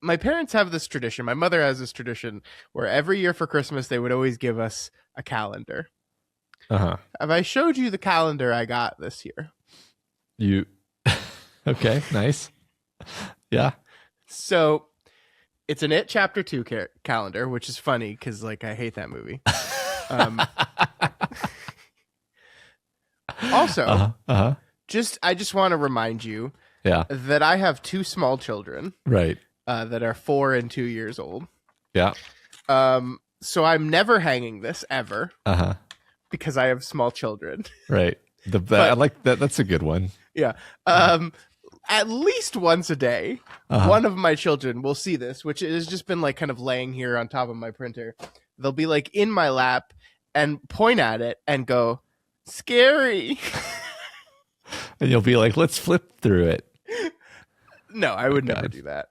my parents have this tradition. My mother has this tradition where every year for Christmas they would always give us a calendar. Uh-huh. Have I showed you the calendar I got this year? You okay, nice. Yeah. So it's an It Chapter 2 calendar, which is funny because like I hate that movie. Also, I just want to remind you Yeah. that I have two small children Right. that are 4 and 2 years old. Yeah. So I'm never hanging this ever Uh-huh. because I have small children. Right. I like that. That's a good one. Yeah. At least once a day, one of my children will see this, which has just been like kind of laying here on top of my printer. They'll be like in my lap and point at it and go, "Scary." And you'll be like, let's flip through it. No, I would never God. do that.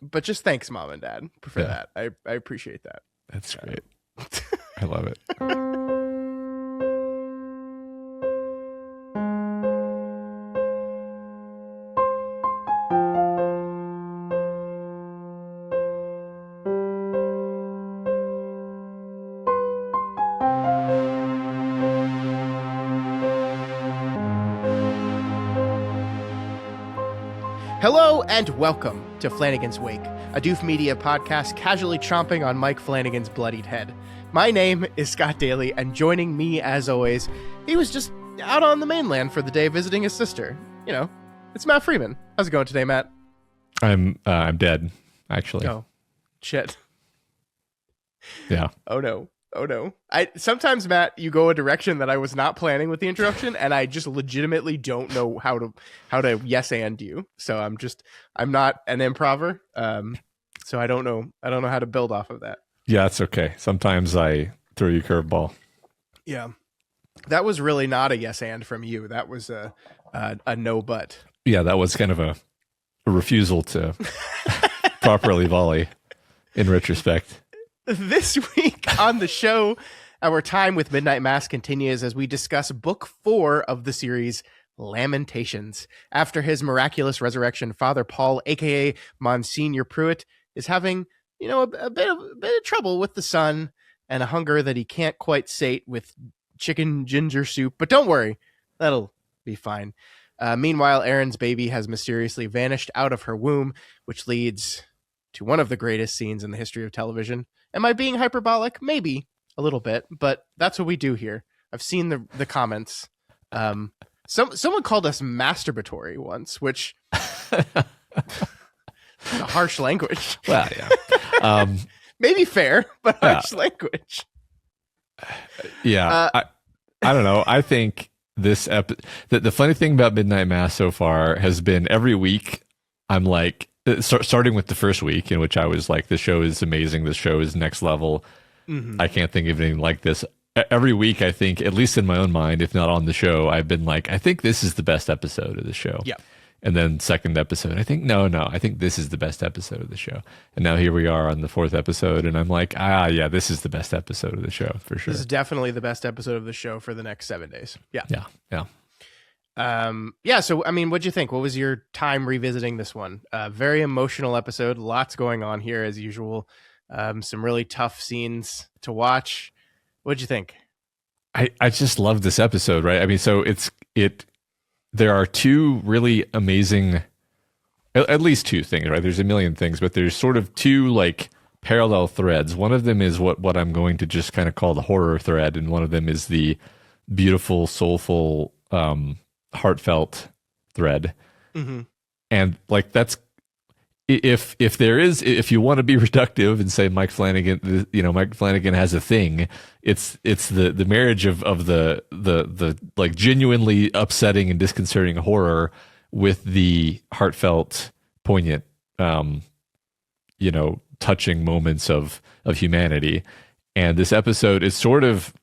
But just thanks, Mom and Dad, for that. I appreciate that. That's great. I love it. Hello and welcome to Flanagan's Wake, a Doof Media podcast casually chomping on Mike Flanagan's bloodied head. My name is Scott Daly, and joining me, as always, he was just out on the mainland for the day visiting his sister. You know, it's Matt Freeman. How's it going today, Matt? I'm dead, actually. Oh, shit. Yeah. Oh no. Sometimes, Matt, you go a direction that I was not planning with the introduction, and I just legitimately don't know how to yes and you. So I'm not an improver. So I don't know how to build off of that. Yeah, it's okay. Sometimes I throw you a curveball. Yeah. That was really not a yes and from you. That was a no but. Yeah, that was kind of a refusal to properly volley in retrospect. This week on the show, our time with Midnight Mass continues as we discuss book 4 of the series, Lamentations. After his miraculous resurrection, Father Paul, aka Monsignor Pruitt, is having, a bit of trouble with the sun and a hunger that he can't quite sate with chicken ginger soup. But don't worry, that'll be fine. Meanwhile, Erin's baby has mysteriously vanished out of her womb, which leads to one of the greatest scenes in the history of television. Am I being hyperbolic? Maybe a little bit, but that's what we do here. I've seen the comments. Someone called us masturbatory once, which a harsh language. Well, yeah. Maybe fair, but harsh language. Yeah. I don't know. I think this the funny thing about Midnight Mass so far has been every week I'm like, starting with the first week in which I was like, this show is amazing. This show is next level. Mm-hmm. I can't think of anything like this. Every week, I think, at least in my own mind, if not on the show, I've been like, I think this is the best episode of the show. Yeah. And then second episode, I think, no, I think this is the best episode of the show. And now here we are on the 4th episode, and I'm like, yeah, this is the best episode of the show for sure. This is definitely the best episode of the show for the next 7 days. Yeah. Yeah. So, I mean, what'd you think? What was your time revisiting this one? Very emotional episode. Lots going on here as usual. Some really tough scenes to watch. What'd you think? I just love this episode, right? I mean, so there are two really amazing, at least two things, right? There's a million things, but there's sort of two like parallel threads. One of them is what I'm going to just kind of call the horror thread. And one of them is the beautiful, soulful, heartfelt thread. Mm-hmm. And like that's if you want to be reductive and say Mike Flanagan has a thing, it's the marriage of the like genuinely upsetting and disconcerting horror with the heartfelt, poignant touching moments of humanity. And this episode is sort of,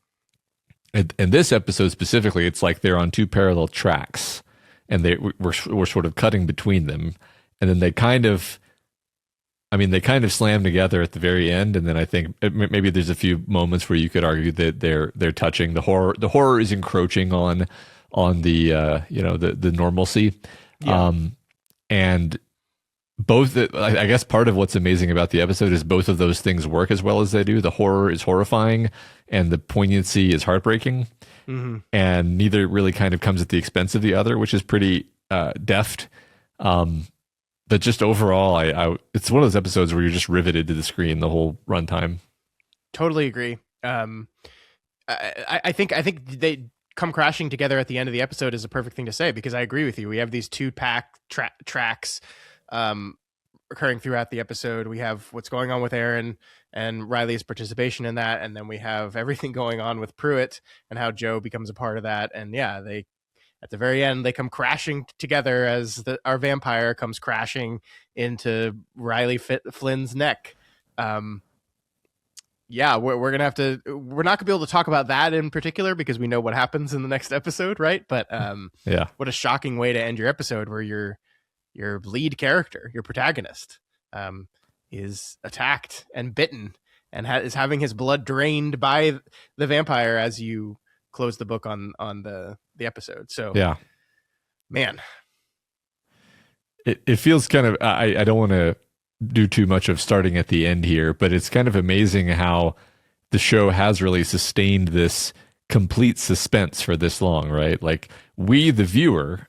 and this episode specifically, it's like they're on two parallel tracks, and we're sort of cutting between them, and then they kind of slam together at the very end. And then I think maybe there's a few moments where you could argue that they're touching the horror. The horror is encroaching on the the normalcy, yeah. And both, I guess part of what's amazing about the episode is both of those things work as well as they do. The horror is horrifying and the poignancy is heartbreaking. Mm-hmm. And neither really kind of comes at the expense of the other, which is pretty deft. But just overall, it's one of those episodes where you're just riveted to the screen the whole runtime. Totally agree. I think they come crashing together at the end of the episode is a perfect thing to say, because I agree with you. We have these tracks occurring throughout the episode. We have what's going on with Erin and Riley's participation in that, and then we have everything going on with Pruitt and how Joe becomes a part of that. And yeah, they at the very end they come crashing together as our vampire comes crashing into Riley Flynn's neck. Yeah, we're gonna have to. We're not gonna be able to talk about that in particular because we know what happens in the next episode, right? But yeah, what a shocking way to end your episode, where your lead character, your protagonist, is attacked and bitten and is having his blood drained by the vampire as you close the book on the episode. So yeah, man, it feels kind of. I don't want to do too much of starting at the end here, but it's kind of amazing how the show has really sustained this complete suspense for this long, right? Like, we, the viewer,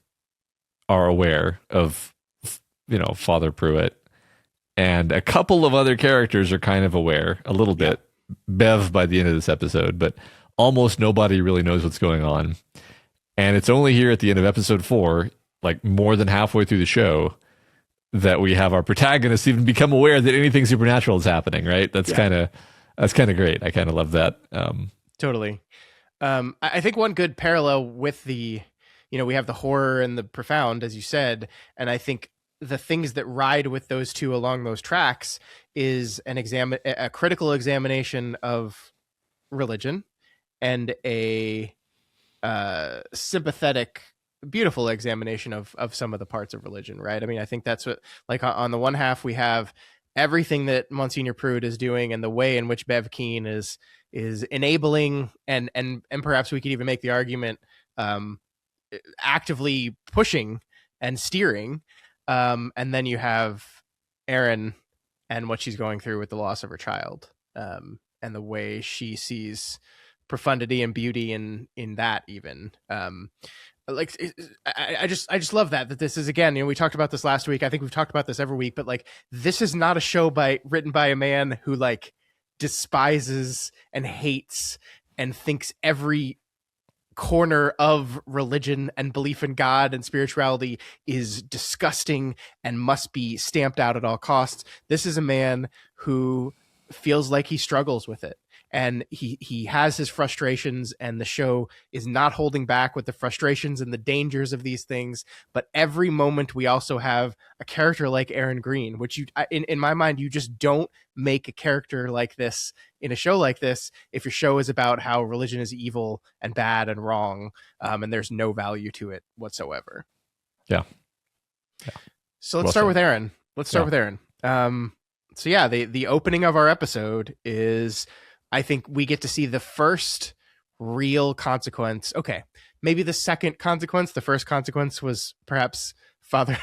are aware of, Father Pruitt, and a couple of other characters are kind of aware a little bit. Bev by the end of this episode, but almost nobody really knows what's going on. And it's only here at the end of episode 4, like more than halfway through the show, that we have our protagonists even become aware that anything supernatural is happening, right? That's kind of great. I kind of love that. Totally. I think one good parallel with the, we have the horror and the profound, as you said, and I think the things that ride with those two along those tracks is a critical examination of religion and a sympathetic, beautiful examination of some of the parts of religion, right? I mean, I think that's what, like, on the one half we have everything that Monsignor Pruitt is doing and the way in which Bev Keane is enabling and perhaps we could even make the argument actively pushing and steering, and then you have Erin and what she's going through with the loss of her child, and the way she sees profundity and beauty in that even. Like, I just love that this is, again, we talked about this last week. I think we've talked about this every week, but like, this is not a show written by a man who like despises and hates and thinks every corner of religion and belief in God and spirituality is disgusting and must be stamped out at all costs. This is a man who feels like he struggles with it. And he has his frustrations, and the show is not holding back with the frustrations and the dangers of these things. But every moment we also have a character like Erin Green, which in my mind, you just don't make a character like this in a show like this if your show is about how religion is evil and bad and wrong, and there's no value to it whatsoever. Yeah. So let's start with Erin. So yeah, the opening of our episode is, I think we get to see the first real consequence. Okay, maybe the second consequence. The first consequence was perhaps Father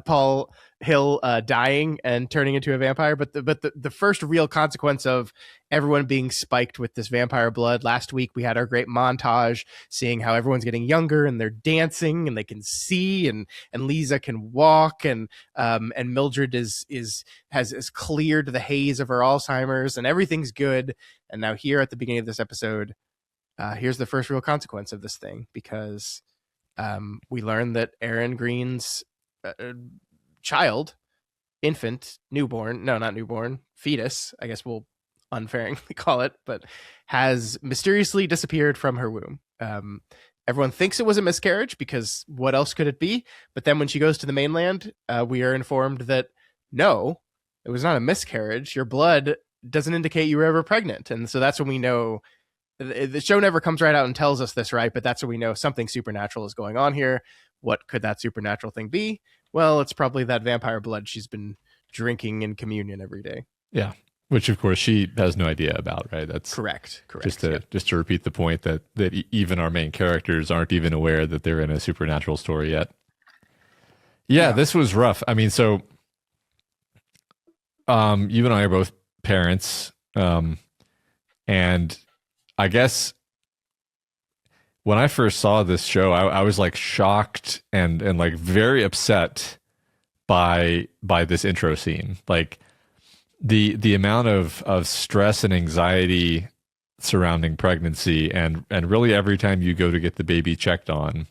Paul Hill dying and turning into a vampire. But the first real consequence of everyone being spiked with this vampire blood. Last week we had our great montage seeing how everyone's getting younger and they're dancing and they can see, and Lisa can walk, and Mildred has cleared the haze of her Alzheimer's and everything's good. And now here at the beginning of this episode, here's the first real consequence of this thing, because we learn that Erin Green's fetus, I guess we'll unfairly call it, but has mysteriously disappeared from her womb. Everyone thinks it was a miscarriage, because what else could it be? But then when she goes to the mainland, we are informed that no, it was not a miscarriage. Your blood doesn't indicate you were ever pregnant. And so that's when we know. The show never comes right out and tells us this, right? But that's when we know something supernatural is going on here. What could that supernatural thing be? Well, it's probably that vampire blood she's been drinking in communion every day. Yeah, which of course she has no idea about, right? That's correct. Just to repeat the point that even our main characters aren't even aware that they're in a supernatural story yet. Yeah, this was rough. I mean, so You and I are both parents, and I guess when I first saw this show, I was like shocked and like very upset by this intro scene. Like the amount of stress and anxiety surrounding pregnancy, and really every time you go to get the baby checked on,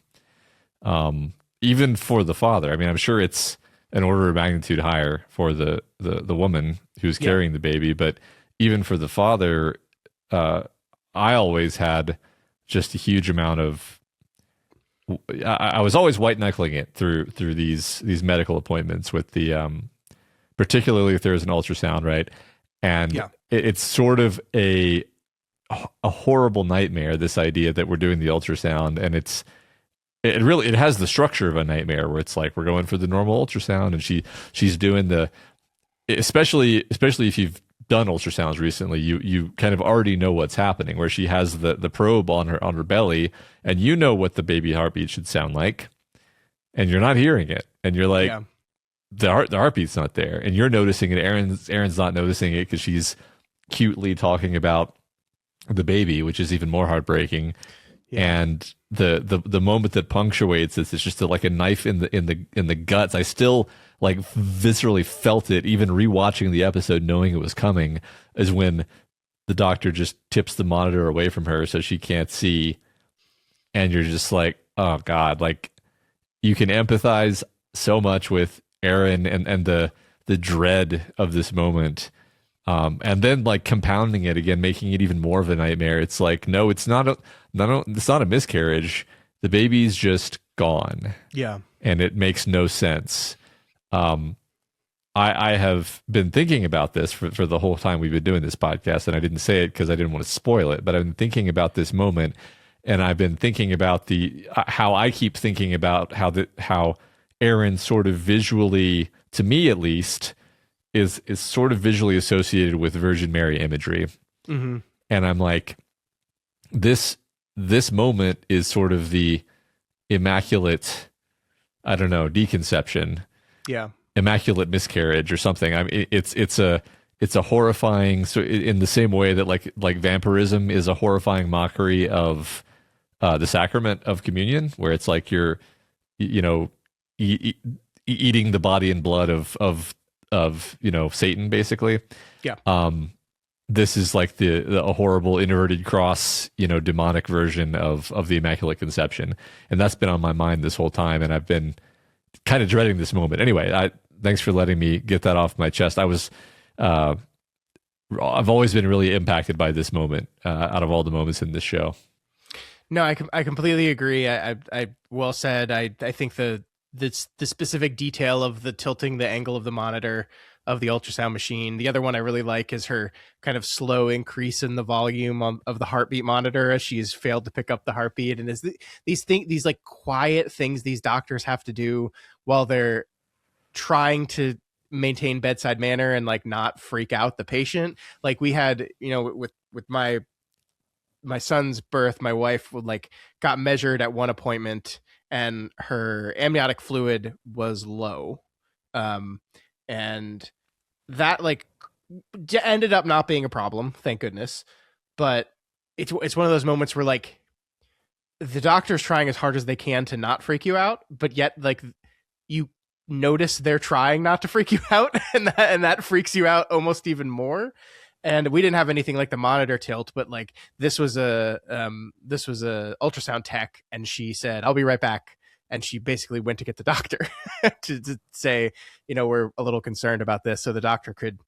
even for the father. I mean, I'm sure it's an order of magnitude higher for the woman who's carrying the baby, but even for the father, I always had just a huge amount of. I was always white knuckling it through these medical appointments with the, particularly if there's an ultrasound, right? And it's sort of a horrible nightmare. This idea that we're doing the ultrasound, and it has the structure of a nightmare where it's like we're going for the normal ultrasound, and she's doing the, especially if you've done ultrasounds recently, you kind of already know what's happening, where she has the probe on her belly, and you know what the baby heartbeat should sound like, and you're not hearing it, and you're like, the heartbeat's not there, and you're noticing it. Erin's not noticing it because she's cutely talking about the baby, which is even more heartbreaking. And the moment that punctuates this, it's just like a knife in the guts. I still like viscerally felt it, even rewatching the episode, knowing it was coming, is when the doctor just tips the monitor away from her so she can't see, and you're just like, oh God, like you can empathize so much with Erin and the dread of this moment. And then like compounding it again, making it even more of a nightmare. It's like, no, it's not a miscarriage. The baby's just gone. Yeah. And it makes no sense. I have been thinking about this for the whole time we've been doing this podcast, and I didn't say it because I didn't want to spoil it, but I've been thinking about this moment, and I've been thinking about how I keep thinking about how Erin sort of visually, to me at least, is sort of visually associated with Virgin Mary imagery. Mm-hmm. And I'm like, this moment is sort of the immaculate, I don't know, deconception. Yeah. Immaculate miscarriage or something. I mean, it's a horrifying, so in the same way that like vampirism is a horrifying mockery of the sacrament of communion, where it's like you're, eating the body and blood of Satan, basically. Yeah. This is like a horrible inverted cross, demonic version of the Immaculate Conception, and that's been on my mind this whole time, and I've been kind of dreading this moment. Anyway, thanks for letting me get that off my chest. I've always been really impacted by this moment out of all the moments in this show. No, I completely agree. I well said. I think the specific detail of the tilting the angle of the monitor of the ultrasound machine. The other one I really like is her kind of slow increase in the volume of the heartbeat monitor as she's failed to pick up the heartbeat. And these like quiet things these doctors have to do while they're trying to maintain bedside manner and like not freak out the patient. Like we had, with my son's birth, my wife got measured at one appointment, and her amniotic fluid was low. And that ended up not being a problem, thank goodness. But it's one of those moments where like the doctor's trying as hard as they can to not freak you out, but yet like you notice they're trying not to freak you out, and that freaks you out almost even more. And we didn't have anything like the monitor tilt, but like this was a ultrasound tech, and she said, "I'll be right back." And she basically went to get the doctor to say, we're a little concerned about this, so the doctor could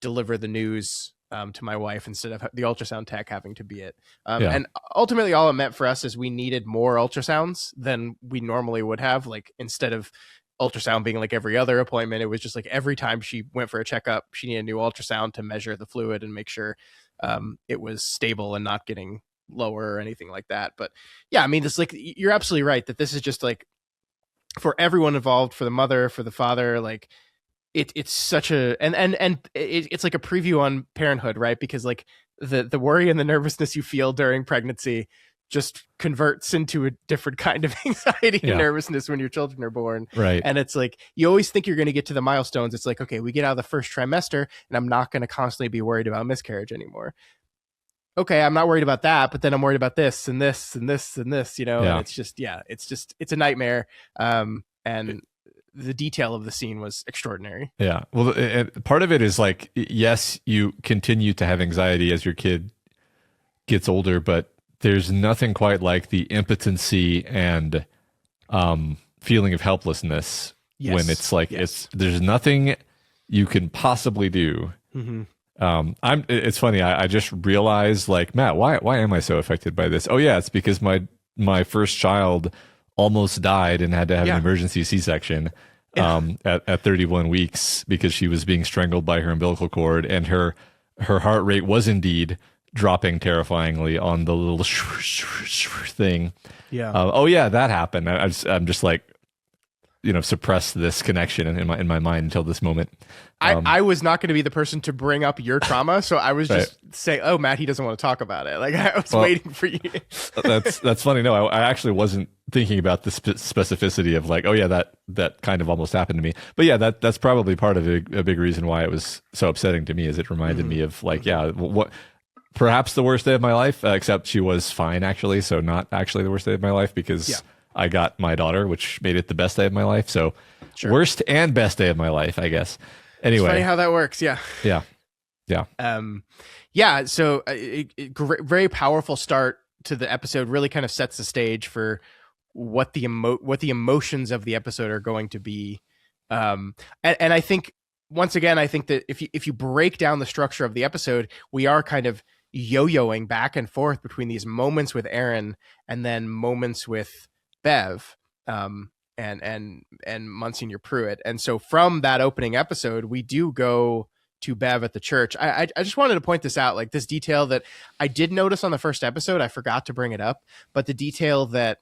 deliver the news to my wife instead of the ultrasound tech having to be it. And ultimately, all it meant for us is we needed more ultrasounds than we normally would have. Like instead of ultrasound being like every other appointment, it was just like every time she went for a checkup, she needed a new ultrasound to measure the fluid and make sure it was stable and not getting lower or anything like that. But yeah, I mean, this, like, you're absolutely right that this is just like for everyone involved, for the mother, for the father, like it's such a and it's like a preview on parenthood, right? Because like the worry and the nervousness you feel during pregnancy just converts into a different kind of anxiety and Yeah. nervousness when your children are born. Right. And it's like, you always think you're going to get to the milestones. It's like, okay, we get out of the first trimester and I'm not going to constantly be worried about miscarriage anymore. Okay, I'm not worried about that, but then I'm worried about this and this and this and this, you know, Yeah. and it's a nightmare. And the detail of the scene was extraordinary. Yeah. Well, part of it is like, yes, you continue to have anxiety as your kid gets older, but there's nothing quite like the impotency and feeling of helplessness when it's like there's nothing you can possibly do. Mm-hmm. It's funny. I just realized, like, Matt, why am I so affected by this? Oh yeah, it's because my first child almost died and had to have an emergency C-section at 31 weeks because she was being strangled by her umbilical cord, and her heart rate was indeed dropping terrifyingly on the little thing. Yeah. Oh yeah, that happened. I'm just like, suppress this connection in my mind until this moment. I was not going to be the person to bring up your trauma, so I was just saying, "Oh, Matt, he doesn't want to talk about it." Like I was waiting for you. That's funny. No, I actually wasn't thinking about the specificity of like, oh yeah, that kind of almost happened to me. But yeah, that's probably part of a big reason why it was so upsetting to me, is it reminded me of like, what perhaps the worst day of my life, except she was fine actually, so not actually the worst day of my life, because I got my daughter, which made it the best day of my life. So worst and best day of my life, I guess. Anyway, it's funny how that works. Yeah. So very powerful start to the episode. Really kind of sets the stage for what the emotions of the episode are going to be. And I think, once again, I think that if you break down the structure of the episode, we are kind of yo-yoing back and forth between these moments with Erin and then moments with Bev. And Monsignor Pruitt. And so from that opening episode, we do go to Bev at the church. I just wanted to point this out, like this detail that I did notice on the first episode. I forgot to bring it up, but the detail that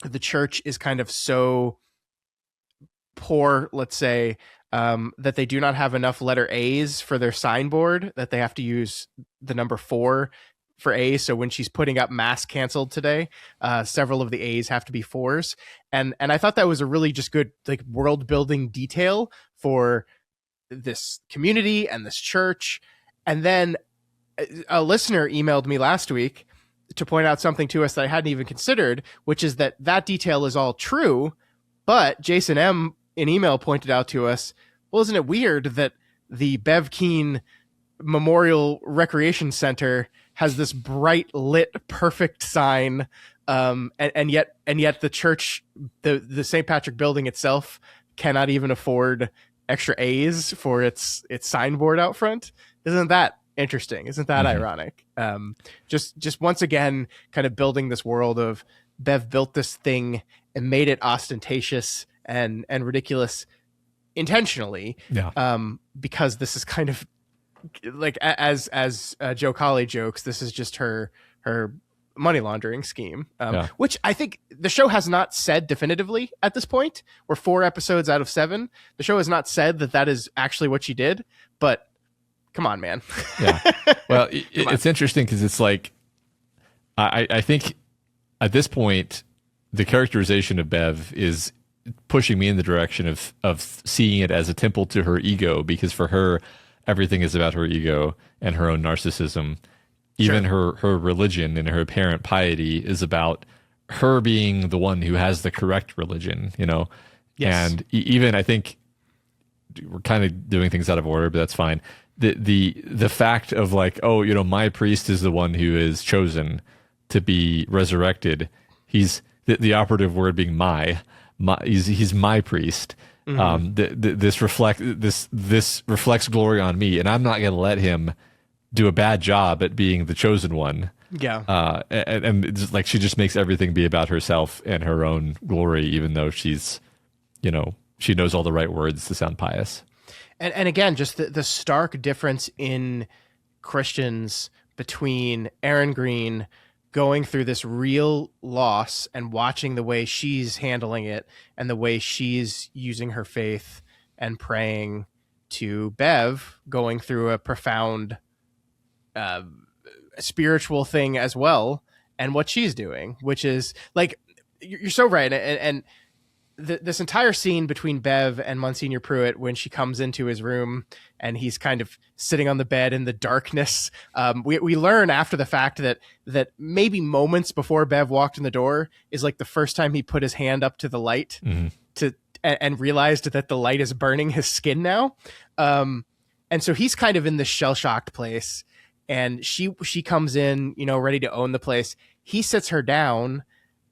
the church is kind of so poor, let's say, that they do not have enough letter A's for their signboard, that they have to use the number 4 for A. So when she's putting up mass canceled today, several of the A's have to be 4s. And I thought that was a really just good, like, world building detail for this community and this church. And then a listener emailed me last week to point out something to us that I hadn't even considered, which is that detail is all true. But Jason M. in email pointed out to us, well, isn't it weird that the Bev Keane Memorial Recreation Center has this bright lit perfect sign, and yet the church, the St. Patrick building itself, cannot even afford extra A's for its signboard out front? Isn't that interesting? Isn't that ironic? Just once again, kind of building this world of Bev built this thing and made it ostentatious and ridiculous intentionally, because this is kind of like, as Joe Colley jokes, this is just her money laundering scheme, which I think the show has not said definitively at this point. We're 4 episodes out of 7. The show has not said that is actually what she did, but come on, man. Well, it's interesting because it's like, I think at this point, the characterization of Bev is pushing me in the direction of seeing it as a temple to her ego, because for her, everything is about her ego and her own narcissism. Even her religion and her apparent piety is about her being the one who has the correct religion, Yes. And even, I think we're kind of doing things out of order, but that's fine. The fact of like, oh, my priest is the one who is chosen to be resurrected. He's the operative word being he's my priest. This reflects glory on me, and I'm not going to let him do a bad job at being the chosen one. And it's just like, she just makes everything be about herself and her own glory, even though she's, she knows all the right words to sound pious. And again, just the stark difference in Christians between Erin Green going through this real loss and watching the way she's handling it and the way she's using her faith and praying, to Bev going through a profound spiritual thing as well, and what she's doing, which is like, you're so right. And this entire scene between Bev and Monsignor Pruitt, when she comes into his room and he's kind of sitting on the bed in the darkness, we learn after the fact that maybe moments before Bev walked in the door is like the first time he put his hand up to the light and realized that the light is burning his skin now. And so he's kind of in this shell-shocked place, and she comes in, ready to own the place. He sits her down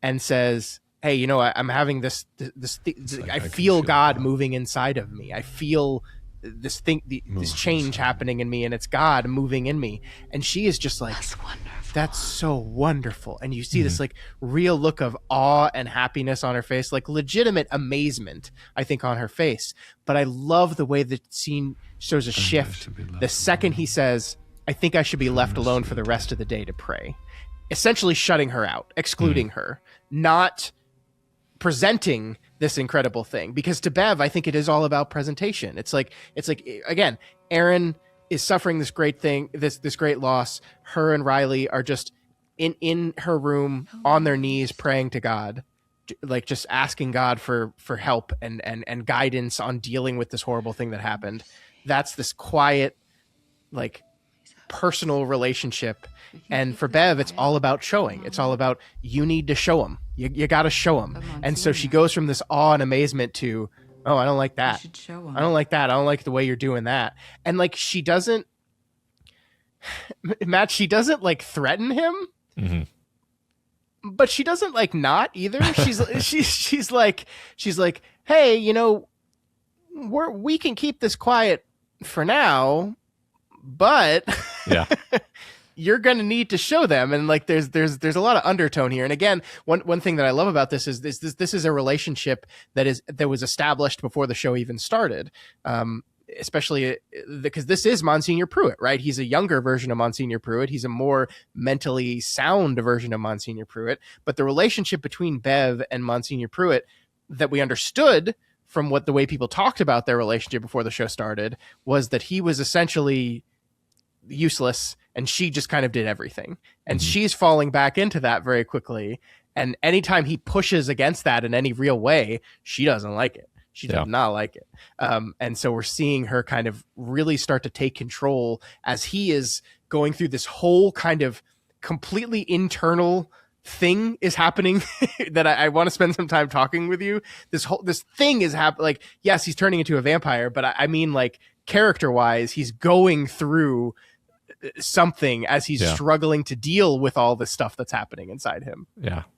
and says, hey, I'm having this I feel God moving inside of me. I feel this change happening in me, and it's God moving in me. And she is just like, that's so wonderful. And you see this like real look of awe and happiness on her face, like legitimate amazement, I think, on her face. But I love the way the scene shows a shift. The second he says, I think I should be left alone for the rest of the day to pray, essentially shutting her out, excluding her, not presenting this incredible thing. Because to Bev, I think it is all about presentation. It's like again, Erin is suffering this great thing, this great loss. Her and Riley are just in her room on their knees praying to God, like just asking God for help and guidance on dealing with this horrible thing that happened. That's this quiet, like, personal relationship. And for Bev, it's all about showing. It's all about, you need to show him. You got to show him. And so she goes from this awe and amazement to, oh, I don't like that. I don't like that. I don't like the way you're doing that. And like, she doesn't like threaten him, but she doesn't like not either. She's like, hey, we can keep this quiet for now, but you're going to need to show them. And like, there's a lot of undertone here. And again, one thing that I love about this is this is a relationship that was established before the show even started. Especially because this is Monsignor Pruitt, right? He's a younger version of Monsignor Pruitt. He's a more mentally sound version of Monsignor Pruitt. But the relationship between Bev and Monsignor Pruitt that we understood from the way people talked about their relationship before the show started was that he was essentially useless and she just kind of did everything. And she's falling back into that very quickly. And anytime he pushes against that in any real way, she doesn't like it. She did not like it. And so we're seeing her kind of really start to take control as he is going through this whole kind of completely internal thing is happening that I want to spend some time talking with you. This thing is happening. Like, yes, he's turning into a vampire, but I mean, like, character wise, he's going through something as he's struggling to deal with all the stuff that's happening inside him.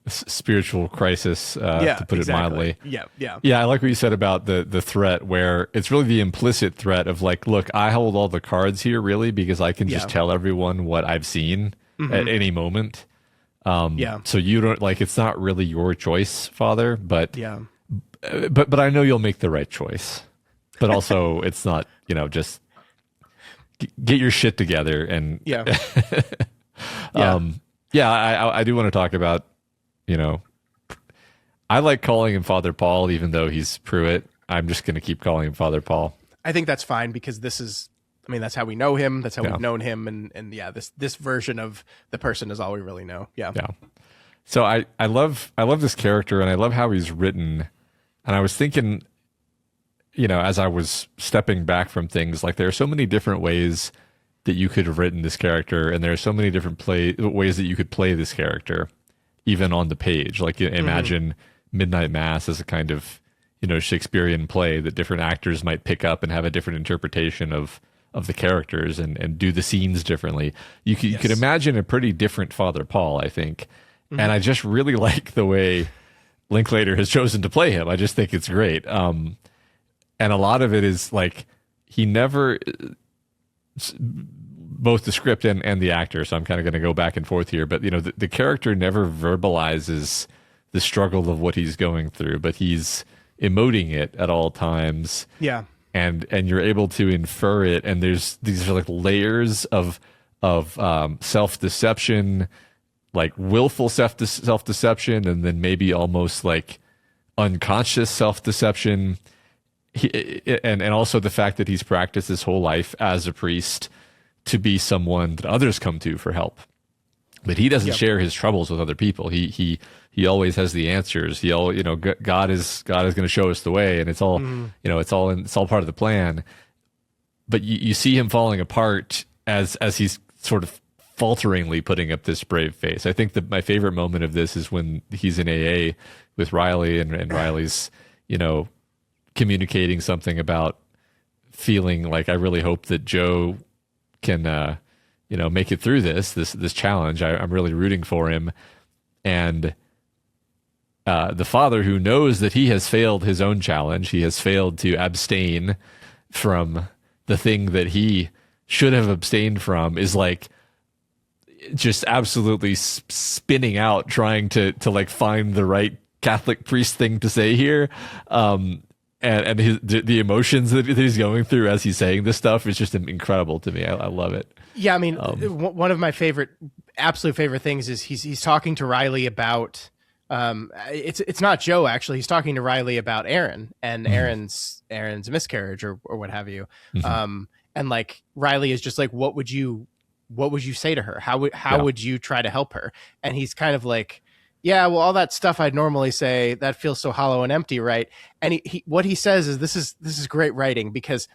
Spiritual crisis, to put it mildly. I like what you said about the threat, where it's really the implicit threat of like, look, I hold all the cards here really because I can just tell everyone what I've seen at any moment. So you don't, like, it's not really your choice, Father, but I know you'll make the right choice. But also it's not, just get your shit together. And I do want to talk about, I like calling him Father Paul, even though he's Pruitt. I'm just going to keep calling him Father Paul. I think that's fine because that's how we know him. That's how we've known him. And this version of the person is all we really know. So I love this character and I love how he's written. And I was thinking, as I was stepping back from things, like there are so many different ways that you could have written this character, and there are so many different ways that you could play this character, even on the page. Like, imagine Midnight Mass as a kind of, Shakespearean play that different actors might pick up and have a different interpretation of the characters and do the scenes differently. You could imagine a pretty different Father Paul, I think. And I just really like the way Linklater has chosen to play him. I just think it's great. And a lot of it is like, he never, both the script and the actor, so I'm kind of going to go back and forth here, but the character never verbalizes the struggle of what he's going through, but he's emoting it at all times. And you're able to infer it, and these are like layers of self-deception, like willful self-deception, and then maybe almost like unconscious self-deception. And also the fact that he's practiced his whole life as a priest to be someone that others come to for help. but he doesn't share his troubles with other people. He always has the answers. God is going to show us the way, and it's all it's all part of the plan. But you see him falling apart as he's sort of falteringly putting up this brave face. I think that my favorite moment of this is when he's in AA with Riley, and Riley's communicating something about feeling like, I really hope that Joe can make it through this challenge. I'm really rooting for him. And the father, who knows that he has failed his own challenge, he has failed to abstain from the thing that he should have abstained from, is like just absolutely spinning out, trying to like find the right Catholic priest thing to say here. And the emotions that he's going through as he's saying this stuff is just incredible to me. I love it. Yeah, I mean, one of my absolute favorite things is he's talking to Riley about it's not Joe, actually. He's talking to Riley about Erin and Erin's miscarriage or what have you. And like Riley is just like, what would you say to her? How would you try to help her? And he's kind of like, yeah, well, all that stuff I'd normally say, that feels so hollow and empty, right? And what he says is, this is great writing, because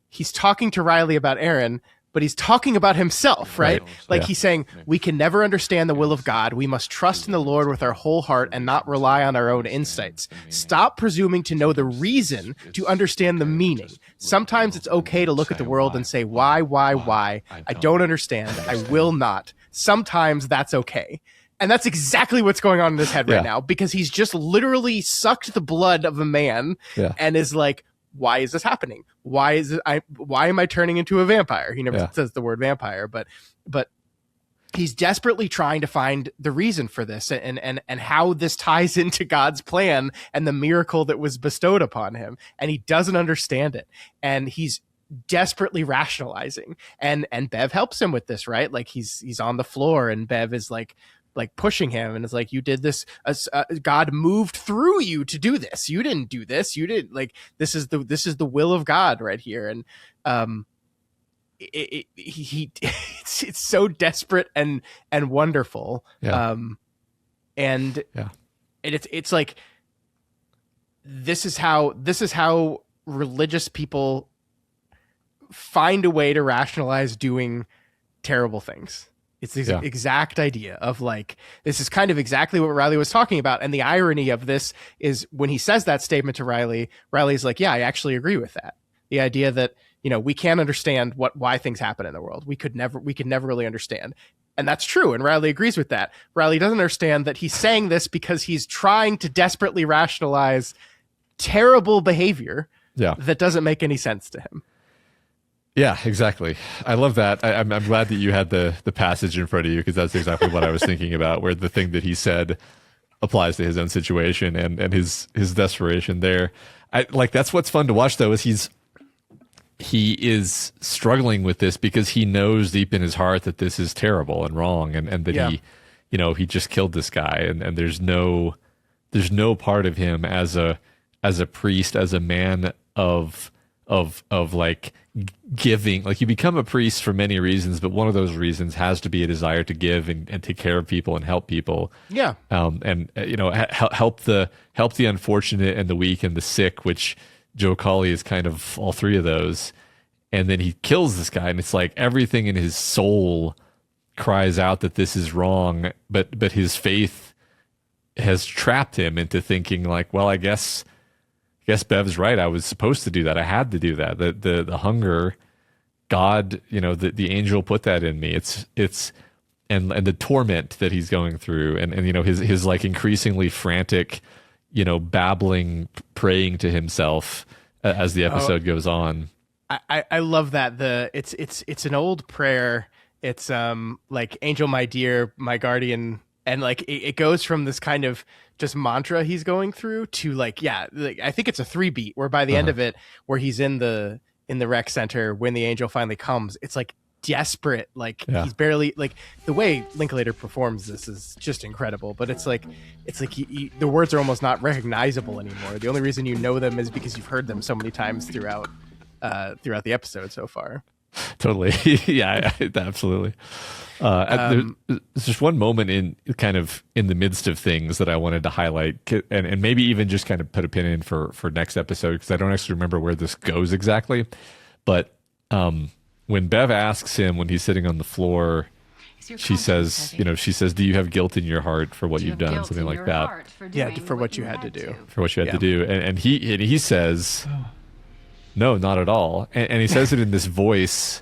he's talking to Riley about Erin, but he's talking about himself, right? Like he's saying, we can never understand the will of God. We must trust in the Lord with our whole heart and not rely on our own insights. Stop presuming to know the reason to understand the meaning. Sometimes it's okay to look at the world and say, why? I don't understand. I will not. Sometimes that's okay. And that's exactly what's going on in his head right now, because he's just literally sucked the blood of a man and is like, why is this happening? Why am I turning into a vampire? He never says the word vampire, but he's desperately trying to find the reason for this and how this ties into God's plan and the miracle that was bestowed upon him. And he doesn't understand it. And he's desperately rationalizing, and Bev helps him with this, right? Like he's on the floor and Bev is like pushing him, and it's like, you did this, God moved through you to do this. You didn't do this. You didn't, like, this is the will of God right here. And it's so desperate and wonderful. And it's like, this is how religious people find a way to rationalize doing terrible things. It's the exact idea of like, this is kind of exactly what Riley was talking about. And the irony of this is, when he says that statement to Riley, Riley's like, yeah, I actually agree with that. The idea that, we can't understand why things happen in the world. We could never really understand. And that's true. And Riley agrees with that. Riley doesn't understand that he's saying this because he's trying to desperately rationalize terrible behavior that doesn't make any sense to him. Yeah, exactly. I love that. I'm glad that you had the passage in front of you, because that's exactly what I was thinking about, where the thing that he said applies to his own situation and his desperation there. That's what's fun to watch, though, is he is struggling with this because he knows deep in his heart that this is terrible and wrong, and that he just killed this guy, and there's no part of him as a priest, as a man of like giving. Like, you become a priest for many reasons, but one of those reasons has to be a desire to give and take care of people and help people. Help the unfortunate and the weak and the sick, which Joe Colley is kind of all three of those. And then he kills this guy, and it's like everything in his soul cries out that this is wrong, but his faith has trapped him into thinking like, well, I guess Bev's right. I was supposed to do that. I had to do that. The hunger, God, the angel put that in me. And the torment that he's going through, and his like increasingly frantic, babbling, praying to himself as the episode goes on. I love that. It's an old prayer. It's like, angel, my dear, my guardian. And like, it goes from this kind of just mantra he's going through to like I think it's a 3-beat, where by the end of it, where he's in the rec center, when the angel finally comes, it's like desperate. Like he's barely, like, the way Linklater performs this is just incredible. But it's like the words are almost not recognizable anymore. The only reason you know them is because you've heard them so many times throughout the episode so far. Totally. Yeah, absolutely. There's just one moment in kind of in the midst of things that I wanted to highlight, and maybe even just kind of put a pin in for next episode, because I don't actually remember where this goes exactly. But when Bev asks him when he's sitting on the floor, she says, "Do you have guilt in your heart for what you've done?" Something like that. For what you had to do. For what you had to do, and he says, "No, not at all." And he says it in this voice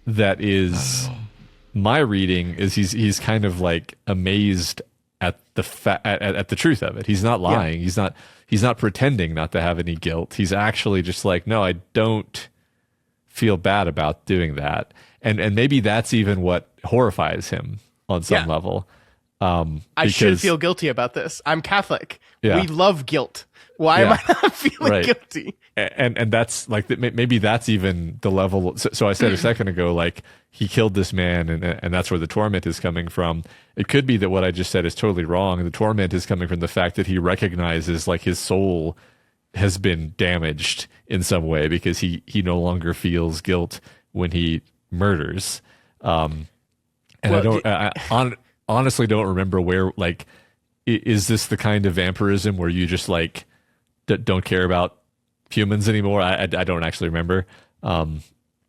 that is. My reading is he's kind of like amazed at the at the truth of it. He's not lying. Yeah. He's not pretending not to have any guilt. He's actually just like, no, I don't feel bad about doing that. And maybe that's even what horrifies him on some level. I should feel guilty about this. I'm Catholic. Yeah. We love guilt. Why am I not feeling guilty? And that's like, maybe that's even the level. So I said a second ago, like, he killed this man, and that's where the torment is coming from. It could be that what I just said is totally wrong. The torment is coming from the fact that he recognizes like his soul has been damaged in some way, because he no longer feels guilt when he murders. I honestly don't remember where, like, is this the kind of vampirism where you just like don't care about humans anymore? I don't actually remember.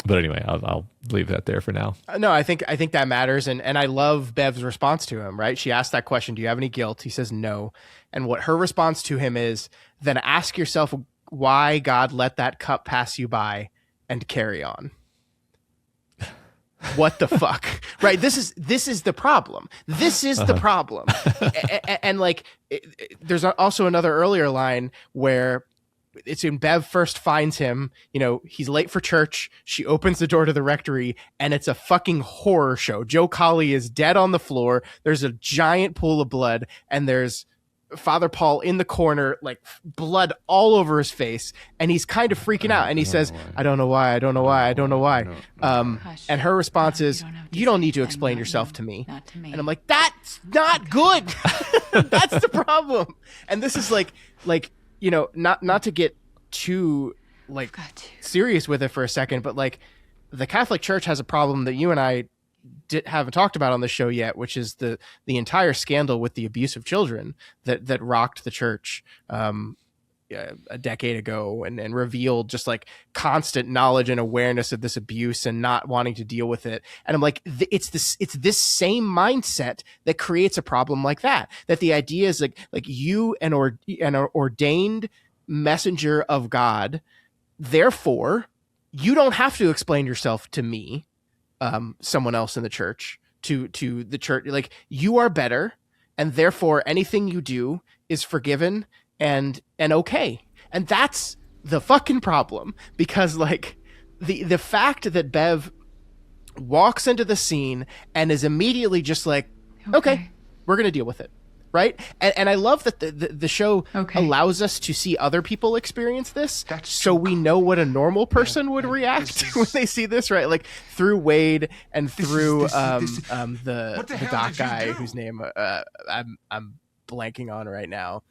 But anyway, I'll leave that there for now. No, I think that matters, and I love Bev's response to him. Right, she asked that question: "Do you have any guilt?" He says no, and what her response to him is, "Then ask yourself why God let that cup pass you by, and carry on." What the fuck, right? This is the problem. This is the problem, and like, there's also another earlier line where. It's when Bev first finds him, he's late for church. She opens the door to the rectory, and it's a fucking horror show. Joe Colley is dead on the floor. There's a giant pool of blood, and there's Father Paul in the corner, like blood all over his face, and he's kind of freaking out. And he says, "I don't know why. I don't know why. I don't know why." And her response is, "You don't need to explain yourself to me." And I'm like, that's not good. That's the problem. And this is like. Not to get too like serious with it for a second, but like the Catholic Church has a problem that you and I haven't talked about on the show yet, which is the entire scandal with the abuse of children that rocked the church a decade ago and revealed just like constant knowledge and awareness of this abuse and not wanting to deal with it. And I'm like, it's this same mindset that creates a problem like that the idea is like you an ordained messenger of God, therefore you don't have to explain yourself to me, someone else in the church, to the church. Like, you are better, and therefore anything you do is forgiven and okay. And that's the fucking problem, because like the fact that Bev walks into the scene and is immediately just like, okay, we're going to deal with it. Right. And I love that the show allows us to see other people experience this. So we know what a normal person would react when they see this. Right. Like through Wade and through the doc guy whose name I'm blanking on right now.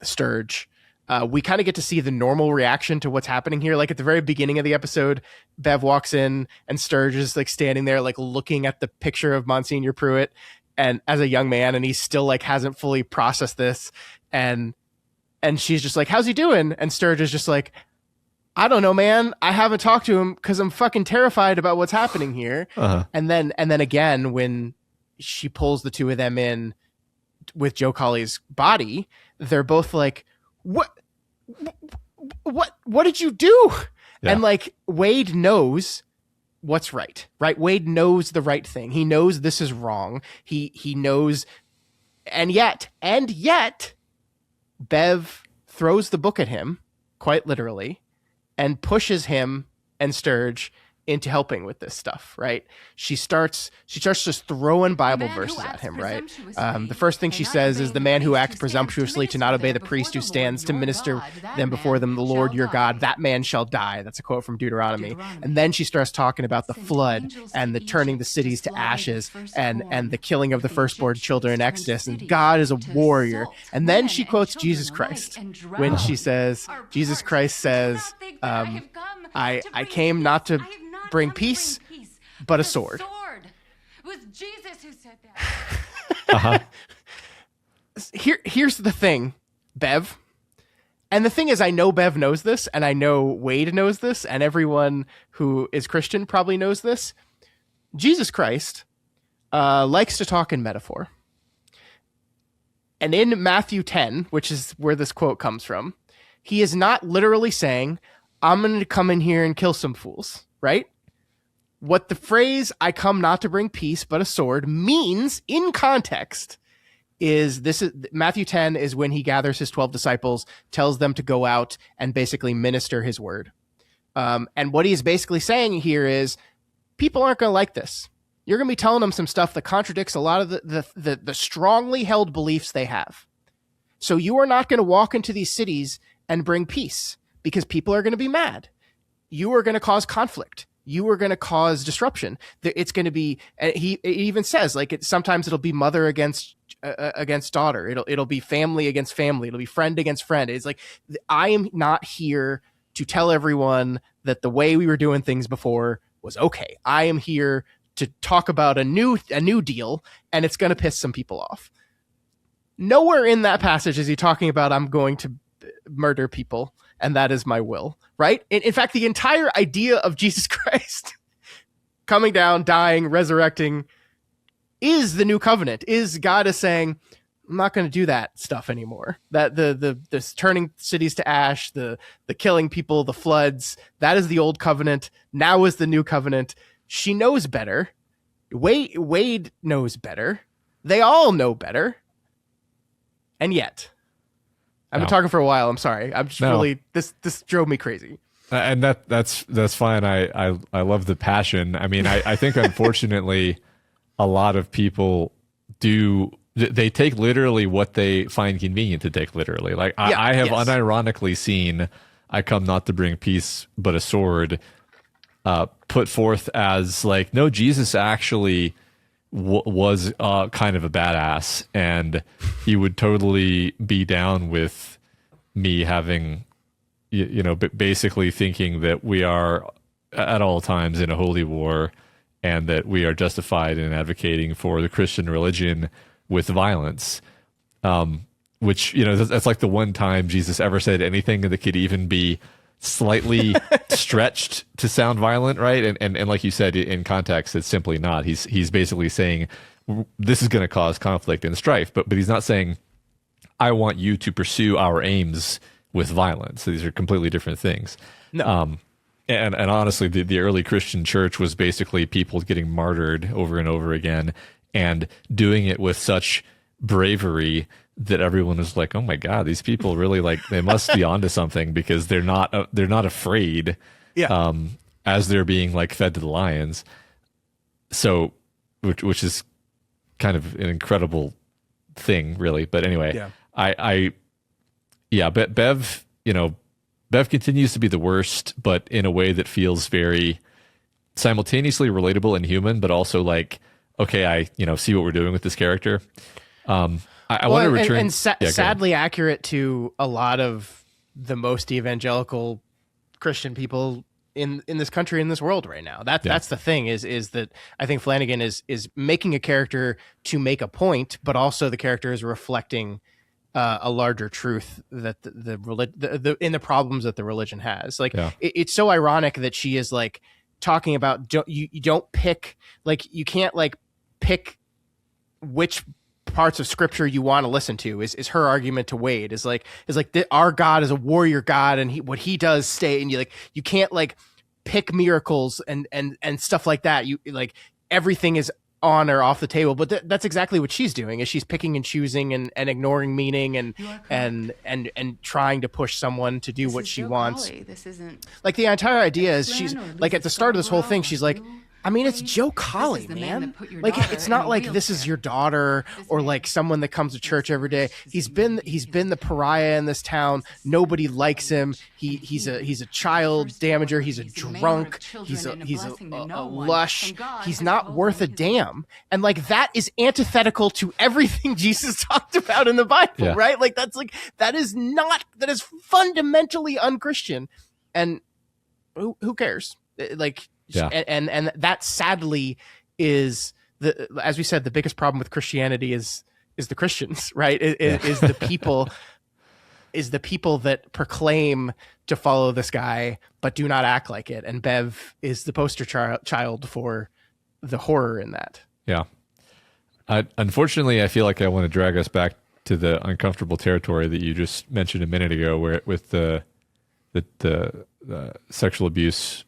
Sturge. We kind of get to see the normal reaction to what's happening here. Like at the very beginning of the episode, Bev walks in and Sturge is like standing there, like looking at the picture of Monsignor Pruitt and as a young man, and he still like hasn't fully processed this. And she's just like, "How's he doing?" And Sturge is just like, "I don't know, man. I haven't talked to him because I'm fucking terrified about what's happening here." And then again, when she pulls the two of them in with Joe Colley's body, they're both like, what did you do? Yeah. And like Wade knows what's right? Wade knows the right thing. He knows this is wrong. He knows, and yet Bev throws the book at him, quite literally, and pushes him and Sturge into helping with this stuff, right? She starts just throwing Bible verses at him, right? The first thing she says is, "The man who acts presumptuously to not obey the priest who stands to minister them before them, the Lord your God, that man shall die." That's a quote from Deuteronomy. And then she starts talking about the flood and the turning the cities to ashes and the killing of the firstborn children in Exodus, and God is a warrior. And then she quotes Jesus Christ when she says, Jesus Christ says, I came not to bring peace, but a sword. It was Jesus who said that. Here's the thing, Bev. And the thing is, I know Bev knows this, and I know Wade knows this, and everyone who is Christian probably knows this. Jesus Christ likes to talk in metaphor. And in Matthew 10, which is where this quote comes from, he is not literally saying, I'm going to come in here and kill some fools, right? What the phrase, I come not to bring peace, but a sword, means in context is Matthew 10 is when he gathers his 12 disciples, tells them to go out and basically minister his word. And what he's basically saying here is people aren't going to like this. You're going to be telling them some stuff that contradicts a lot of the strongly held beliefs they have. So you are not going to walk into these cities and bring peace because people are going to be mad. You are going to cause conflict. You are going to cause disruption. It's going to be, he even says, like, sometimes it'll be mother against daughter. It'll be family against family. It'll be friend against friend. It's like, I am not here to tell everyone that the way we were doing things before was okay. I am here to talk about a new deal, and it's going to piss some people off. Nowhere in that passage is he talking about I'm going to murder people, and that is my will, right? In fact, the entire idea of Jesus Christ coming down, dying, resurrecting is the new covenant. Is God is saying, I'm not going to do that stuff anymore. That the turning cities to ash, the killing people, the floods, that is the old covenant. Now is the new covenant. She knows better. Wade knows better. They all know better. And yet, I've been talking for a while. I'm sorry. I'm just really, this drove me crazy. And that's fine. I love the passion. I mean, I think unfortunately a lot of people they take literally what they find convenient to take literally. Like I have unironically seen I come not to bring peace, but a sword put forth as like, no, Jesus actually was kind of a badass, and he would totally be down with me having, basically thinking that we are at all times in a holy war and that we are justified in advocating for the Christian religion with violence. Which, that's like the one time Jesus ever said anything that could even be slightly stretched to sound violent, right? And like you said, in context, it's simply not. He's basically saying this is going to cause conflict and strife, but he's not saying I want you to pursue our aims with violence. So these are completely different things. No. And honestly, the early Christian church was basically people getting martyred over and over again and doing it with such bravery that everyone is like, oh my God, these people really they must be onto something, because they're not afraid as they're being fed to the lions. So, which is kind of an incredible thing, really. But anyway, Bev continues to be the worst, but in a way that feels very simultaneously relatable and human, but also okay, I see what we're doing with this character. I want to return and sadly accurate to a lot of the most evangelical Christian people in this country, in this world right now. That's the thing is that I think Flanagan is making a character to make a point, but also the character is reflecting a larger truth that in the problems that the religion has. It's so ironic that she is talking about you don't pick, you can't pick which parts of scripture you want to listen to is her argument to Wade is our God is a warrior God, and what he does stay, and you can't pick miracles and stuff like that. You everything is on or off the table, but that's exactly what she's doing, is she's picking and choosing and ignoring meaning and trying to push someone to do what she wants. This isn't the entire idea is she's at the start of this whole thing, she's I mean, it's Joe Colley, man. It's not this is your daughter or someone that comes to church every day. He's been the pariah in this town. Nobody likes him. He's a child damager. He's a drunk. He's a lush. He's not worth a damn. And that is antithetical to everything Jesus talked about in the Bible, right? That is fundamentally unchristian. And who cares? Yeah. And that sadly is as we said, the biggest problem with Christianity is the Christians, right? Is the people is the people that proclaim to follow this guy but do not act like it. And Bev is the poster child for the horror in that. Yeah. Unfortunately, I feel like I want to drag us back to the uncomfortable territory that you just mentioned a minute ago, where with the sexual abuse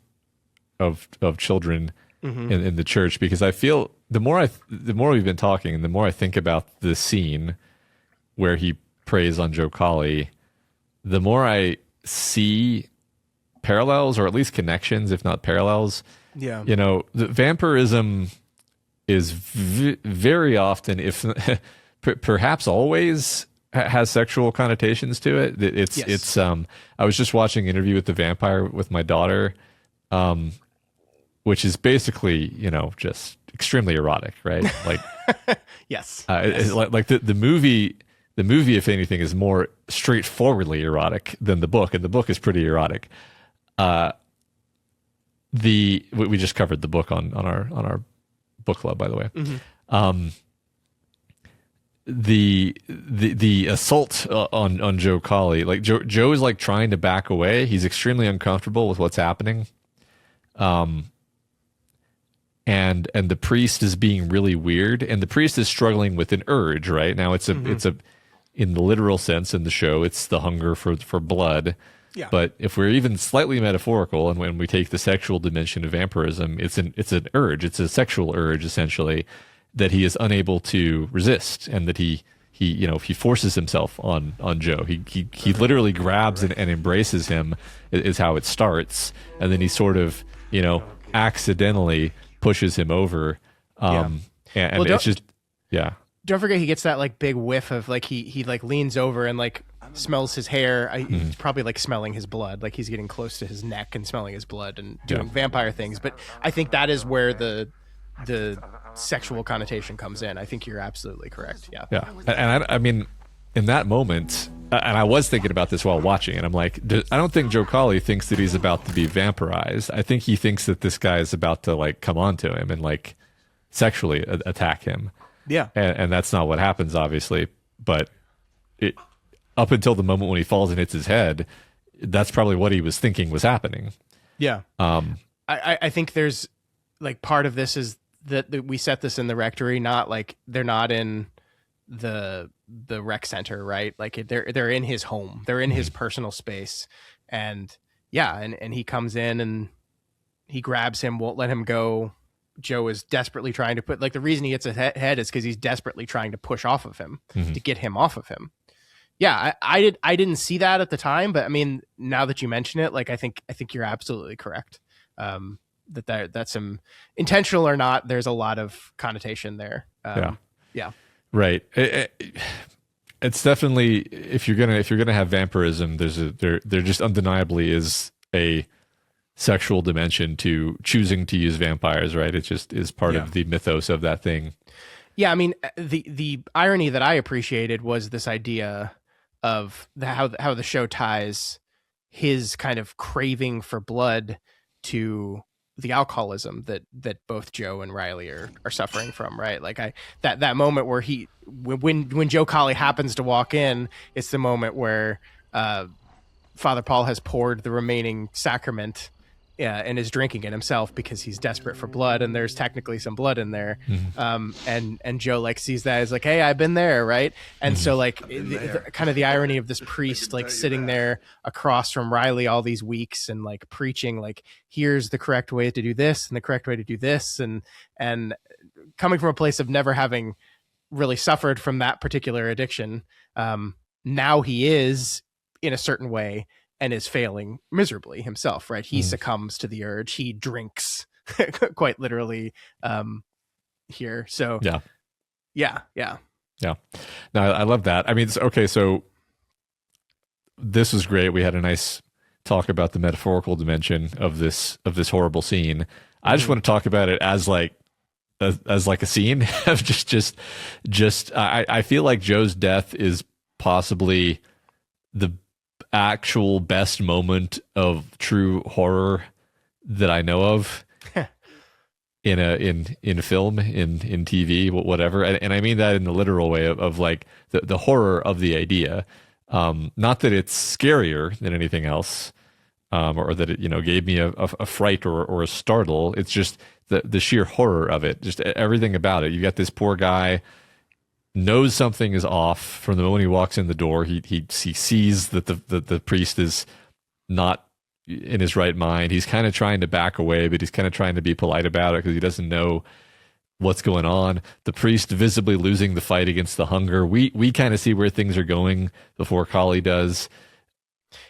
of children in the church, because I feel the more we've been talking, and the more I think about the scene where he preys on Joe Colley, the more I see parallels, or at least connections, if not parallels. Yeah. You know, the vampirism is very often, if perhaps always, has sexual connotations to it. It's I was just watching Interview with the Vampire with my daughter, which is basically, you know, just extremely erotic, right? Like, yes. Like the movie, if anything, is more straightforwardly erotic than the book, and the book is pretty erotic. We just covered the book on our book club, by the way. The assault on Joe Colley, like Joe is like trying to back away. He's extremely uncomfortable with what's happening. And the priest is being really weird, and the priest is struggling with an urge. Right now, it's a in the literal sense in the show, it's the hunger for blood. Yeah. But if we're even slightly metaphorical, and when we take the sexual dimension of vampirism, it's an urge. It's a sexual urge, essentially, that he is unable to resist, and that he forces himself on Joe. He literally grabs and embraces him, is how it starts, and then he sort of, you know, accidentally pushes him over. And it's just, yeah. Don't forget, he gets that like big whiff of like he like leans over and like smells his hair. He's probably like smelling his blood, like he's getting close to his neck and smelling his blood and doing vampire things. But I think that is where the sexual connotation comes in. I think you're absolutely correct. Yeah. And I mean, in that moment, and I was thinking about this while watching, and I'm like, I don't think Joe Colley thinks that he's about to be vampirized. I think he thinks that this guy is about to like come onto him and like sexually attack him. Yeah. And that's not what happens, obviously. But up until the moment when he falls and hits his head, that's probably what he was thinking was happening. Yeah. I think there's like part of this is that we set this in the rectory, not like they're not in the rec center, right? Like they're in his home, they're in his personal space, and he comes in and he grabs him, won't let him go. Joe is desperately trying to put, like, the reason he hits his head is because he's desperately trying to push off of him to get him off of him. Yeah, I didn't see that at the time, but I mean, now that you mention it, like I think you're absolutely correct. That's some intentional or not, there's a lot of connotation there. Yeah. Right. It's definitely, if you're gonna have vampirism, there just undeniably is a sexual dimension to choosing to use vampires, right? It just is part of the mythos of that thing. Yeah, I mean, the irony that I appreciated was this idea of how the show ties his kind of craving for blood to the alcoholism that both Joe and Riley are suffering from, right? Like that moment where when Joe Colley happens to walk in, it's the moment where Father Paul has poured the remaining sacrament and is drinking it himself because he's desperate for blood, and there's technically some blood in there. And Joe like sees that as like, hey, I've been there, right? And so like kind of the irony of this priest like sitting there across from Riley all these weeks and like preaching like, here's the correct way to do this and the correct way to do this, and coming from a place of never having really suffered from that particular addiction, now he is in a certain way and is failing miserably himself, right? He succumbs to the urge. He drinks quite literally here. So yeah. No, I love that. I mean, okay, so this was great. We had a nice talk about the metaphorical dimension of this horrible scene. I just want to talk about it as like a scene of just I feel like Joe's death is possibly the actual best moment of true horror that I know of. in film, in TV, whatever. And I mean that in the literal way of like the horror of the idea. Not that it's scarier than anything else, or that it, gave me a fright or a startle. It's just the sheer horror of it, just everything about it. You got this poor guy knows something is off from the moment he walks in the door. He sees that the priest is not in his right mind. He's kind of trying to back away, but he's kind of trying to be polite about it because he doesn't know what's going on. The priest visibly losing the fight against the hunger. We kind of see where things are going before Kali does.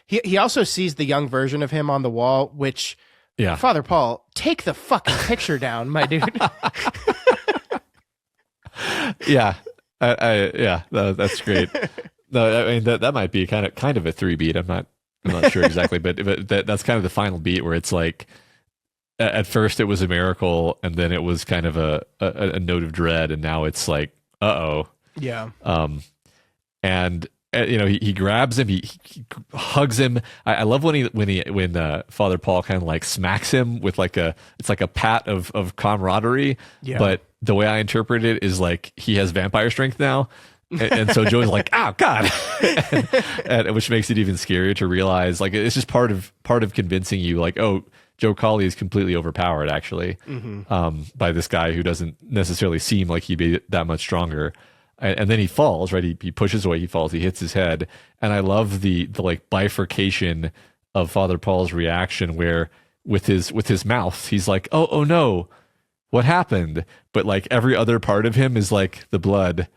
He also sees the young version of him on the wall, which, yeah, Father Paul, take the fucking picture down, my dude. Yeah, that's great. No, I mean that might be kind of a 3-beat. I'm not sure exactly, but that's kind of the final beat where it's like, at first it was a miracle, and then it was kind of a note of dread, and now it's like, uh-oh. Yeah. And he grabs him, he hugs him. I love when Father Paul kind of like smacks him with it's like a pat of camaraderie. Yeah. But the way I interpret it is like he has vampire strength now. And so Joey's like, oh God, and which makes it even scarier to realize, like, it's just part of convincing you, like, oh, Joe Colley is completely overpowered, actually, by this guy who doesn't necessarily seem like he'd be that much stronger. And then he falls, right? He pushes away, he falls, he hits his head, and I love the like bifurcation of Father Paul's reaction, where with his mouth, he's like, oh no, what happened? But like every other part of him is like the blood.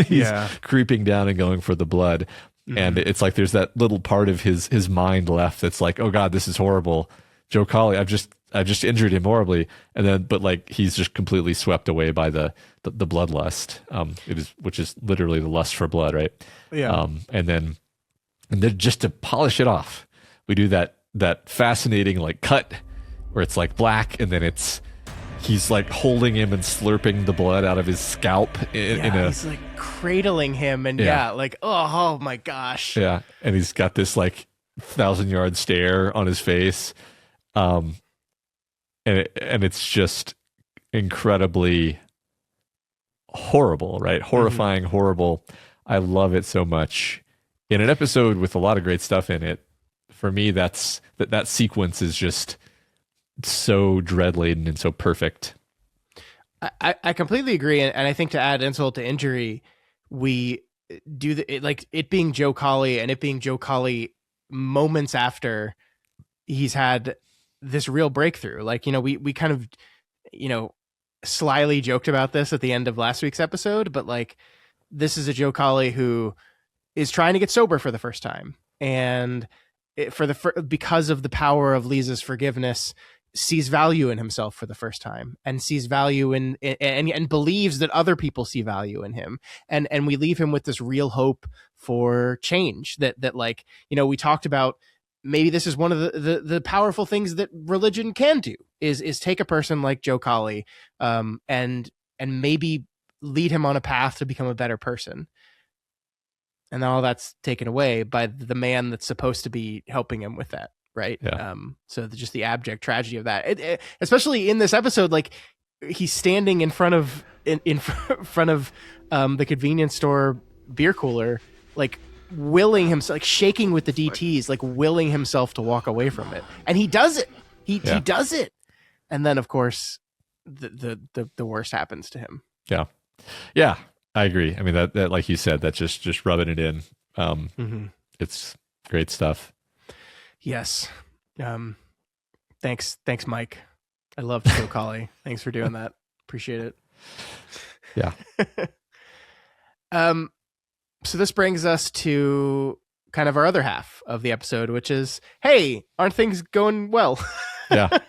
He's creeping down and going for the blood. And it's like there's that little part of his mind left that's like, oh God, this is horrible. Joe Colley, I've just injured him horribly. And then, but like, he's just completely swept away by the bloodlust. Which is literally the lust for blood, right? Yeah. And then just to polish it off, we do that fascinating like cut where it's like black, and then he's like holding him and slurping the blood out of his scalp he's like cradling him, and like, oh my gosh. Yeah. And he's got this like 1,000-yard stare on his face. And it's just incredibly horrible, right? Horrifying, horrible. I love it so much. In an episode with a lot of great stuff in it, for me, that sequence is just so dread-laden and so perfect. I completely agree, and I think to add insult to injury, we do it being Joe Colley, and it being Joe Colley moments after he's had this real breakthrough. Like, we kind of, slyly joked about this at the end of last week's episode, but like, this is a Joe Colley who is trying to get sober for the first time, and because of the power of Lisa's forgiveness, sees value in himself for the first time, and sees value in and believes that other people see value in him, and we leave him with this real hope for change that like, we talked about. Maybe this is one of the powerful things that religion can do is take a person like Joe Colley, and maybe lead him on a path to become a better person. And then all that's taken away by the man that's supposed to be helping him with that. Right. Yeah. So just the abject tragedy of that, especially in this episode, like he's standing in front of the convenience store beer cooler, like willing himself, like shaking with the DTs, like willing himself to walk away from it. And he does it. He does it. And then of course the worst happens to him. Yeah. Yeah. I agree. I mean, that like you said, that's just rubbing it in. It's great stuff. Yes. Thanks, Mike. I love Joe Colley. Thanks for doing that. Appreciate it. Yeah. So this brings us to kind of our other half of the episode, which is, hey, aren't things going well? Yeah.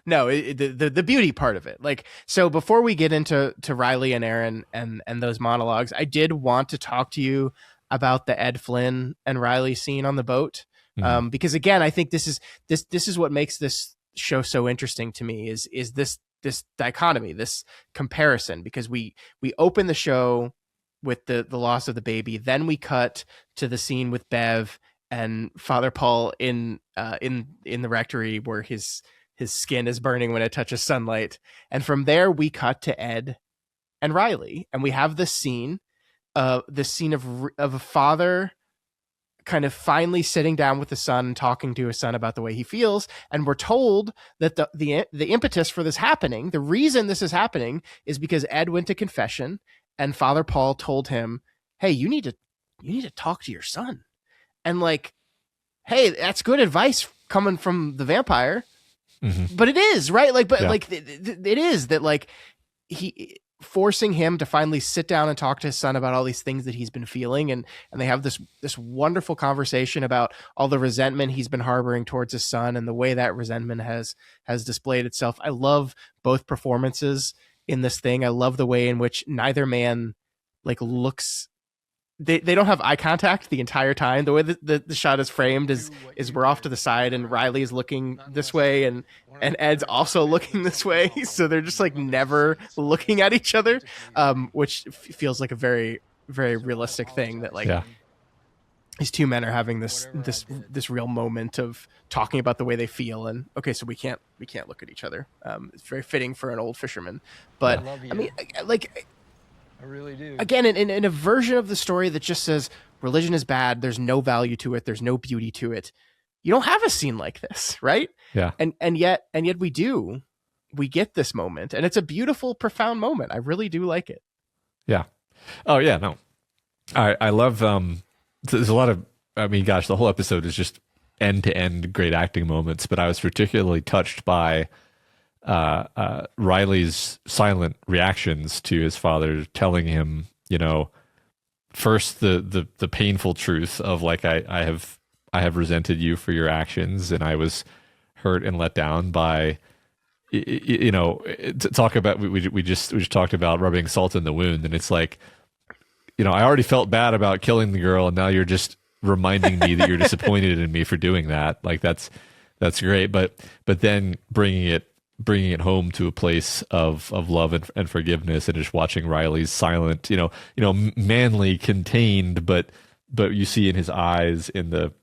No, the beauty part of it. Like, so before we get into Riley and Erin and those monologues, I did want to talk to you about the Ed Flynn and Riley scene on the boat. Because again, I think this is what makes this show so interesting to me is this dichotomy, this comparison, because we open the show with the loss of the baby, then we cut to the scene with Bev and Father Paul in the rectory where his his skin is burning when it touches sunlight. And from there, we cut to Ed and Riley, and we have this scene of a father kind of finally sitting down with the son and talking to his son about the way he feels. And we're told that the impetus for this happening, the reason this is happening, is because Ed went to confession and Father Paul told him, hey, you need to talk to your son. And like, hey, that's good advice coming from the vampire. Mm-hmm. But it is, right? Like, but like it is that like he forcing him to finally sit down and talk to his son about all these things that he's been feeling. And they have this wonderful conversation about all the resentment he's been harboring towards his son and the way that resentment has displayed itself. I love both performances in this thing. I love the way in which neither man like looks, they don't have eye contact the entire time. The way that the shot is framed is we're off to the side and Riley is looking this way and Ed's also looking this way. So they're just like never looking at each other, which feels like a very, very realistic thing that like these two men are having this real moment of talking about the way they feel. And okay, so we can't look at each other. It's very fitting for an old fisherman, but I mean, like, I really do. Again, in a version of the story that just says religion is bad, there's no value to it, there's no beauty to it. You don't have a scene like this, right? Yeah. And yet we do. We get this moment, and it's a beautiful, profound moment. I really do like it. Yeah. Oh yeah. No. I love. There's a lot of. I mean, gosh, the whole episode is just end to end great acting moments. But I was particularly touched by Riley's silent reactions to his father telling him, you know, first the painful truth of like I have resented you for your actions and I was hurt and let down by, you know, to talk about we just talked about rubbing salt in the wound, and it's like, you know, I already felt bad about killing the girl and now you're just reminding me that you're disappointed in me for doing that. Like that's great, but then bringing it home to a place of love and forgiveness, and just watching Riley's silent, you know, manly, contained, but you see in his eyes, in the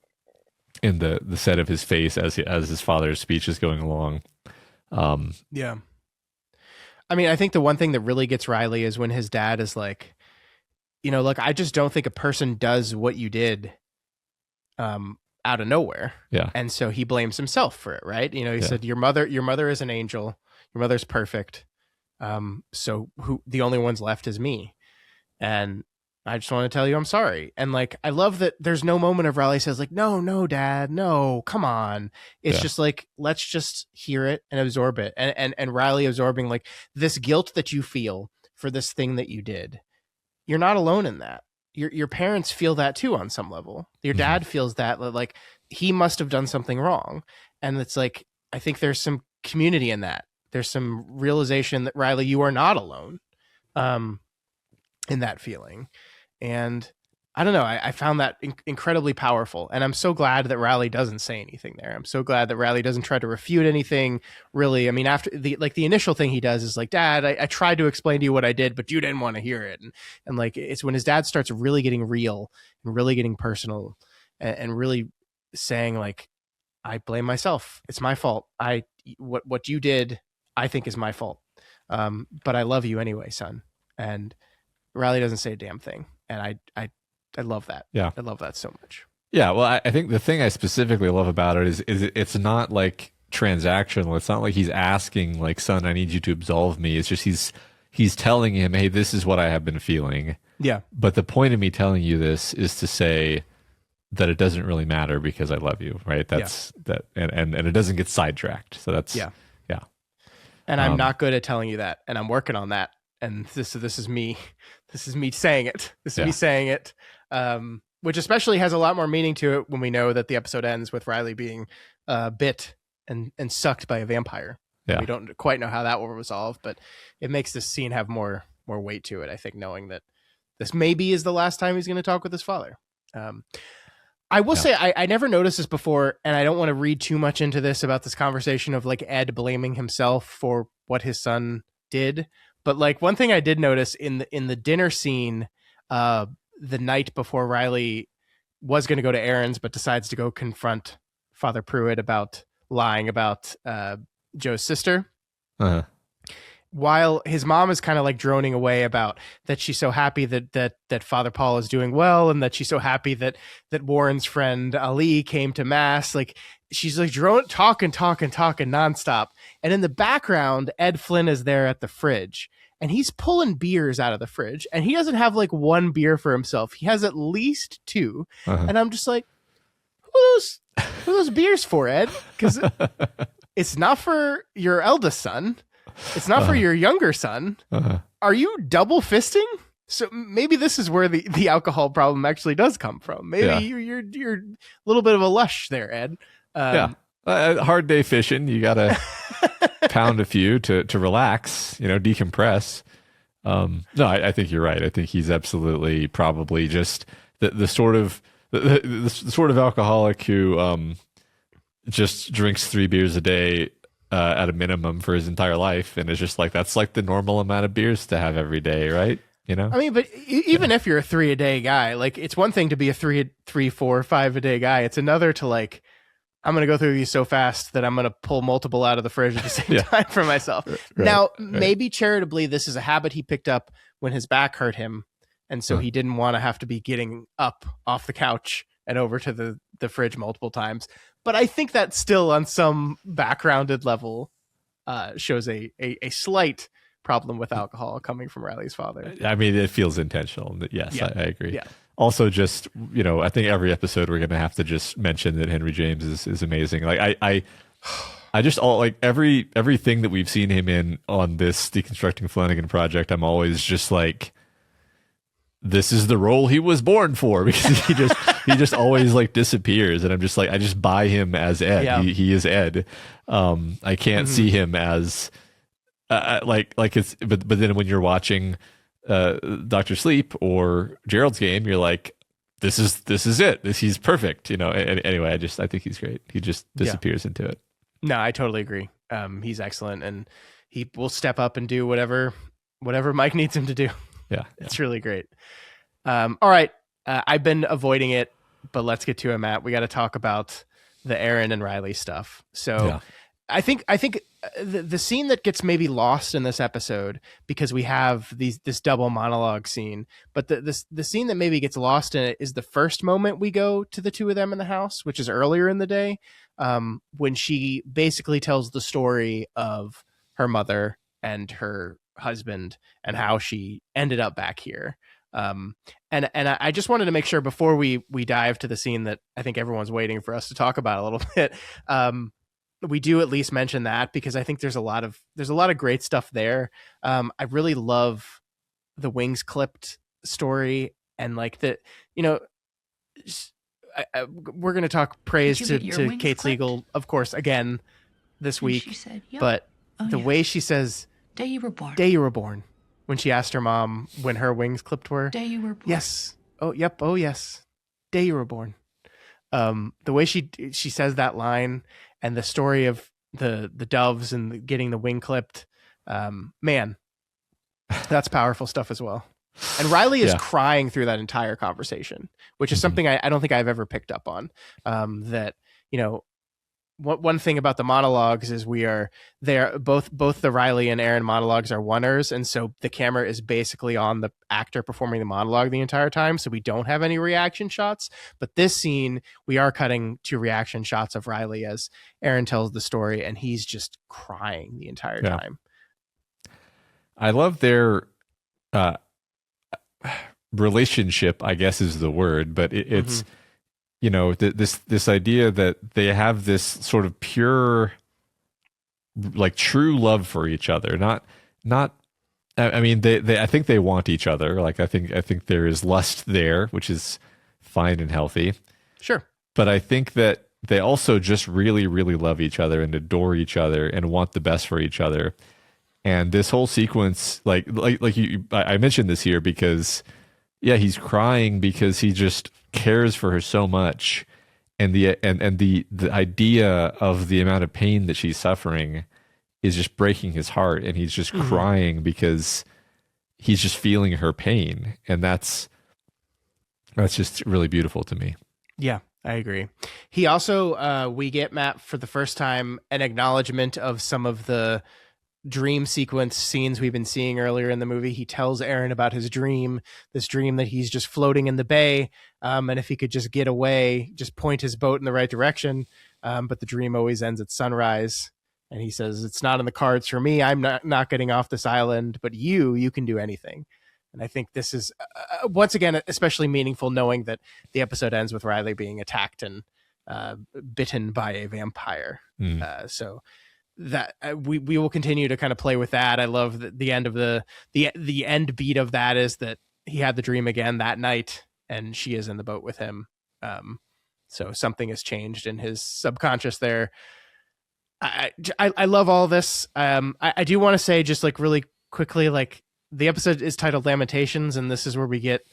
set of his face as his father's speech is going along. Yeah. I mean, I think the one thing that really gets Riley is when his dad is like, you know, look, I just don't think a person does what you did, out of nowhere. Yeah. And so he blames himself for it, right? You know, he said, your mother is an angel. Your mother's perfect. So the only one's left is me. And I just want to tell you, I'm sorry. And like, I love that there's no moment of Riley says like, no, dad, no, come on. It's just like, let's just hear it and absorb it. And Riley absorbing like this guilt that you feel for this thing that you did. You're not alone in that. Your parents feel that too on some level. Your dad feels that like he must have done something wrong. And it's like, I think there's some community in that. There's some realization that Riley, you are not alone, in that feeling. And I don't know. I found that incredibly powerful, and I'm so glad that Riley doesn't say anything there. I'm so glad that Riley doesn't try to refute anything. Really, I mean, after the initial thing he does is like, Dad, I tried to explain to you what I did, but you didn't want to hear it. And like, it's when his dad starts really getting real and really getting personal, and really saying like, I blame myself. It's my fault. What you did, I think is my fault. But I love you anyway, son. And Riley doesn't say a damn thing, and I love that. Yeah. I love that so much. Yeah. Well, I think the thing I specifically love about it is it's not like transactional. It's not like he's asking like, son, I need you to absolve me. It's just he's telling him, hey, this is what I have been feeling. Yeah. But the point of me telling you this is to say that it doesn't really matter because I love you. Right. That's that. And it doesn't get sidetracked. So that's, yeah. And I'm not good at telling you that, and I'm working on that. And this is me saying it. This is me saying it. Which especially has a lot more meaning to it when we know that the episode ends with Riley being bit and sucked by a vampire. Yeah. We don't quite know how that will resolve, but it makes this scene have more weight to it, I think, knowing that this maybe is the last time he's going to talk with his father. I will say I never noticed this before, and I don't want to read too much into this about this conversation of like Ed blaming himself for what his son did. But like one thing I did notice in the dinner scene, the night before Riley was going to go to Erin's, but decides to go confront Father Pruitt about lying about Joe's sister. Uh-huh. While his mom is kind of like droning away about that she's so happy that Father Paul is doing well, and that she's so happy that Warren's friend Ali came to mass, like she's like talking nonstop. And in the background, Ed Flynn is there at the fridge, and he's pulling beers out of the fridge, and he doesn't have like one beer for himself. He has at least two. Uh-huh. And I'm just like, who are those beers for, Ed? Because it's not for your eldest son. It's not for your younger son. Are you double fisting? So maybe this is where the alcohol problem actually does come from. Maybe you're a little bit of a lush there, Ed. Hard day fishing. You got to pound a few to relax, decompress. No, I think you're right. I think he's absolutely probably just the sort of the sort of alcoholic who just drinks 3 beers a day at a minimum for his entire life, and it's just like that's like the normal amount of beers to have every day, right? I mean, but even if you're a 3 a day guy, like it's one thing to be a 3, 4, 5 a day guy. It's another to like, I'm gonna go through these so fast that I'm gonna pull multiple out of the fridge at the same time for myself. Now, maybe charitably, this is a habit he picked up when his back hurt him, and so he didn't want to have to be getting up off the couch and over to the fridge multiple times. But I think that still, on some backgrounded level, shows a slight problem with alcohol coming from Riley's father. I mean, it feels intentional. Yes, I agree. Yeah. Also, just I think every episode we're going to have to just mention that Henry James is amazing. Like I just everything that we've seen him in on this Deconstructing Flanagan project, I'm always just like, this is the role he was born for, because he just always like disappears, and I'm just like, I just buy him as Ed. Yeah. He is Ed. I can't see him as like it's but then when you're watching Dr. Sleep or Gerald's Game, you're like, this is it. He's perfect. Anyway, I think he's great. He just disappears into it. No, I totally agree. He's excellent, and he will step up and do whatever Mike needs him to do. Yeah. It's really great. All right. I've been avoiding it, but let's get to it, Matt. We got to talk about the Erin and Riley stuff. So I think the scene that gets maybe lost in this episode, because we have this double monologue scene, but the scene that maybe gets lost in it is the first moment we go to the two of them in the house, which is earlier in the day, when she basically tells the story of her mother and her husband and how she ended up back here. And I just wanted to make sure before we dive to the scene that I think everyone's waiting for us to talk about a little bit, we do at least mention that, because I think there's a lot of great stuff there. I really love the wings clipped story, and like that, we're going to talk praise to Kate Siegel, of course, again this week. She said, yep. But the way she says, "Day you were born," when she asked her mom when her wings clipped were. Day you were born. Yes. Oh, yep. Oh, yes. Day you were born. The way she says that line, and the story of the doves and getting the wing clipped, man, that's powerful stuff as well. And Riley is crying through that entire conversation, which is something I don't think I've ever picked up on. That, one thing about the monologues is both the Riley and Erin monologues are oneers, and so the camera is basically on the actor performing the monologue the entire time, so we don't have any reaction shots. But this scene, we are cutting to reaction shots of Riley as Erin tells the story, and he's just crying the entire time. I love their relationship, I guess is the word, but it's this idea that they have this sort of pure, like, true love for each other. Not. I mean, they I think they want each other. Like, I think there is lust there, which is fine and healthy. Sure. But I think that they also just really, really love each other and adore each other and want the best for each other. And this whole sequence, I mentioned this here because, he's crying because he just cares for her so much, and the idea of the amount of pain that she's suffering is just breaking his heart, and he's just crying because he's just feeling her pain, and that's just really beautiful to me. Yeah, I agree. He also, we get, Matt, for the first time, an acknowledgement of some of the dream sequence scenes we've been seeing earlier in the movie. He tells Erin about his dream, this dream that he's just floating in the bay, and if he could just get away, just point his boat in the right direction. But the dream always ends at sunrise. And he says, it's not in the cards for me. I'm not getting off this island, but you can do anything. And I think this is, once again, especially meaningful, knowing that the episode ends with Riley being attacked and bitten by a vampire. So that we will continue to kind of play with that. I love the end of the end beat of that is that he had the dream again that night, and she is in the boat with him. So something has changed in his subconscious there. I love all this. I do want to say, just like really quickly, like, the episode is titled Lamentations, and this is where we get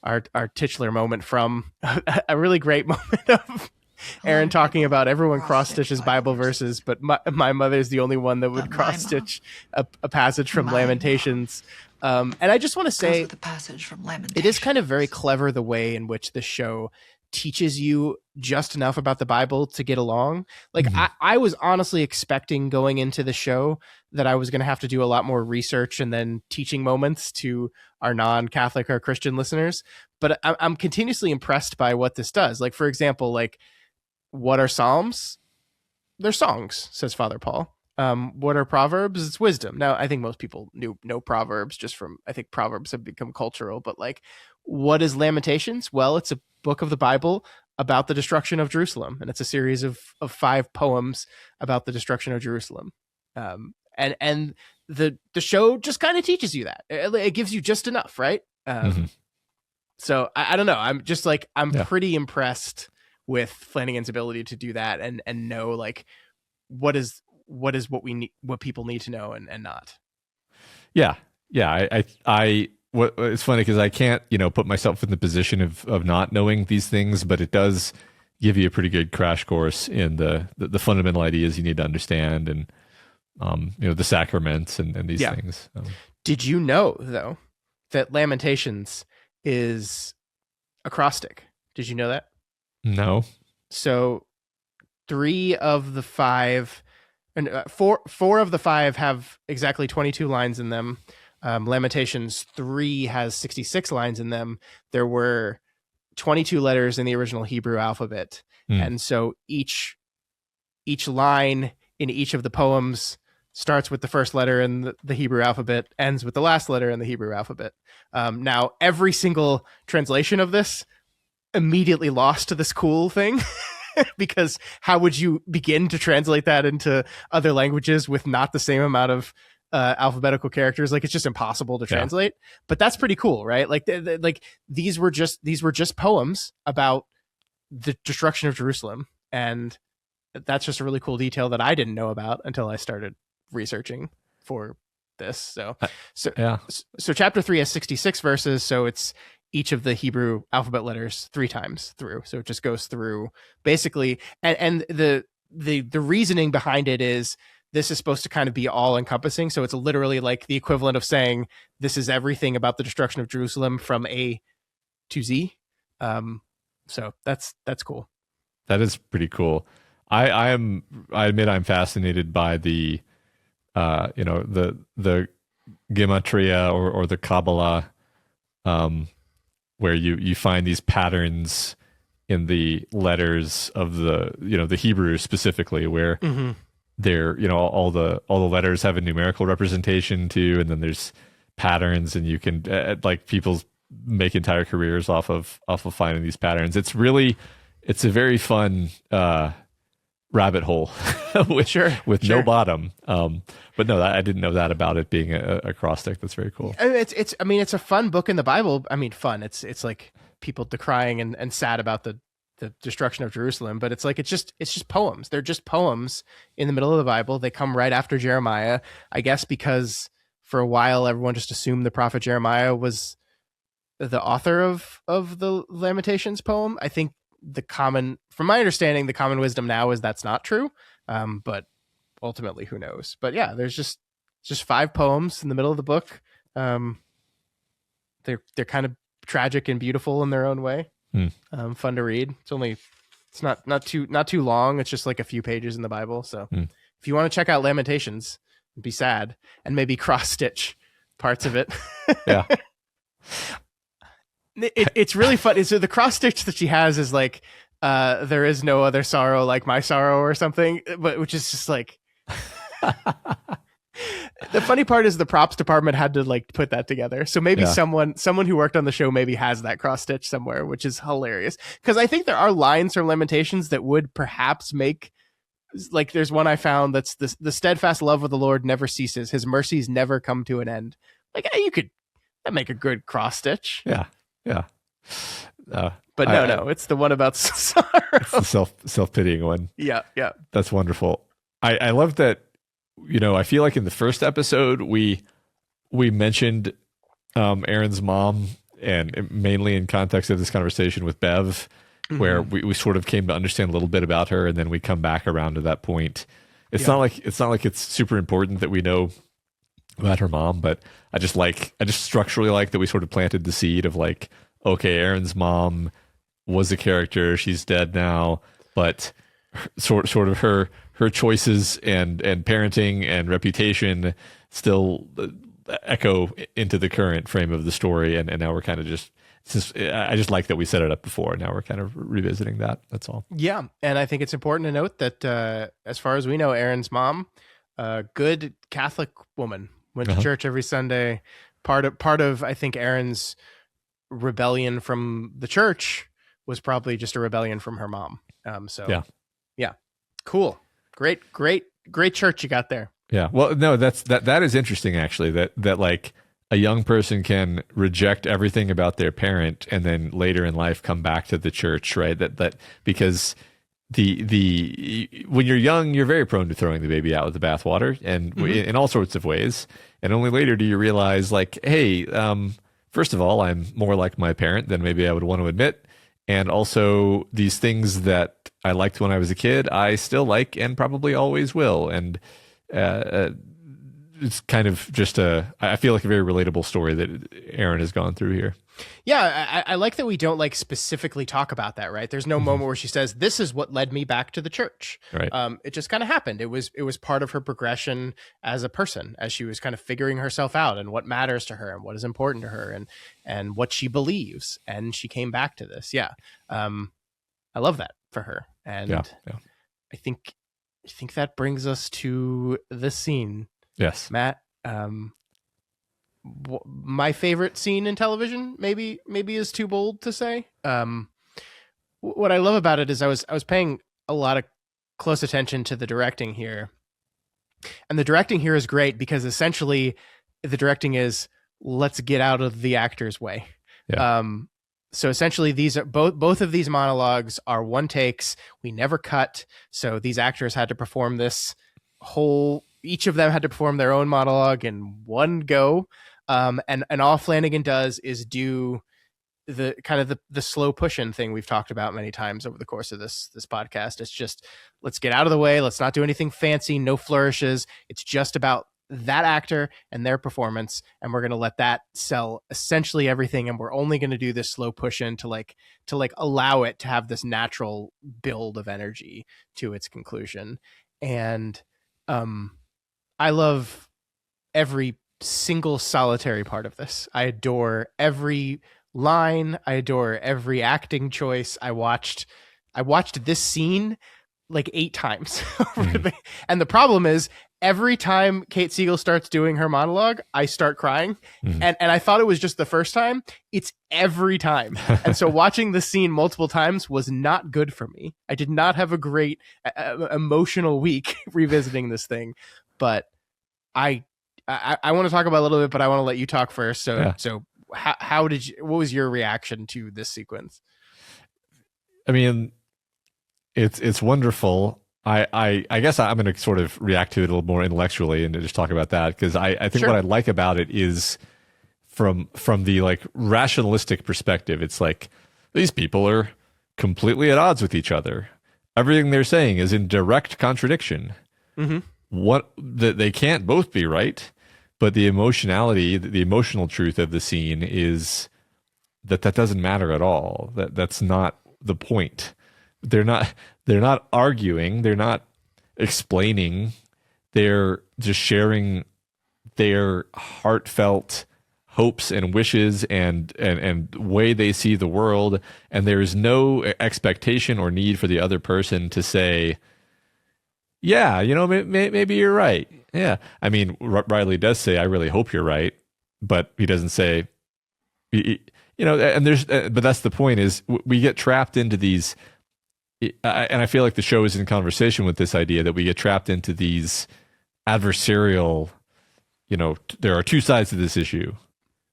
our titular moment from. A really great moment of Erin talking about everyone cross-stitches Bible verses, but my mother's the only one that would cross-stitch a passage from Lamentations. And I just want to say, the passage from Lamentations. It is kind of very clever the way in which the show teaches you just enough about the Bible to get along. Like, I was honestly expecting going into the show that I was going to have to do a lot more research and then teaching moments to our non-Catholic or Christian listeners. But I'm continuously impressed by what this does. Like, for example, like, what are Psalms? They're songs, says Father Paul. What are Proverbs? It's wisdom. Now, I think most people know Proverbs just from, I think Proverbs have become cultural, but like, what is Lamentations? Well, it's a book of the Bible about the destruction of Jerusalem. And it's a series of 5 poems about the destruction of Jerusalem. And the show just kind of teaches you that. It gives you just enough, right? So I don't know. I'm just like, I'm pretty impressed with Flanagan's ability to do that and know like what we need, what people need to know and not. Yeah. It's funny because I can't, put myself in the position of not knowing these things, but it does give you a pretty good crash course in the fundamental ideas you need to understand, and the sacraments and these things. Did you know though that Lamentations is acrostic? Did you know that? No. So 3 of the 5 and 4 of the 5 have exactly 22 lines in them. Lamentations 3 has 66 lines in them. There were 22 letters in the original Hebrew alphabet. And so each line in each of the poems starts with the first letter in the Hebrew alphabet, ends with the last letter in the Hebrew alphabet. Now, every single translation of this immediately lost to this cool thing. Because how would you begin to translate that into other languages with not the same amount of alphabetical characters? Like, it's just impossible to translate. But that's pretty cool, right? Like, these were just poems about the destruction of Jerusalem, and that's just a really cool detail that I didn't know about until I started researching for this. So chapter 3 has 66 verses, so it's each of the Hebrew alphabet letters 3 times through. So it just goes through basically, and the reasoning behind it is this is supposed to kind of be all encompassing. So it's literally like the equivalent of saying this is everything about the destruction of Jerusalem from A to Z. So that's cool. That is pretty cool. I admit I'm fascinated by the the gematria or the Kabbalah, where you find these patterns in the letters of the Hebrew specifically, where they're all the letters have a numerical representation too, and then there's patterns, and you can like people make entire careers off of finding these patterns. It's a very fun rabbit hole with no bottom. But no, I didn't know that about it being a acrostic. That's very cool. It's a fun book in the Bible. I mean, fun. It's like people decrying and sad about the destruction of Jerusalem, but it's just poems. They're just poems in the middle of the Bible. They come right after Jeremiah, I guess, because for a while everyone just assumed the prophet Jeremiah was the author of the Lamentations poem. I think from my understanding, the common wisdom now is that's not true. But ultimately, who knows? But yeah, there's just 5 poems in the middle of the book. They're kind of tragic and beautiful in their own way. Fun to read. It's only It's not too long. It's just like a few pages in the Bible. So if you want to check out Lamentations, be sad and maybe cross stitch parts of it. Yeah. It's really funny. So the cross stitch that she has is like, there is no other sorrow like my sorrow or something, but which is just like, the funny part is the props department had to like put that together. So maybe someone who worked on the show maybe has that cross stitch somewhere, which is hilarious. Because I think there are lines from Lamentations that would perhaps make, like there's one I found that's the steadfast love of the Lord never ceases. His mercies never come to an end. Like you could make a good cross stitch. Yeah. Yeah. But no, it's the one about sorrow. It's the self-pitying one. Yeah. Yeah. That's wonderful. I love that. I feel like in the first episode we mentioned Erin's mom, and mainly in context of this conversation with Bev, where we sort of came to understand a little bit about her, and then we come back around to that point. It's not like it's super important that we know about her mom, but I just structurally like that we sort of planted the seed of like, okay, Erin's mom was a character, she's dead now, but sort of her choices and parenting and reputation still echo into the current frame of the story, and now we're kind of I just like that we set it up before. Now we're kind of revisiting that. That's all. Yeah, and I think it's important to note that as far as we know, Erin's mom, good Catholic woman, went to church every Sunday. Part of I think Erin's rebellion from the church was probably just a rebellion from her mom. Yeah, cool. Great church you got there. Yeah. Well, no, that is interesting actually, that like a young person can reject everything about their parent and then later in life come back to the church, right? That because when you're young, you're very prone to throwing the baby out with the bathwater, and in all sorts of ways. And only later do you realize, like, hey, first of all, I'm more like my parent than maybe I would want to admit. And also these things that I liked when I was a kid, I still like and probably always will. And it's kind of just I feel like a very relatable story that Erin has gone through here. Yeah, I like that we don't like specifically talk about that, right? There's no moment where she says, this is what led me back to the church. Right. It just kind of happened. It was part of her progression as a person, as she was kind of figuring herself out and what matters to her and what is important to her and what she believes. And she came back to this. Yeah. I love that for her. And I think that brings us to this scene. Yes. Matt, my favorite scene in television, maybe is too bold to say. What I love about it is I was paying a lot of close attention to the directing here, and the directing here is great because essentially the directing is, let's get out of the actor's way. Yeah. So essentially these are both of these monologues are one takes. We never cut. So these actors had to perform this each of them had to perform their own monologue in one go. And all Flanagan does is do the kind of the slow push-in thing we've talked about many times over the course of this podcast. It's just, let's get out of the way. Let's not do anything fancy, no flourishes. It's just about that actor and their performance. And we're going to let that sell essentially everything. And we're only going to do this slow push-in to allow it to have this natural build of energy to its conclusion. And, I love every single solitary part of this. I adore every line. I adore every acting choice. I watched this scene like 8 times. And the problem is every time Kate Siegel starts doing her monologue, I start crying. And I thought it was just the first time. It's every time. And so watching the scene multiple times was not good for me. I did not have a great emotional week revisiting this thing. But I want to talk about it a little bit, but I want to let you talk first. So what was your reaction to this sequence? I mean, it's wonderful. I guess I'm going to sort of react to it a little more intellectually and just talk about that, because I think what I like about it is from the like rationalistic perspective, it's like these people are completely at odds with each other. Everything they're saying is in direct contradiction. What that they can't both be right, but the emotionality, the emotional truth of the scene is that doesn't matter at all. That's not the point. they're not arguing, they're not explaining, they're just sharing their heartfelt hopes and wishes and way they see the world, and there is no expectation or need for the other person to say, yeah, maybe you're right. Yeah, I mean, Riley does say, I really hope you're right, but he doesn't say, and there's but that's the point, is we get trapped into these, and I feel like the show is in conversation with this idea that we get trapped into these adversarial, there are two sides to this issue,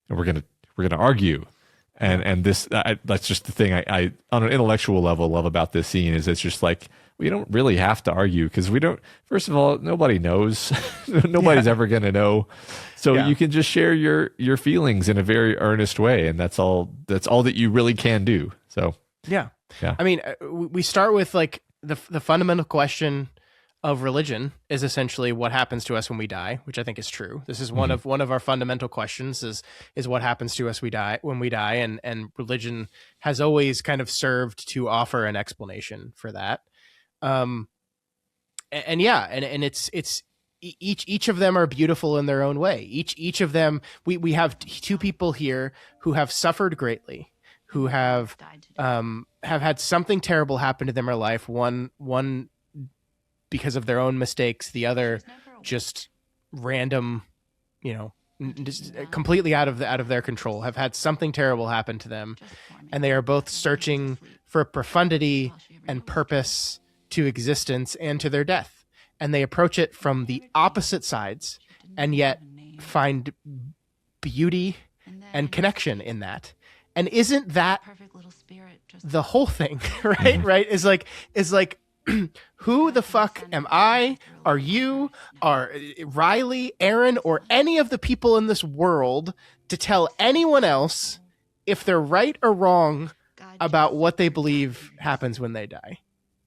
and we're gonna argue, and this that's just the thing I on an intellectual level love about this scene, is it's just like, we don't really have to argue, because we don't, first of all, nobody knows. Nobody's ever going to know. So you can just share your feelings in a very earnest way. And that's all that you really can do. So, yeah. I mean, we start with like the fundamental question of religion is essentially what happens to us when we die, which I think is true. This is one of our fundamental questions is what happens to us when we die. And religion has always kind of served to offer an explanation for that. And it's each of them are beautiful in their own way. Each of them, we have two people here who have suffered greatly, who have had something terrible happen to them in life. One because of their own mistakes, the other just random, just completely out of their control, have had something terrible happen to them, and they are both searching for profundity and purpose to existence and to their death, and they approach it from the opposite sides, and yet find beauty and connection in that. And isn't that the whole thing? Right is like who the fuck am I? Are you? Are Riley, Erin, or any of the people in this world to tell anyone else if they're right or wrong about what they believe happens when they die?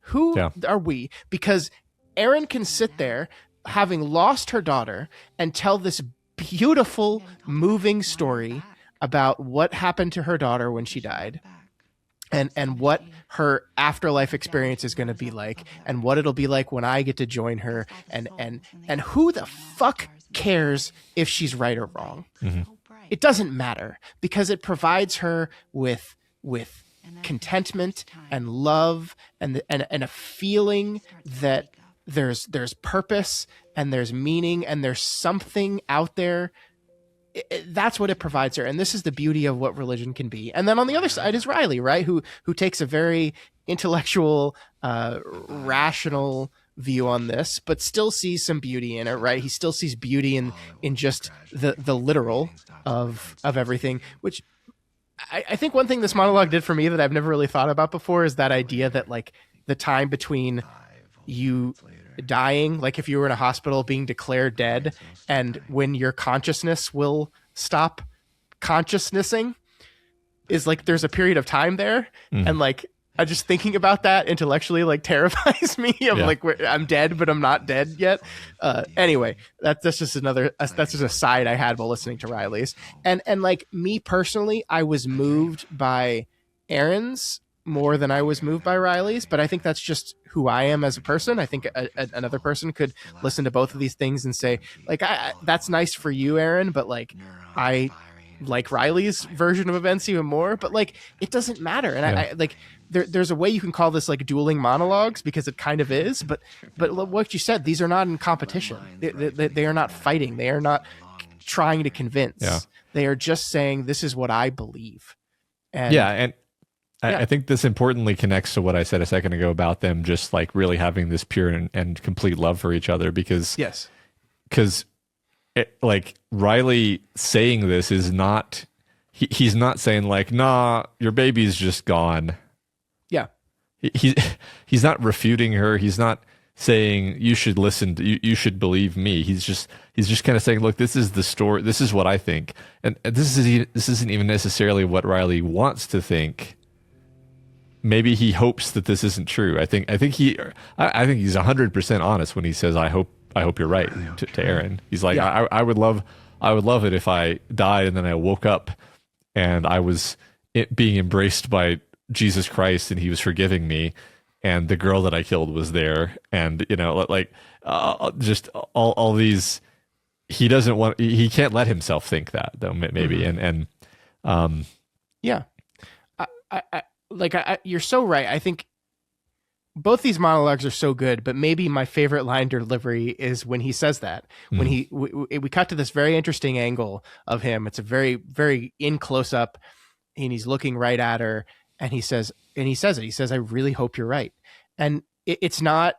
Who are we? Because Erin can sit there, having lost her daughter, and tell this beautiful, moving story about what happened to her daughter when she died, and what her afterlife experience is going to be like, and what it'll be like when I get to join her, and who the fuck cares if she's right or wrong? Mm-hmm. It doesn't matter, because it provides her with contentment and love and a feeling that there's purpose and there's meaning and there's something out there. That's what it provides her, and this is the beauty of what religion can be. And then on the other side is Riley, right, who takes a very intellectual, rational view on this, but still sees some beauty in it, right? He still sees beauty in just the literal of everything, which I think one thing this monologue did for me that I've never really thought about before is that idea that, like, the time between you dying, like if you were in a hospital being declared dead, and when your consciousness will stop consciousnessing, is like there's a period of time there. And like just thinking about that intellectually like terrifies me. Like, I'm dead, but I'm not dead yet. Anyway, that's just that's just a side I had while listening to Riley's. And like me personally, I was moved by Erin's more than I was moved by Riley's, but I think that's just who I am as a person. I think another person could listen to both of these things and say, like, that's nice for you, Erin, but like I like Riley's version of events even more. But like, it doesn't matter. And I like, there's a way you can call this like dueling monologues, because it kind of is. But what you said, these are not in competition. They are not fighting. They are not trying to convince. Yeah. They are just saying, this is what I believe. And I think this importantly connects to what I said a second ago about them just like really having this pure and complete love for each other, because like Riley saying this is not, he's not saying like, nah, your baby's just gone. Yeah. He's not refuting her. He's not saying you should listen to, you should believe me. He's just kind of saying, look, this is the story. This is what I think. And this isn't even necessarily what Riley wants to think. Maybe he hopes that this isn't true. I think he's 100% honest when he says, I hope you're right to Erin. He's like, I would love it if I died and then I woke up and I was being embraced by Jesus Christ and he was forgiving me. and the girl that I killed was there, and like just all these. He can't let himself think that though, maybe. Yeah. You're so right. I think both these monologues are so good, but maybe my favorite line delivery is when he says that. When we cut to this very interesting angle of him. It's a very, very in close up, and he's looking right at her, and he says, I really hope you're right. And it's not,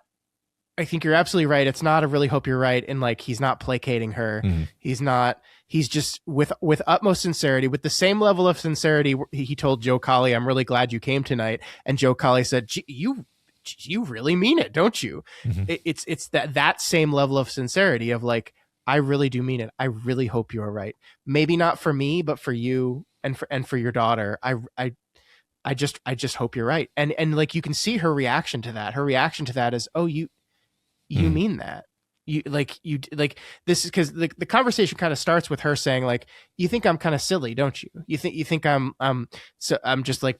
I think you're absolutely right. It's not a really hope you're right. And like, he's not placating her. He's just with utmost sincerity, with the same level of sincerity. He told Joe Colley, I'm really glad you came tonight. And Joe Colley said, you really mean it, don't you? It's that same level of sincerity of like, I really do mean it. I really hope you are right. Maybe not for me, but for you and for your daughter. I just hope you're right. And like, you can see her reaction to that. Her reaction to that is, oh, you mean that? You this is because the conversation kind of starts with her saying like, you think I'm kind of silly, don't you? You think I'm just like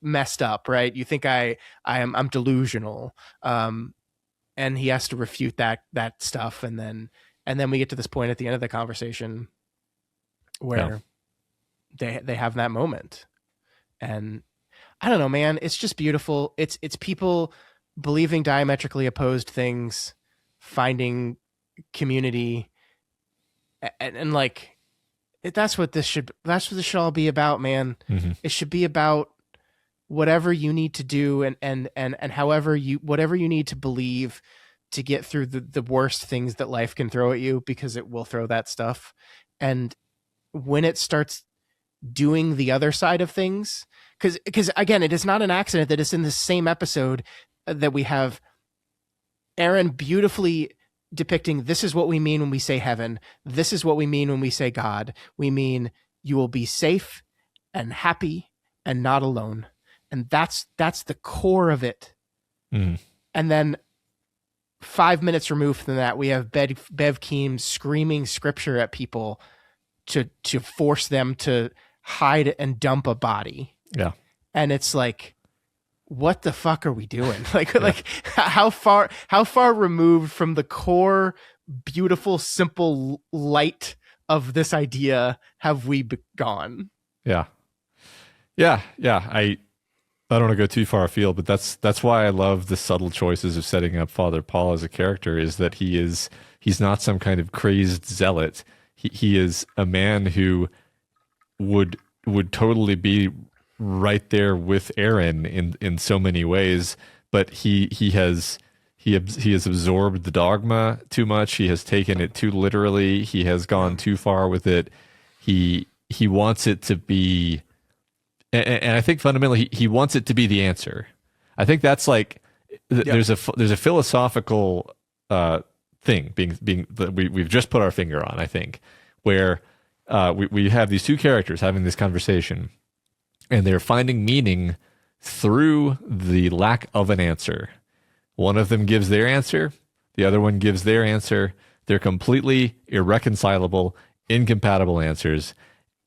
messed up, right? You think I'm delusional. And he has to refute that stuff. And then we get to this point at the end of the conversation where they have that moment. And I don't know, man, it's just beautiful. It's people believing diametrically opposed things, finding community, and like that's what this should all be about, man. It should be about whatever you need to do and whatever you need to believe to get through the worst things that life can throw at you, because it will throw that stuff. And when it starts doing the other side of things, because again, it is not an accident that it's in the same episode that we have Erin beautifully depicting, this is what we mean when we say heaven. This is what we mean when we say God. We mean you will be safe and happy and not alone. And that's the core of it. And then 5 minutes removed from that, we have Bev Keem screaming scripture at people to force them to hide and dump a body. Yeah. And it's like, what the fuck are we doing? Like how far removed from the core, beautiful, simple light of this idea have we gone? Yeah. I don't want to go too far afield, but that's why I love the subtle choices of setting up Father Paul as a character, is that he's not some kind of crazed zealot. He is a man who would totally be right there with Erin in so many ways, but he has absorbed the dogma too much. He has taken it too literally. He has gone too far with it. He wants it to be, and I think fundamentally he wants it to be the answer. I think that's like there's a philosophical thing being that we've just put our finger on, I think, where we have these two characters having this conversation, and they're finding meaning through the lack of an answer. One of them gives their answer, the other one gives their answer. They're completely irreconcilable, incompatible answers,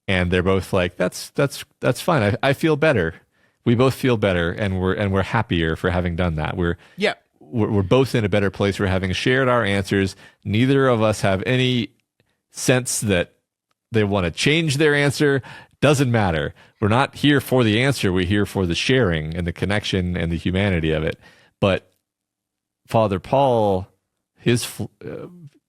and they're both like, that's fine. I feel better. We both feel better, and we're happier for having done that. We're both in a better place for having shared our answers. Neither of us have any sense that they want to change their answer. Doesn't matter. We're not here for the answer. We're here for the sharing and the connection and the humanity of it. But Father Paul,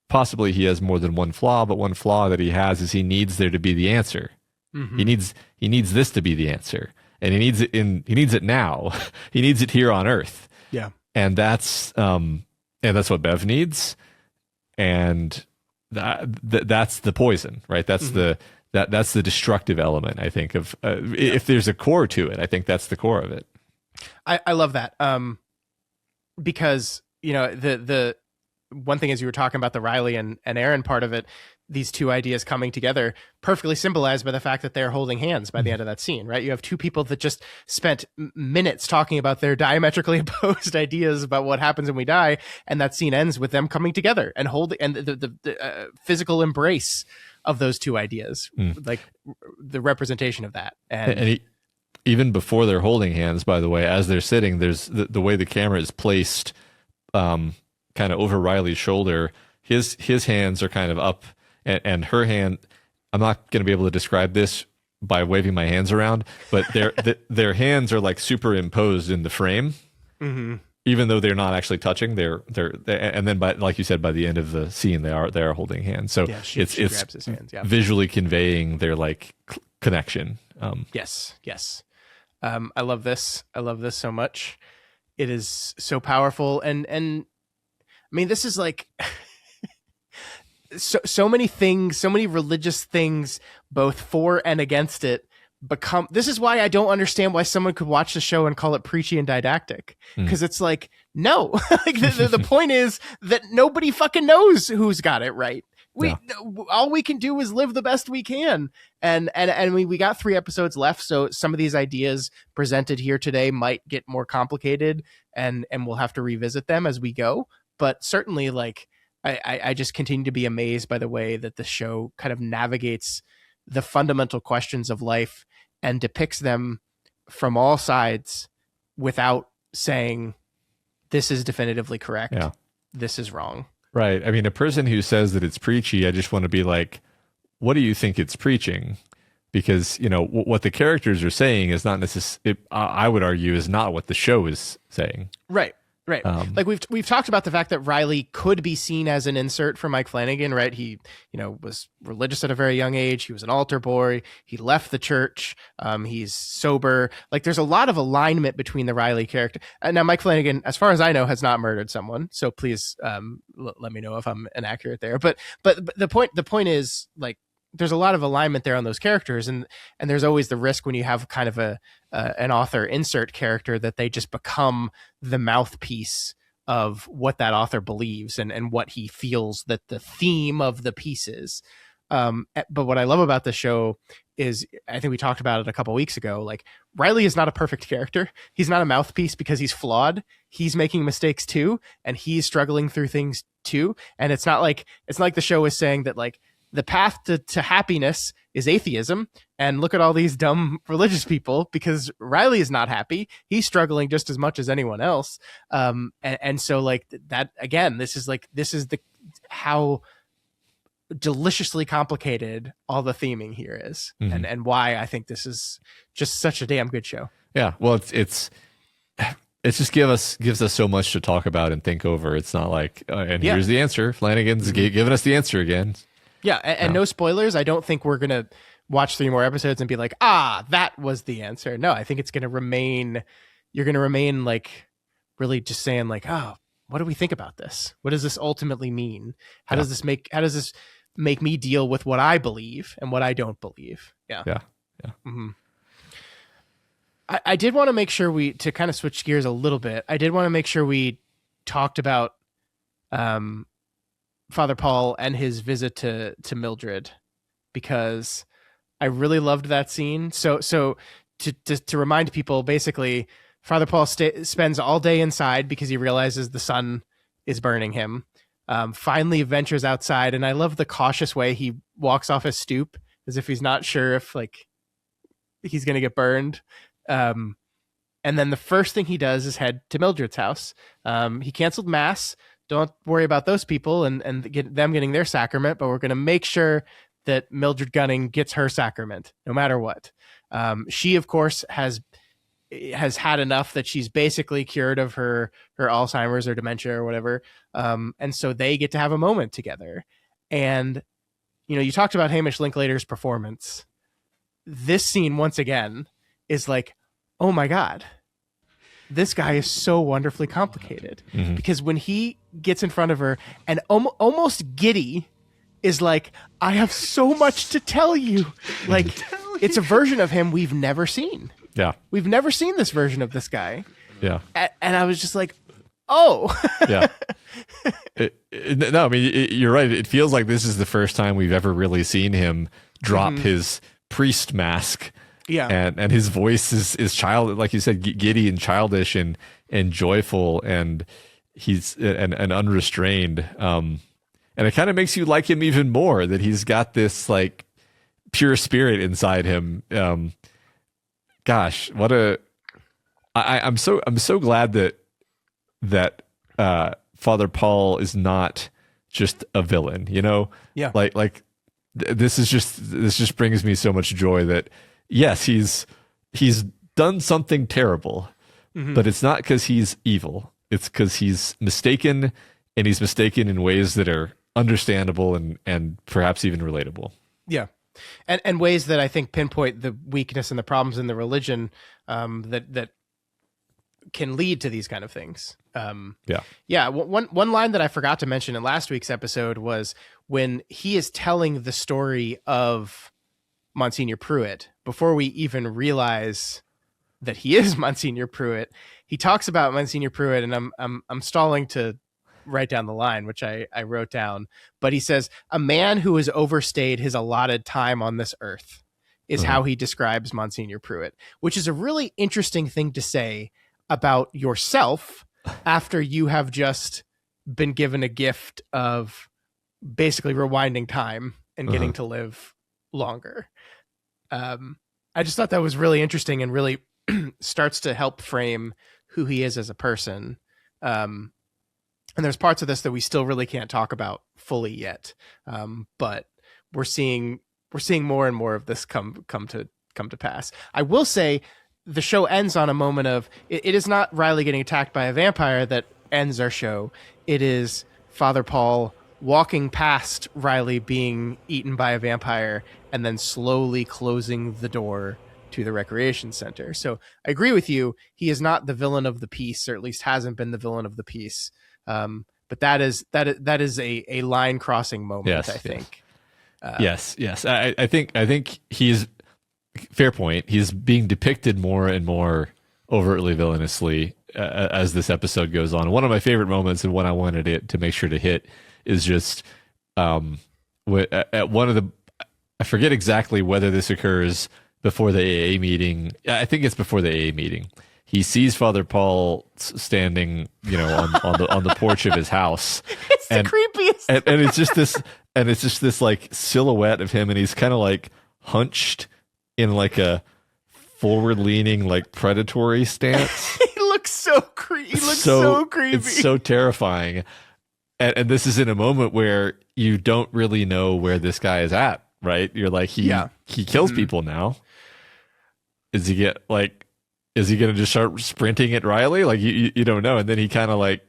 possibly he has more than one flaw, but one flaw that he has is he needs there to be the answer. He needs this to be the answer, and he needs it now. He needs it here on Earth. Yeah, and that's what Bev needs, and that's the poison, right? That's that's the destructive element, I think, of if there's a core to it. I think that's the core of it. I love that, because the one thing is, you were talking about the Riley and Erin part of it, these two ideas coming together, perfectly symbolized by the fact that they're holding hands by the end of that scene, right? You have two people that just spent minutes talking about their diametrically opposed ideas about what happens when we die, and that scene ends with them coming together and the physical embrace of those two ideas, like the representation of that. And even before they're holding hands, by the way, as they're sitting, there's the way the camera is placed, kind of over Riley's shoulder. His hands are kind of up, and her hand. I'm not going to be able to describe this by waving my hands around, but their hands are like superimposed in the frame, even though they're not actually touching. They're and then like you said, by the end of the scene, they are holding hands. So she grabs his hands, visually conveying their like connection. Yes. I love this. I love this so much. It is so powerful, and I mean, this is like. So many things, so many religious things, both for and against it, become. This is why I don't understand why someone could watch the show and call it preachy and didactic, because it's like, no, like the point is that nobody fucking knows who's got it right. All we can do is live the best we can, and we got 3 episodes left, so some of these ideas presented here today might get more complicated, and we'll have to revisit them as we go. But certainly, like. I just continue to be amazed by the way that the show kind of navigates the fundamental questions of life and depicts them from all sides without saying, this is definitively correct. Yeah. This is wrong. Right. I mean, a person who says that it's preachy, I just want to be like, what do you think it's preaching? Because, you know, what the characters are saying is not necessarily, I would argue, is not what the show is saying. Right. Like we've talked about the fact that Riley could be seen as an insert for Mike Flanagan, right? He, was religious at a very young age. He was an altar boy. He left the church. He's sober. Like there's a lot of alignment between the Riley character. Now, Mike Flanagan, as far as I know, has not murdered someone. So please let me know if I'm inaccurate there. But the point is, like, there's a lot of alignment there on those characters, and there's always the risk when you have kind of an author insert character that they just become the mouthpiece of what that author believes and what he feels that the theme of the piece is. But what I love about the show is, I think we talked about it a couple weeks ago, like Riley is not a perfect character. He's not a mouthpiece because he's flawed. He's making mistakes too, and he's struggling through things too. And it's not like the show is saying that, like, the path to happiness is atheism, and look at all these dumb religious people, because Riley is not happy. He's struggling just as much as anyone else. And so, like, that, again, this is how deliciously complicated all the theming here is, and why I think this is just such a damn good show. Yeah. Well, it just gives us so much to talk about and think over. It's not like, here's the answer. Flanagan's giving us the answer again. Yeah, and no spoilers. I don't think we're going to watch 3 more episodes and be like, that was the answer. No, I think it's going to remain, you're going to remain, like, really just saying, like, what do we think about this? What does this ultimately mean? How does this make me deal with what I believe and what I don't believe? Yeah. Mm-hmm. I did want to make sure to kind of switch gears a little bit, I did want to make sure we talked about Father Paul and his visit to Mildred, because I really loved that scene. So to remind people, basically, Father Paul spends all day inside because he realizes the sun is burning him. Finally ventures outside, and I love the cautious way he walks off his stoop as if he's not sure if, like, he's going to get burned. And then the first thing he does is head to Mildred's house. He canceled mass. Don't worry about those people and get them getting their sacrament, but we're going to make sure that Mildred Gunning gets her sacrament no matter what. She, of course, has had enough that she's basically cured of her Alzheimer's or dementia or whatever. And so they get to have a moment together. And, you talked about Hamish Linklater's performance. This scene, once again, is like, oh my God, this guy is so wonderfully complicated, because when he gets in front of her and almost giddy is like, I have so much to tell you. Like, it's a version of him we've never seen. Yeah. We've never seen this version of this guy. Yeah. And I was just like, oh. Yeah. No, I mean, you're right. It feels like this is the first time we've ever really seen him drop his priest mask. Yeah. And his voice is child, like you said, giddy and childish and joyful, and he's and unrestrained. And it kind of makes you like him even more, that he's got this, like, pure spirit inside him. gosh, I'm so glad that Father Paul is not just a villain, you know? Yeah. This just brings me so much joy that yes, he's done something terrible, but it's not because he's evil. It's because he's mistaken, and he's mistaken in ways that are understandable and perhaps even relatable. Yeah. And ways that I think pinpoint the weakness and the problems in the religion that can lead to these kind of things. Yeah. One line that I forgot to mention in last week's episode was when he is telling the story of Monsignor Pruitt, before we even realize that he is Monsignor Pruitt, he talks about Monsignor Pruitt, and I'm stalling to write down the line, which I wrote down, but he says, a man who has overstayed his allotted time on this earth is how he describes Monsignor Pruitt, which is a really interesting thing to say about yourself after you have just been given a gift of basically rewinding time and getting to live longer. I just thought that was really interesting and really starts to help frame who he is as a person. And there's parts of this that we still really can't talk about fully yet. But we're seeing more and more of this come to pass. I will say the show ends on a moment of, it is not Riley getting attacked by a vampire that ends our show. It is Father Paul walking past Riley being eaten by a vampire and then slowly closing the door to the recreation center. So I agree with you. He is not the villain of the piece, or at least hasn't been the villain of the piece. But that is a line crossing moment. Yes, I think. Yes. I think he's, fair point. He's being depicted more and more overtly villainously as this episode goes on. One of my favorite moments, and one I wanted it to make sure to hit, is just at one of the, I forget exactly whether this occurs before the AA meeting. I think it's before the AA meeting. He sees Father Paul standing, on the porch of his house. It's the creepiest. And it's just this like silhouette of him, and he's kind of like hunched in like a forward-leaning, like predatory stance. He looks so creepy. He looks so creepy. It's so terrifying. And this is in a moment where you don't really know where this guy is at, right? You're like, he kills people now. Is he going to just start sprinting at Riley? Like you don't know. And then he kind of like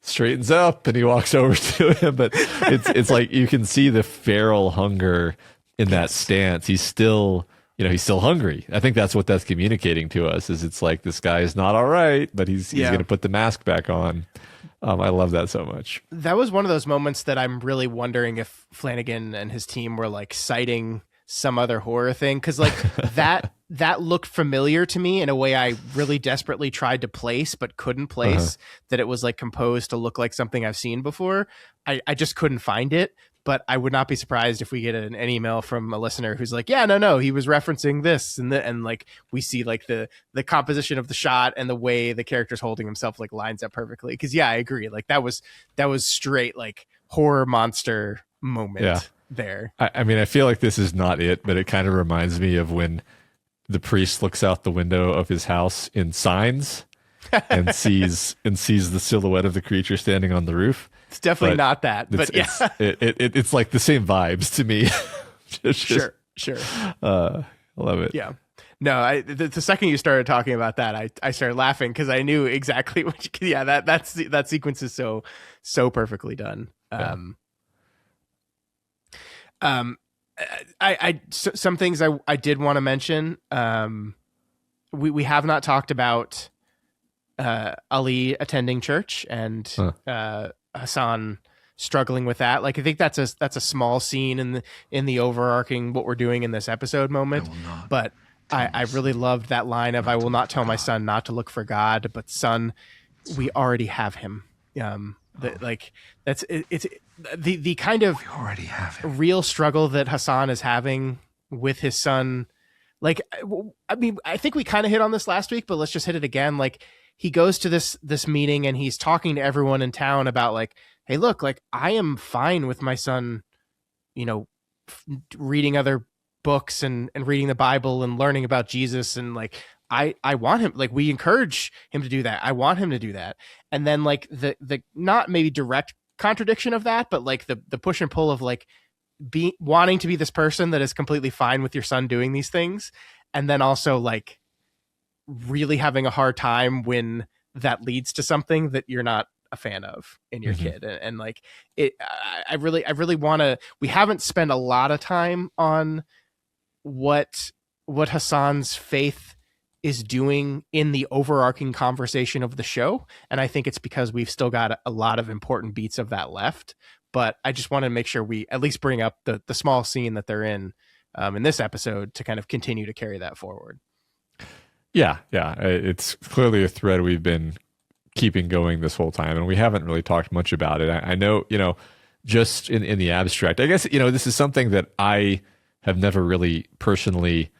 straightens up and he walks over to him. But it's like you can see the feral hunger in that stance. He's still hungry. I think that's what that's communicating to us, is it's like, this guy is not all right, but he's going to put the mask back on. I love that so much. That was one of those moments that I'm really wondering if Flanagan and his team were like citing some other horror thing. Cause like that looked familiar to me in a way I really desperately tried to place, but couldn't place, that it was like composed to look like something I've seen before. I just couldn't find it. But I would not be surprised if we get an email from a listener who's like, yeah, no, he was referencing this and like we see like the composition of the shot and the way the character's holding himself like lines up perfectly. Cause yeah, I agree. Like that was straight like horror monster moment there. I mean, I feel like this is not it, but it kind of reminds me of when the priest looks out the window of his house in Signs and sees the silhouette of the creature standing on the roof. It's definitely not that, but it's like the same vibes to me. Sure. I love it. Yeah. No, the second you started talking about that, I started laughing because I knew exactly what. That sequence is so perfectly done. Some things I did want to mention. We have not talked about Ali attending church and Hassan struggling with that. Like I think that's a small scene in the overarching what we're doing in this episode moment. But I really loved that line of, I will not tell my son not to look for God, but son, we already have him. It's the kind of we already have him. Real struggle that Hassan is having with his son. Like, I mean, I think we kind of hit on this last week, but let's just hit it again. Like, he goes to this meeting and he's talking to everyone in town about like, hey, look, like I am fine with my son, reading other books and reading the Bible and learning about Jesus, and like I want him, like we encourage him to do that. I want him to do that. And then like the not maybe direct contradiction of that, but like the push and pull of like wanting to be this person that is completely fine with your son doing these things, and then also like really having a hard time when that leads to something that you're not a fan of in your kid. And like I really want to, we haven't spent a lot of time on what Hassan's faith is doing in the overarching conversation of the show. And I think it's because we've still got a lot of important beats of that left. But I just want to make sure we at least bring up the small scene that they're in this episode to kind of continue to carry that forward. Yeah. It's clearly a thread we've been keeping going this whole time, and we haven't really talked much about it. I know, just in the abstract, I guess, this is something that I have never really personally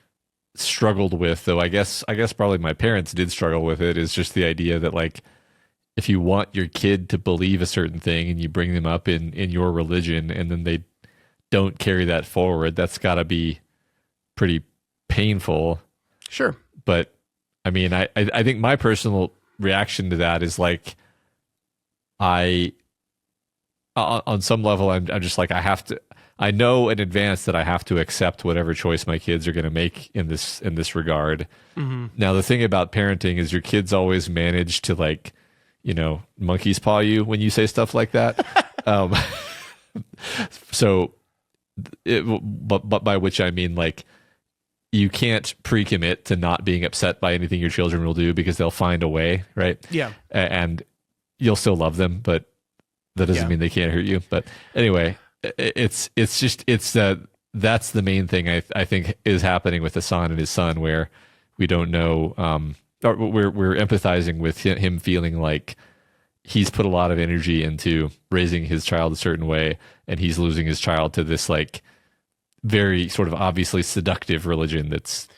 struggled with, though I guess probably my parents did struggle with it, is just the idea that like, if you want your kid to believe a certain thing and you bring them up in your religion and then they don't carry that forward, that's got to be pretty painful. Sure. But I mean, I think my personal reaction to that is like, on some level, I'm just like, I know in advance that I have to accept whatever choice my kids are going to make in this regard. Mm-hmm. Now, the thing about parenting is your kids always manage to like, monkey's paw you when you say stuff like that. But by which I mean like, you can't pre-commit to not being upset by anything your children will do because they'll find a way, right? Yeah. And you'll still love them, but that doesn't mean they can't hurt you. But anyway, that's the main thing I think is happening with Hassan and his son, where we don't know, or we're empathizing with him feeling like he's put a lot of energy into raising his child a certain way, and he's losing his child to this like very sort of obviously seductive religion that's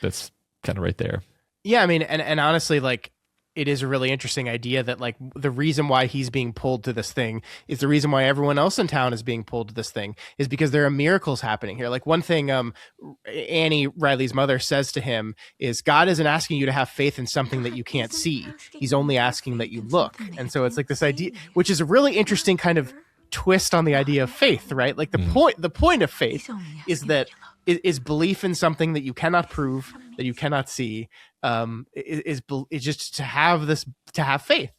kind of right there. Yeah, I mean, and honestly, like, it is a really interesting idea that like the reason why he's being pulled to this thing is the reason why everyone else in town is being pulled to this thing is because there are miracles happening here. Like one thing Annie, Riley's mother, says to him is, God isn't asking you to have faith in something that you can't see. He's only asking that you look. And so it's like this idea, which is a really interesting kind of twist on the idea of faith, right? Like the point of faith is that is belief in something that you cannot prove, that you cannot see, is just to have faith.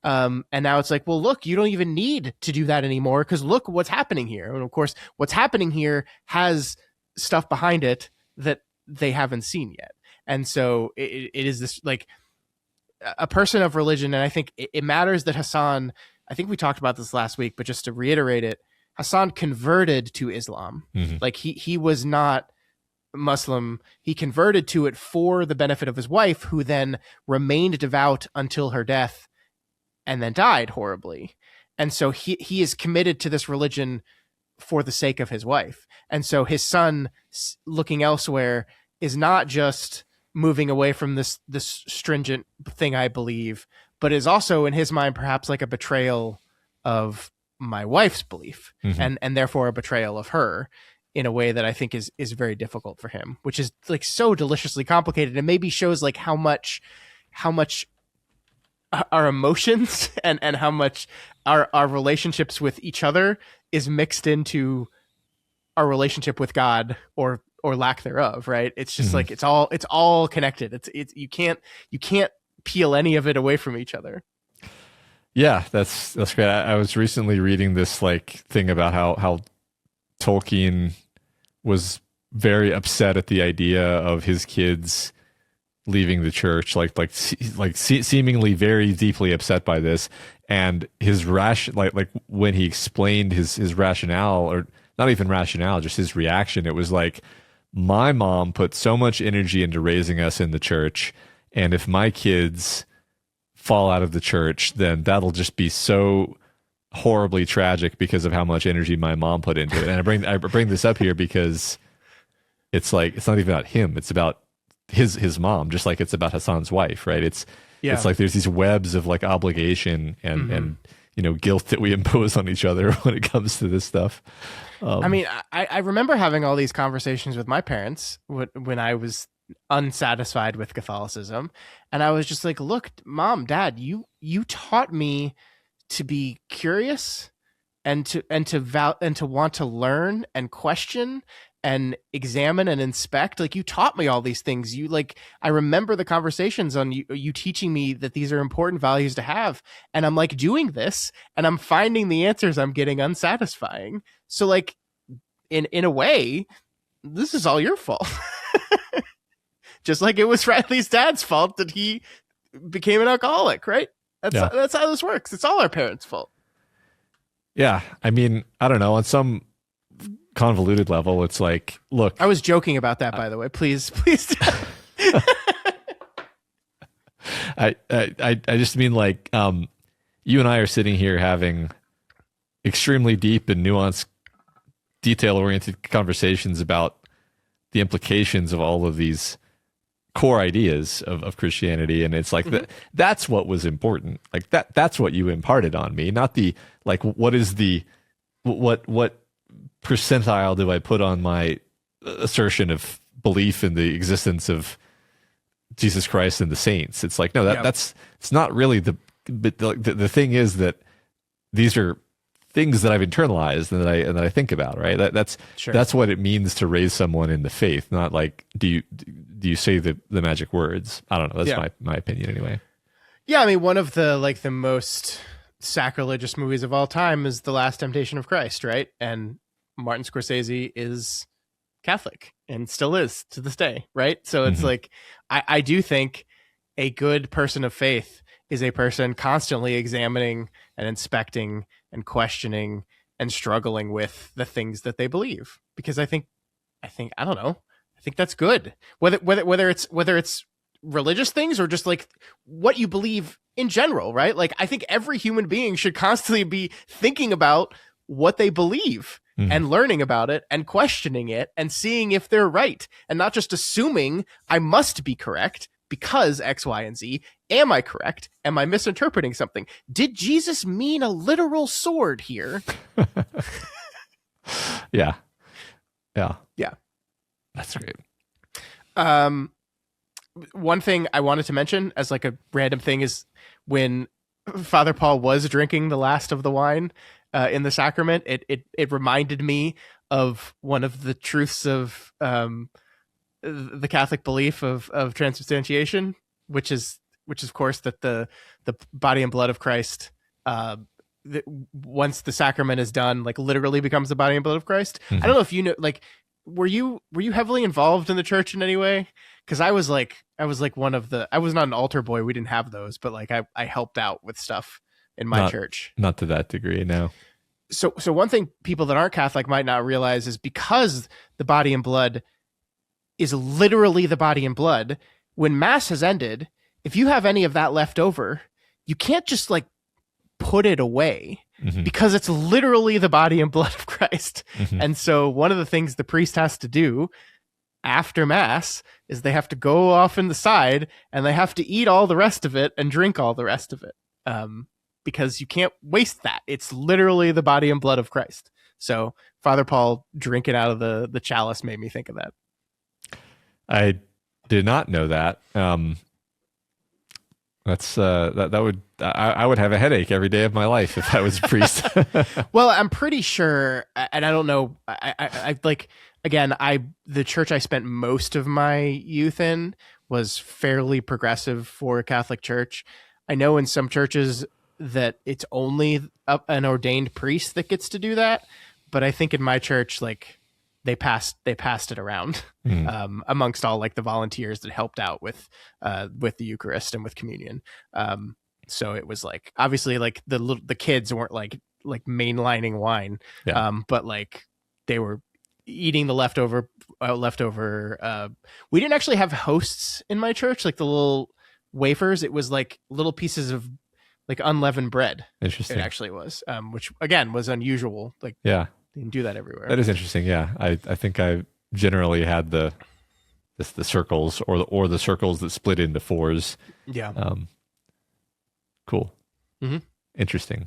And now it's like, well, look, you don't even need to do that anymore, because look what's happening here. And of course, what's happening here has stuff behind it that they haven't seen yet. And so it is this like a person of religion. And I think it matters that Hassan, I think we talked about this last week, but just to reiterate it, Hassan converted to Islam. Mm-hmm. Like he was not Muslim. He converted to it for the benefit of his wife, who then remained devout until her death and then died horribly. And so he is committed to this religion for the sake of his wife. And so his son looking elsewhere is not just moving away from this stringent thing, I believe, but is also in his mind perhaps like a betrayal of my wife's belief, mm-hmm. and therefore a betrayal of her in a way that I think is very difficult for him, which is like so deliciously complicated, and maybe shows like how much our emotions and how much our relationships with each other is mixed into our relationship with God or lack thereof, right? It's just mm-hmm. like it's all connected. It's you can't peel any of it away from each other. Yeah, that's great. I was recently reading this like thing about how Tolkien was very upset at the idea of his kids leaving the church, seemingly very deeply upset by this, and his like when he explained his rationale, or not even rationale, just his reaction, it was like, my mom put so much energy into raising us in the church, and if my kids fall out of the church, then that'll just be so horribly tragic because of how much energy my mom put into it. And I bring this up here because it's like, it's not even about him, it's about his mom, just like it's about Hassan's wife, right? It's like there's these webs of like obligation and mm-hmm. and guilt that we impose on each other when it comes to this stuff. I mean, I remember having all these conversations with my parents when I was unsatisfied with Catholicism, and I was just like, look, Mom, Dad, you taught me to be curious and to want to learn and question and examine and inspect. Like, you taught me all these things. I remember the conversations on you teaching me that these are important values to have, and I'm like doing this and I'm finding the answers I'm getting unsatisfying. So like in a way, this is all your fault. Just like it was Riley's dad's fault that he became an alcoholic, right? That's how this works. It's all our parents' fault. Yeah. I mean, I don't know. On some convoluted level, it's like, look. I was joking about that, by the way. Please. I just mean like, you and I are sitting here having extremely deep and nuanced, detail-oriented conversations about the implications of all of these core ideas of Christianity, and it's like that's what was important. Like that's what you imparted on me, not the like what percentile do I put on my assertion of belief in the existence of Jesus Christ and the saints. It's like, no, that's it's not really the thing is that these are things that I've internalized and that I think about, right? That's what it means to raise someone in the faith, not like do you say the magic words? I don't know. That's my opinion anyway. Yeah, I mean, one of the most sacrilegious movies of all time is The Last Temptation of Christ, right? And Martin Scorsese is Catholic and still is to this day, right? So it's like I do think a good person of faith is a person constantly examining and inspecting and questioning and struggling with the things that they believe, because I think I don't know, I think that's good, whether it's religious things or just like what you believe in general, right? Like, I think every human being should constantly be thinking about what they believe and learning about it and questioning it and seeing if they're right, and not just assuming I must be correct because X, Y, and Z. Am I correct? Am I misinterpreting something? Did Jesus mean a literal sword here? Yeah. That's great. One thing I wanted to mention as like a random thing is when Father Paul was drinking the last of the wine in the sacrament, it reminded me of one of the truths of the Catholic belief of transubstantiation, which is of course that the body and blood of Christ, once the sacrament is done, like literally becomes the body and blood of Christ. I don't know if you know, like, were you heavily involved in the church in any way? Because I was one of the, I was not an altar boy. We didn't have those, but like I helped out with stuff in my church. Not to that degree, no. So one thing people that aren't Catholic might not realize is because the body and blood is literally the body and blood, when Mass has ended, if you have any of that left over, you can't just like put it away because it's literally the body and blood of Christ. And so one of the things the priest has to do after Mass is they have to go off in the side and they have to eat all the rest of it and drink all the rest of it. Because you can't waste that. It's literally the body and blood of Christ. So Father Paul drinking out of the chalice made me think of that. I did not know that. That's that would I would have a headache every day of my life if I was a priest. Well, I'm pretty sure, and I don't know. I like, again, the church I spent most of my youth in was fairly progressive for a Catholic church. I know in some churches that it's only an ordained priest that gets to do that, but I think in my church, like, they passed it around amongst all like the volunteers that helped out with the Eucharist and with communion. So it was like, obviously, like the kids weren't like mainlining wine, but like they were eating the leftover. We didn't actually have hosts in my church, like the little wafers. It was like little pieces of like unleavened bread. Interesting. It actually was, which again was unusual. Like, yeah. You can do that everywhere. That is interesting. Yeah, I think I generally had the circles or the circles that split into fours. Yeah. Cool. Interesting.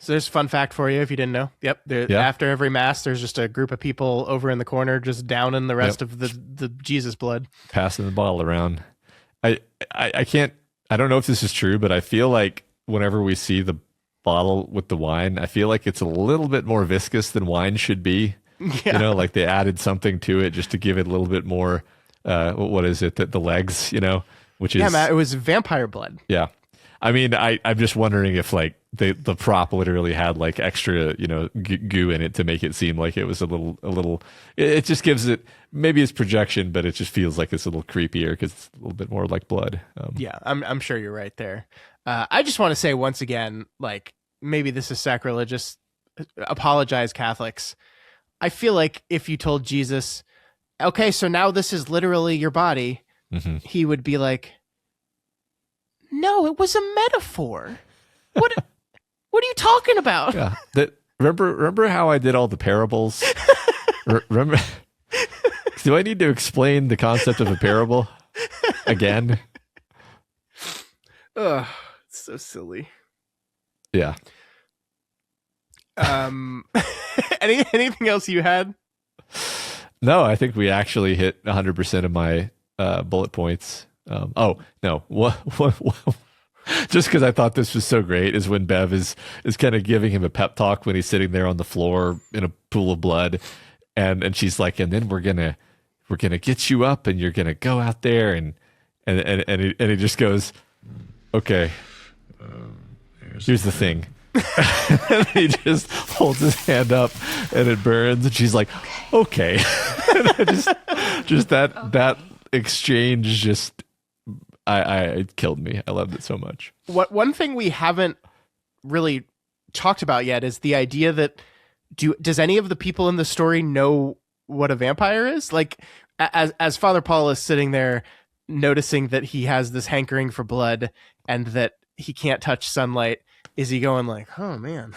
So there's a fun fact for you if you didn't know. Yep. After every mass, there's just a group of people over in the corner just downing the rest of the Jesus blood. Passing the bottle around. I don't know if this is true, but I feel like whenever we see the bottle with the wine, I feel like it's a little bit more viscous than wine should be. Yeah. You know, like they added something to it just to give it a little bit more, what is it, the legs, you know, which is... Yeah, Matt, it was vampire blood. Yeah. I mean, I'm just wondering if like the prop literally had like extra, you know, goo in it to make it seem like it was a little. It just gives it, maybe it's projection, but it just feels like it's a little creepier because it's a little bit more like blood. Yeah, I'm sure you're right there. I just want to say once again, like maybe this is sacrilegious. Apologize, Catholics. I feel like if you told Jesus, okay, so now this is literally your body, he would be like, no, it was a metaphor. What are you talking about? Yeah. Remember how I did all the parables? Remember? Do I need to explain the concept of a parable again? Ugh, it's so silly. Yeah. Anything else you had? No, I think we actually hit 100% of my bullet points. Oh no! What? Just because I thought this was so great is when Bev is kind of giving him a pep talk when he's sitting there on the floor in a pool of blood, and she's like, and then we're gonna get you up, and you're gonna go out there, and he just goes, okay, here's the thing. And he just holds his hand up, and it burns, and she's like, okay. just that exchange just. It killed me. I loved it so much. One thing we haven't really talked about yet is the idea that does any of the people in the story know what a vampire is? Like as Father Paul is sitting there noticing that he has this hankering for blood and that he can't touch sunlight, is he going like, oh man,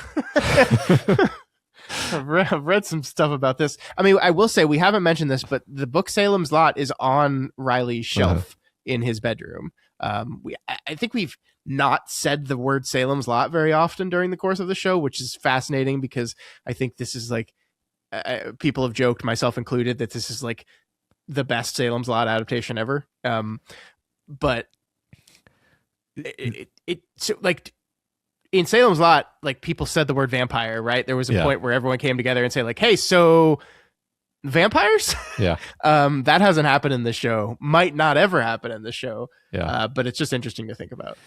I've read some stuff about this. I mean, I will say we haven't mentioned this, but the book Salem's Lot is on Riley's shelf in his bedroom. I think we've not said the word Salem's Lot very often during the course of the show, which is fascinating because I think this is like people have joked, myself included, that this is like the best Salem's Lot adaptation ever. But so like in Salem's Lot, like people said the word vampire, right? There was a point where everyone came together and say like, hey, so vampires? Yeah. That hasn't happened in this show. Might not ever happen in this show. Yeah. But it's just interesting to think about.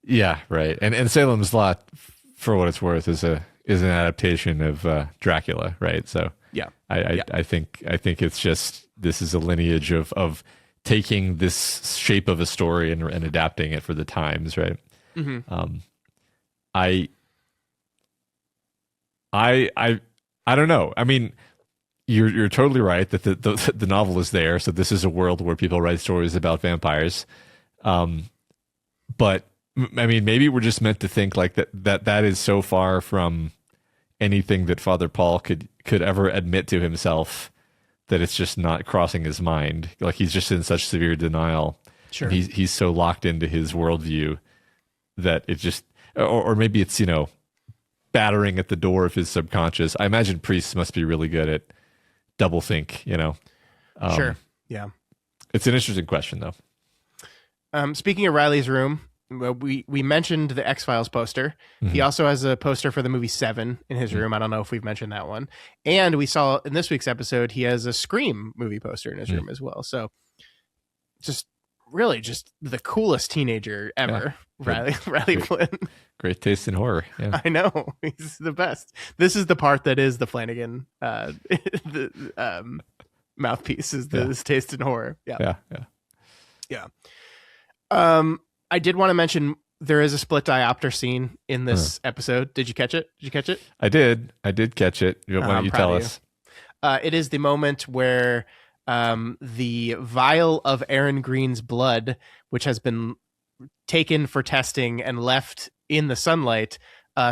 Yeah, right. And Salem's Lot, for what it's worth, is an adaptation of Dracula, right? So yeah. I think it's just, this is a lineage of taking this shape of a story and adapting it for the times, right? Mm-hmm. I don't know. I mean, you're totally right that the novel is there. So this is a world where people write stories about vampires. But I mean, maybe we're just meant to think like that is so far from anything that Father Paul could ever admit to himself that it's just not crossing his mind. Like he's just in such severe denial. Sure. He's so locked into his worldview that it just, or maybe it's, you know, battering at the door of his subconscious. I imagine priests must be really good at double think, you know. Sure. Yeah. It's an interesting question though. Speaking of Riley's room, we mentioned the X-Files poster. Mm-hmm. He also has a poster for the movie Seven in his room. I don't know if we've mentioned that one. And we saw in this week's episode, he has a Scream movie poster in his room as well. So just really just the coolest teenager ever. Yeah. Riley Flynn. Great taste in horror. Yeah. I know. He's the best. This is the part that is the Flanagan mouthpiece is his taste in horror. Yeah. I did want to mention there is a split diopter scene in this episode. Did you catch it? I did catch it. Why don't you tell us? It is the moment where the vial of Erin Green's blood, which has been taken for testing and left in the sunlight,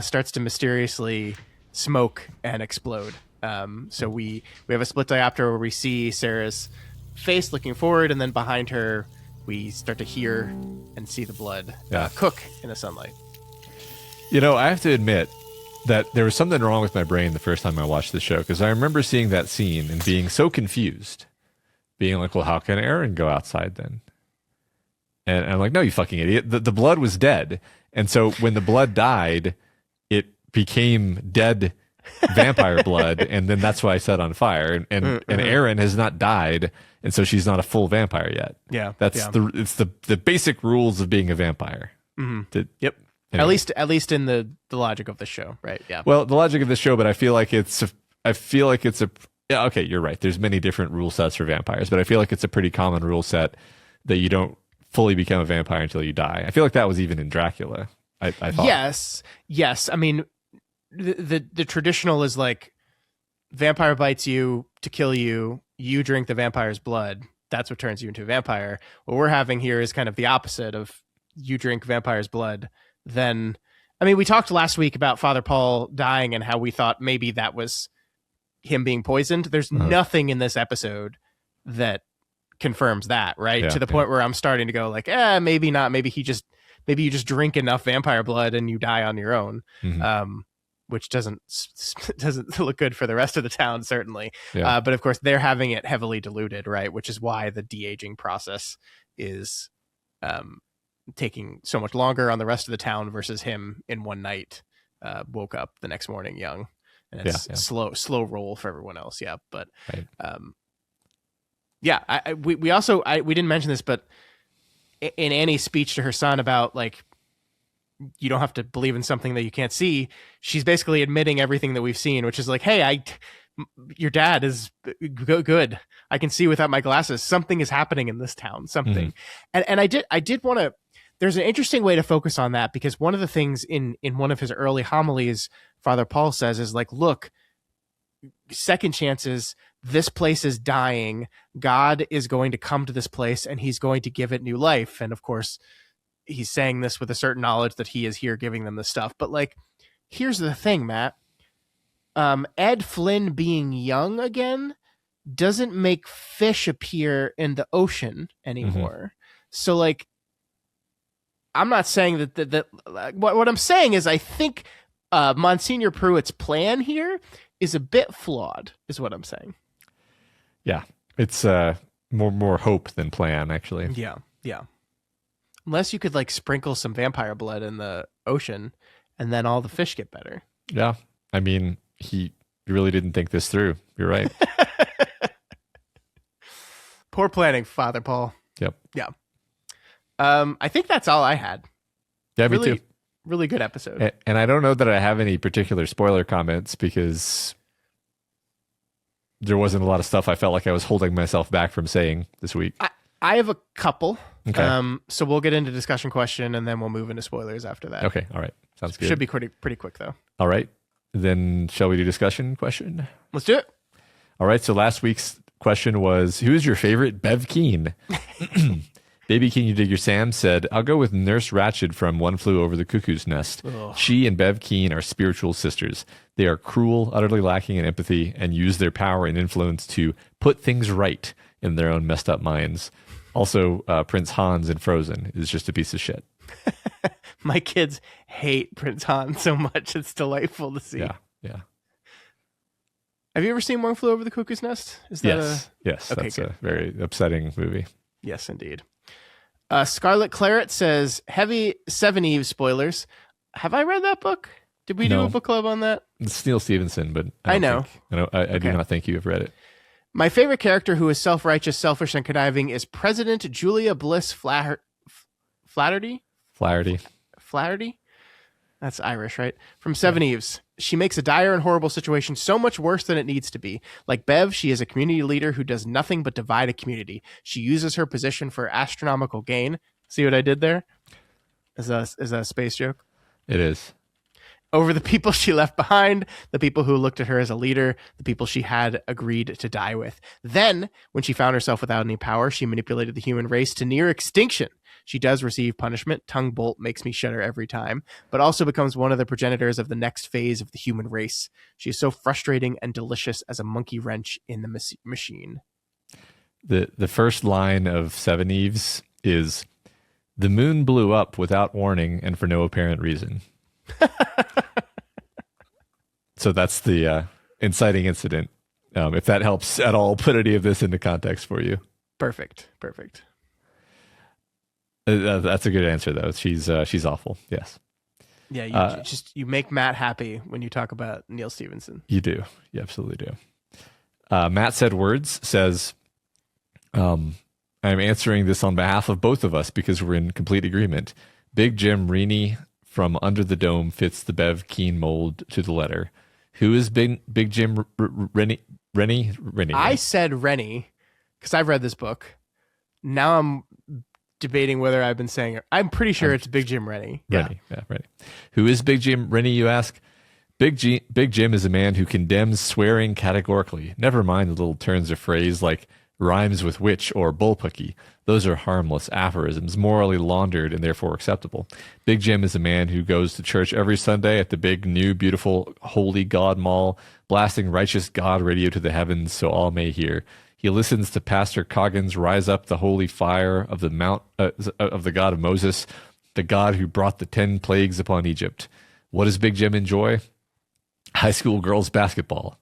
starts to mysteriously smoke and explode. So we have a split diopter where we see Sarah's face looking forward, and then behind her we start to hear and see the blood cook in the sunlight. You know, I have to admit, that there was something wrong with my brain the first time I watched the show, because I remember seeing that scene and being so confused, being like, well, how can Erin go outside then? And I'm like, no, you fucking idiot. The blood was dead. And so when the blood died, it became dead vampire blood, and then that's why I set on fire. And Erin has not died, and so she's not a full vampire yet. Yeah. That's the basic rules of being a vampire. Yep. Anyway. At least in the logic of the show, right? Yeah. Well, the logic of the show, but I feel like it's yeah, okay, you're right. There's many different rule sets for vampires, but I feel like it's a pretty common rule set that you don't fully become a vampire until you die. I feel like that was even in Dracula. I thought. Yes. I mean, the traditional is like vampire bites you to kill you. You drink the vampire's blood. That's what turns you into a vampire. What we're having here is kind of the opposite of you drink vampire's blood. Then, I mean, we talked last week about Father Paul dying and how we thought maybe that was him being poisoned. There's nothing in this episode that confirms that, right? Yeah, to the point where I'm starting to go like, maybe not. Maybe you just drink enough vampire blood and you die on your own, which doesn't look good for the rest of the town, certainly. Yeah. But of course, they're having it heavily diluted, right? Which is why the de-aging process is taking so much longer on the rest of the town versus him in one night woke up the next morning young, and it's slow roll for everyone else. Yeah. But right. we didn't mention this, but in Annie's speech to her son about like, you don't have to believe in something that you can't see, she's basically admitting everything that we've seen, which is like, hey, your dad is good. I can see without my glasses. Something is happening in this town. Something. And I did want to, there's an interesting way to focus on that, because one of the things in one of his early homilies, Father Paul says is like, look, second chances, this place is dying. God is going to come to this place and he's going to give it new life. And of course, he's saying this with a certain knowledge that he is here giving them the stuff. But like, here's the thing, Matt. Ed Flynn being young again doesn't make fish appear in the ocean anymore. So like, I'm not saying that what I'm saying is I think Monsignor Pruitt's plan here is a bit flawed, is what I'm saying. Yeah, it's more hope than plan, actually. Yeah. Unless you could like sprinkle some vampire blood in the ocean and then all the fish get better. Yeah, I mean, he really didn't think this through. You're right. Poor planning, Father Paul. Yep. Yeah. I think that's all I had. Yeah, me too. Really good episode. And I don't know that I have any particular spoiler comments, because there wasn't a lot of stuff I felt like I was holding myself back from saying this week. I have a couple. Okay. So we'll get into discussion question and then we'll move into spoilers after that. Okay. All right. Sounds good. Should be pretty quick though. All right. Then shall we do discussion question? Let's do it. All right. So last week's question was, who is your favorite Bev Keen? Baby Can You Dig Your Sam said, I'll go with Nurse Ratched from One Flew Over the Cuckoo's Nest. Ugh. She and Bev Keen are spiritual sisters. They are cruel, utterly lacking in empathy, and use their power and influence to put things right in their own messed up minds. Also, Prince Hans in Frozen is just a piece of shit. My kids hate Prince Hans so much. It's delightful to see. Yeah. Have you ever seen One Flew Over the Cuckoo's Nest? Is that Yes. Okay, That's good. a very upsetting movie. Yes, indeed. Scarlet Claret says, heavy Seven Eve spoilers. Have I read that book? Did we do a book club on that? It's Neil Stevenson, but I know. I do not think you have read it. My favorite character who is self-righteous, selfish, and conniving is President Julia Bliss Flaherty? Flaherty? That's Irish, right? From Seven Eves. She makes a dire and horrible situation so much worse than it needs to be. Like Bev, she is a community leader who does nothing but divide a community. She uses her position for astronomical gain. See what I did there? Is that a space joke? It is. Over the people she left behind, the people who looked at her as a leader, the people she had agreed to die with. Then, when she found herself without any power, she manipulated the human race to near extinction. She does receive punishment. Tongue bolt makes me shudder every time, but also becomes one of the progenitors of the next phase of the human race. She is so frustrating and delicious as a monkey wrench in the machine. The first line of Seven Eves is, the moon blew up without warning and for no apparent reason. So that's the inciting incident. If that helps at all put any of this into context for you. Perfect. That's a good answer, though. She's awful. Yes. Yeah, you make Matt happy when you talk about Neil Stephenson. You do. You absolutely do. Matt Said Words says, I'm answering this on behalf of both of us because we're in complete agreement. Big Jim Rennie from Under the Dome fits the Bev Keane mold to the letter. Who is Big Jim Rennie? I said Rennie because I've read this book. Now I'm debating whether I've been saying it. I'm pretty sure it's Big Jim Rennie. Rennie. Who is Big Jim Rennie, you ask? Big Jim is a man who condemns swearing categorically. Never mind the little turns of phrase like rhymes with witch or bullpucky. Those are harmless aphorisms, morally laundered and therefore acceptable. Big Jim is a man who goes to church every Sunday at the big, new, beautiful, holy God mall, blasting righteous God radio to the heavens so all may hear. He listens to Pastor Coggins rise up the holy fire of the mount of the God of Moses, the God who brought the 10 plagues upon Egypt. What does Big Jim enjoy? High school girls basketball.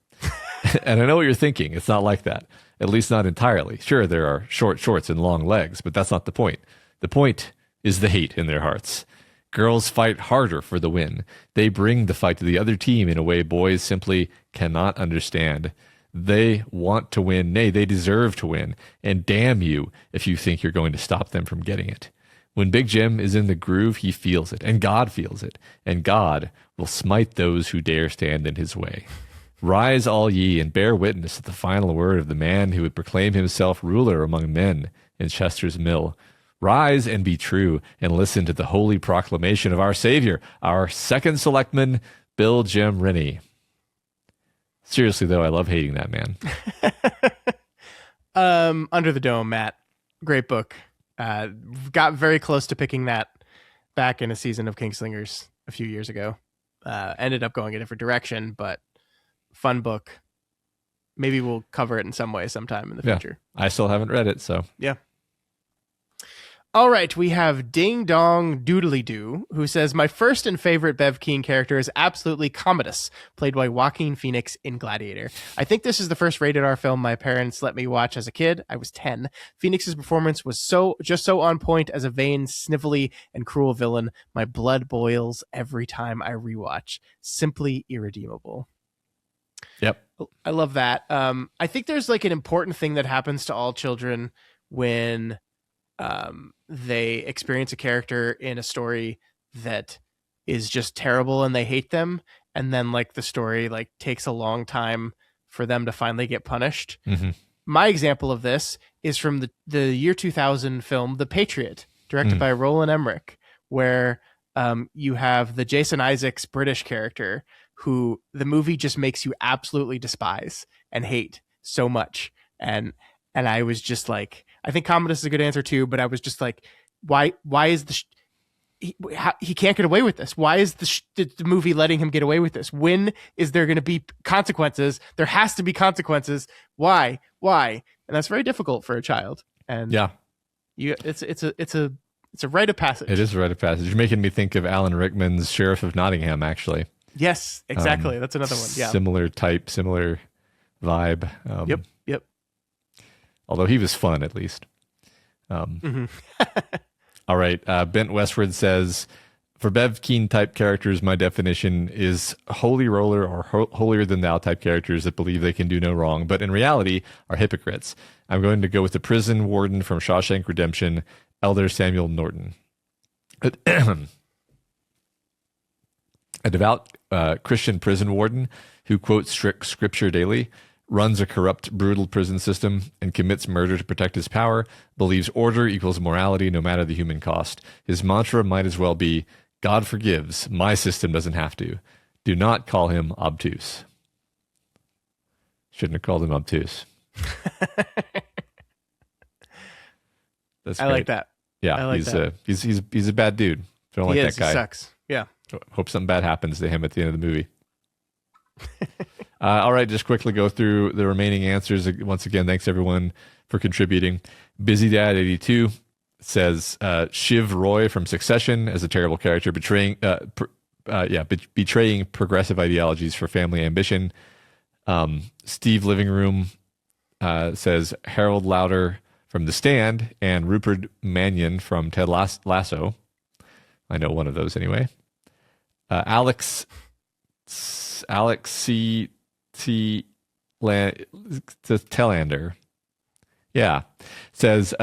And I know what you're thinking. It's not like that. At least not entirely. Sure, there are short shorts and long legs, but that's not the point. The point is the hate in their hearts. Girls fight harder for the win. They bring the fight to the other team in a way boys simply cannot understand. They want to win. Nay, they deserve to win. And damn you if you think you're going to stop them from getting it. When Big Jim is in the groove, he feels it, and God feels it, and God will smite those who dare stand in his way. Rise all ye and bear witness to the final word of the man who would proclaim himself ruler among men in Chester's Mill. Rise and be true and listen to the holy proclamation of our Savior, our second selectman, Bill Jim Rennie. Seriously, though, I love hating that man. Under the Dome, Matt. Great book. Got very close to picking that back in a season of Kingslingers a few years ago. Ended up going a different direction, but fun book. Maybe we'll cover it in some way sometime in the future. I still haven't read it, so. Yeah. All right, we have Ding Dong Doodly Doo, who says, my first and favorite Bev Keane character is absolutely Commodus, played by Joaquin Phoenix in Gladiator. I think this is the first rated R film my parents let me watch as a kid. I was 10. Phoenix's performance was just so on point as a vain, snivelly, and cruel villain. My blood boils every time I rewatch. Simply irredeemable. Yep. I love that. I think there's like an important thing that happens to all children when they experience a character in a story that is just terrible and they hate them, and then like the story like takes a long time for them to finally get punished. Mm-hmm. My example of this is from the year 2000 film The Patriot, directed by Roland Emmerich, where you have the Jason Isaacs British character who the movie just makes you absolutely despise and hate so much. And I was just like, I think Commodus is a good answer too, but I was just like, why is he can't get away with this? Why is the movie letting him get away with this? When is there going to be consequences? There has to be consequences. Why? And that's very difficult for a child. And yeah, it's a rite of passage. It is a rite of passage. You're making me think of Alan Rickman's Sheriff of Nottingham, actually. Yes, exactly. That's another one. Yeah. Similar type, similar vibe. Yep. Although he was fun, at least. All right. Bent Westward says, for Bev Keane type characters, my definition is holy roller or holier than thou type characters that believe they can do no wrong, but in reality are hypocrites. I'm going to go with the prison warden from Shawshank Redemption, Elder Samuel Norton. A devout Christian prison warden who quotes strict scripture daily, runs a corrupt, brutal prison system, and commits murder to protect his power, believes order equals morality no matter the human cost. His mantra might as well be, God forgives, my system doesn't have to. Do not call him obtuse. Shouldn't have called him obtuse. That's I great. like that. Yeah, I like that. He's a bad dude. Don't like that guy. He sucks. Yeah. Hope something bad happens to him at the end of the movie. All right, just quickly go through the remaining answers. Once again, thanks everyone for contributing. Busy Dad 82 says Shiv Roy from Succession as a terrible character, betraying progressive ideologies for family ambition. Steve Living Room says Harold Lauder from The Stand and Rupert Mannion from Ted Lasso. I know one of those anyway. Alex C. Telander. Yeah. Says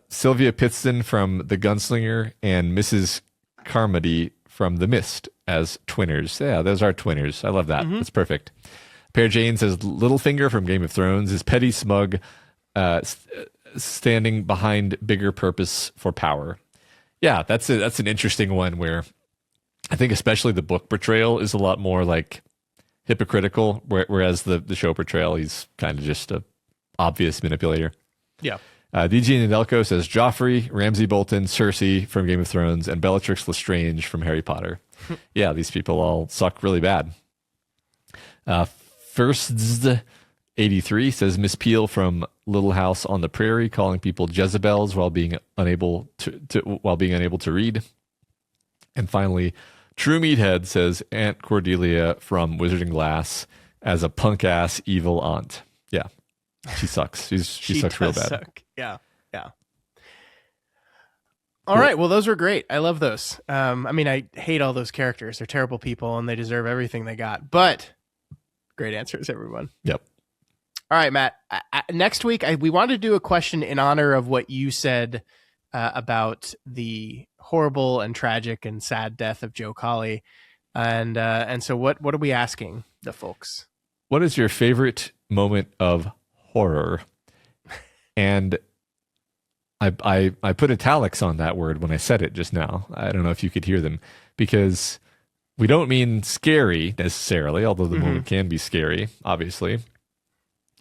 Sylvia Pittston from The Gunslinger and Mrs. Carmody from The Mist as twinners. Yeah, those are twinners. I love that. That's perfect. Pear Jane says Littlefinger from Game of Thrones is petty, smug, standing behind bigger purpose for power. Yeah, that's an interesting one where I think especially the book portrayal is a lot more like hypocritical, whereas the show portrayal, he's kind of just a obvious manipulator. Yeah. DJ Nedelko says Joffrey, Ramsay Bolton, Cersei from Game of Thrones, and Bellatrix Lestrange from Harry Potter. Yeah, these people all suck really bad. First 83 says Miss Peel from Little House on the Prairie, calling people Jezebels while being unable to read. And finally, True Meathead says Aunt Cordelia from Wizarding Glass as a punk ass evil aunt. Yeah, she sucks. She sucks real bad. Suck. Yeah. All right. Well, those were great. I love those. I mean, I hate all those characters. They're terrible people and they deserve everything they got. But great answers, everyone. Yep. All right, Matt. Next week, we wanted to do a question in honor of what you said about the horrible and tragic and sad death of Joe Colley. And so what are we asking the folks? What is your favorite moment of horror? And I put italics on that word when I said it just now. I don't know if you could hear them, because we don't mean scary necessarily, although the moment can be scary, obviously.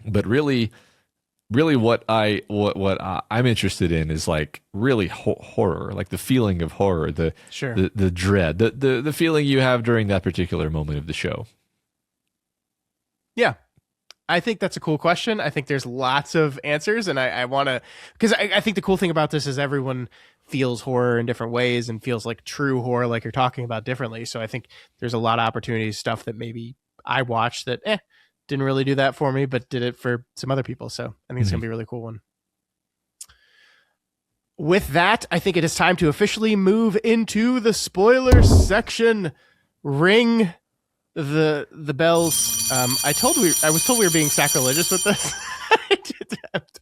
But really what I'm interested in is like really horror, like the feeling of horror, the dread, the feeling you have during that particular moment of the show. Yeah. I think that's a cool question. I think there's lots of answers, and I want to, because I think the cool thing about this is everyone feels horror in different ways and feels like true horror, like you're talking about, differently. So I think there's a lot of opportunities, stuff that maybe I watched that didn't really do that for me, but did it for some other people. So I think it's going to be a really cool one. With that, I think it is time to officially move into the spoiler section. Ring the bells. I was told we were being sacrilegious with this.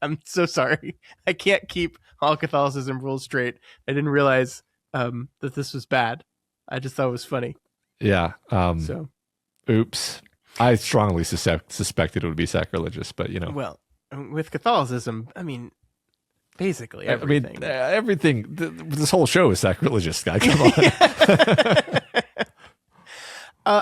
I'm so sorry. I can't keep all Catholicism rules straight. I didn't realize that this was bad. I just thought it was funny. Yeah. Oops. I strongly suspected it would be sacrilegious, but Well, with Catholicism, I mean, basically everything. Everything. This whole show is sacrilegious, guy. Come on.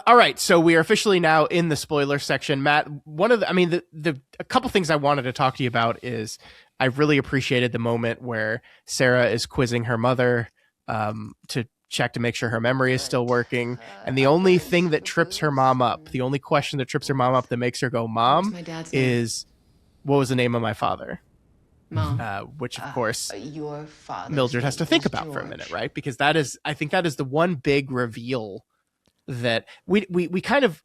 All right, so we are officially now in the spoiler section. Matt, a couple things I wanted to talk to you about is I really appreciated the moment where Sarah is quizzing her mother to check to make sure her memory is still working. And the only thing that trips her mom up, the only question that trips her mom up that makes her go, Mom, is, what was the name of my father? Mom. Which, of course, Your father. Mildred has to think about for a minute, right? Because I think that is the one big reveal that we kind of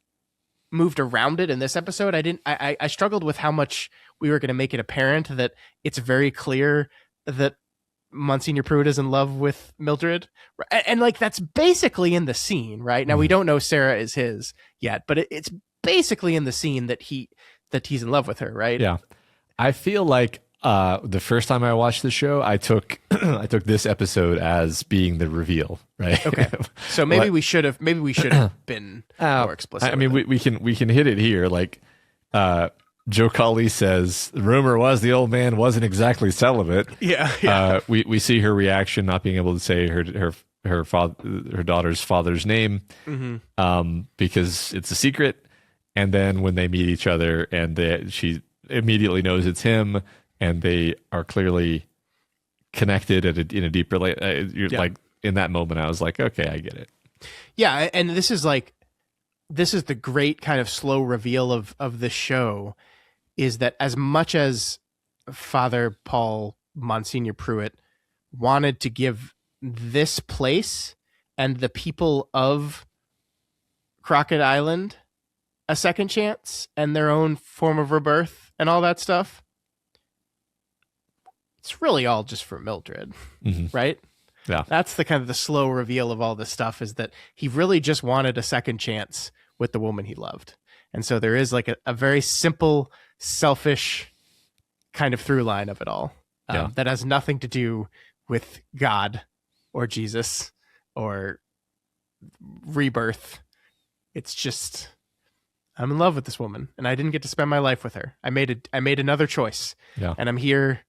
moved around it in this episode. I struggled with how much we were going to make it apparent that it's very clear that Monsignor Pruitt is in love with Mildred. And like, that's basically in the scene, right? Now, we don't know Sarah is his yet, but it's basically in the scene that he's in love with her, right? Yeah. I feel like the first time I watched the show, I took this episode as being the reveal, right? Okay. So maybe we should have been more explicit. I mean, we can hit it here. Like, Joe Colley says, the rumor was the old man wasn't exactly celibate. Yeah. We see her reaction, not being able to say her daughter's father's name, because it's a secret. And then when they meet each other, and she immediately knows it's him, and they are clearly connected in a deeper like in that moment, I was like, okay, I get it. Yeah, and this is the great kind of slow reveal of the show, is that as much as Father Paul Monsignor Pruitt wanted to give this place and the people of Crockett Island a second chance and their own form of rebirth and all that stuff, it's really all just for Mildred, right? Yeah. That's the kind of the slow reveal of all this stuff, is that he really just wanted a second chance with the woman he loved. And so there is like a very simple, selfish kind of through line of it all that has nothing to do with God or Jesus or rebirth. It's just, I'm in love with this woman and I didn't get to spend my life with her. I made another choice, and I'm here.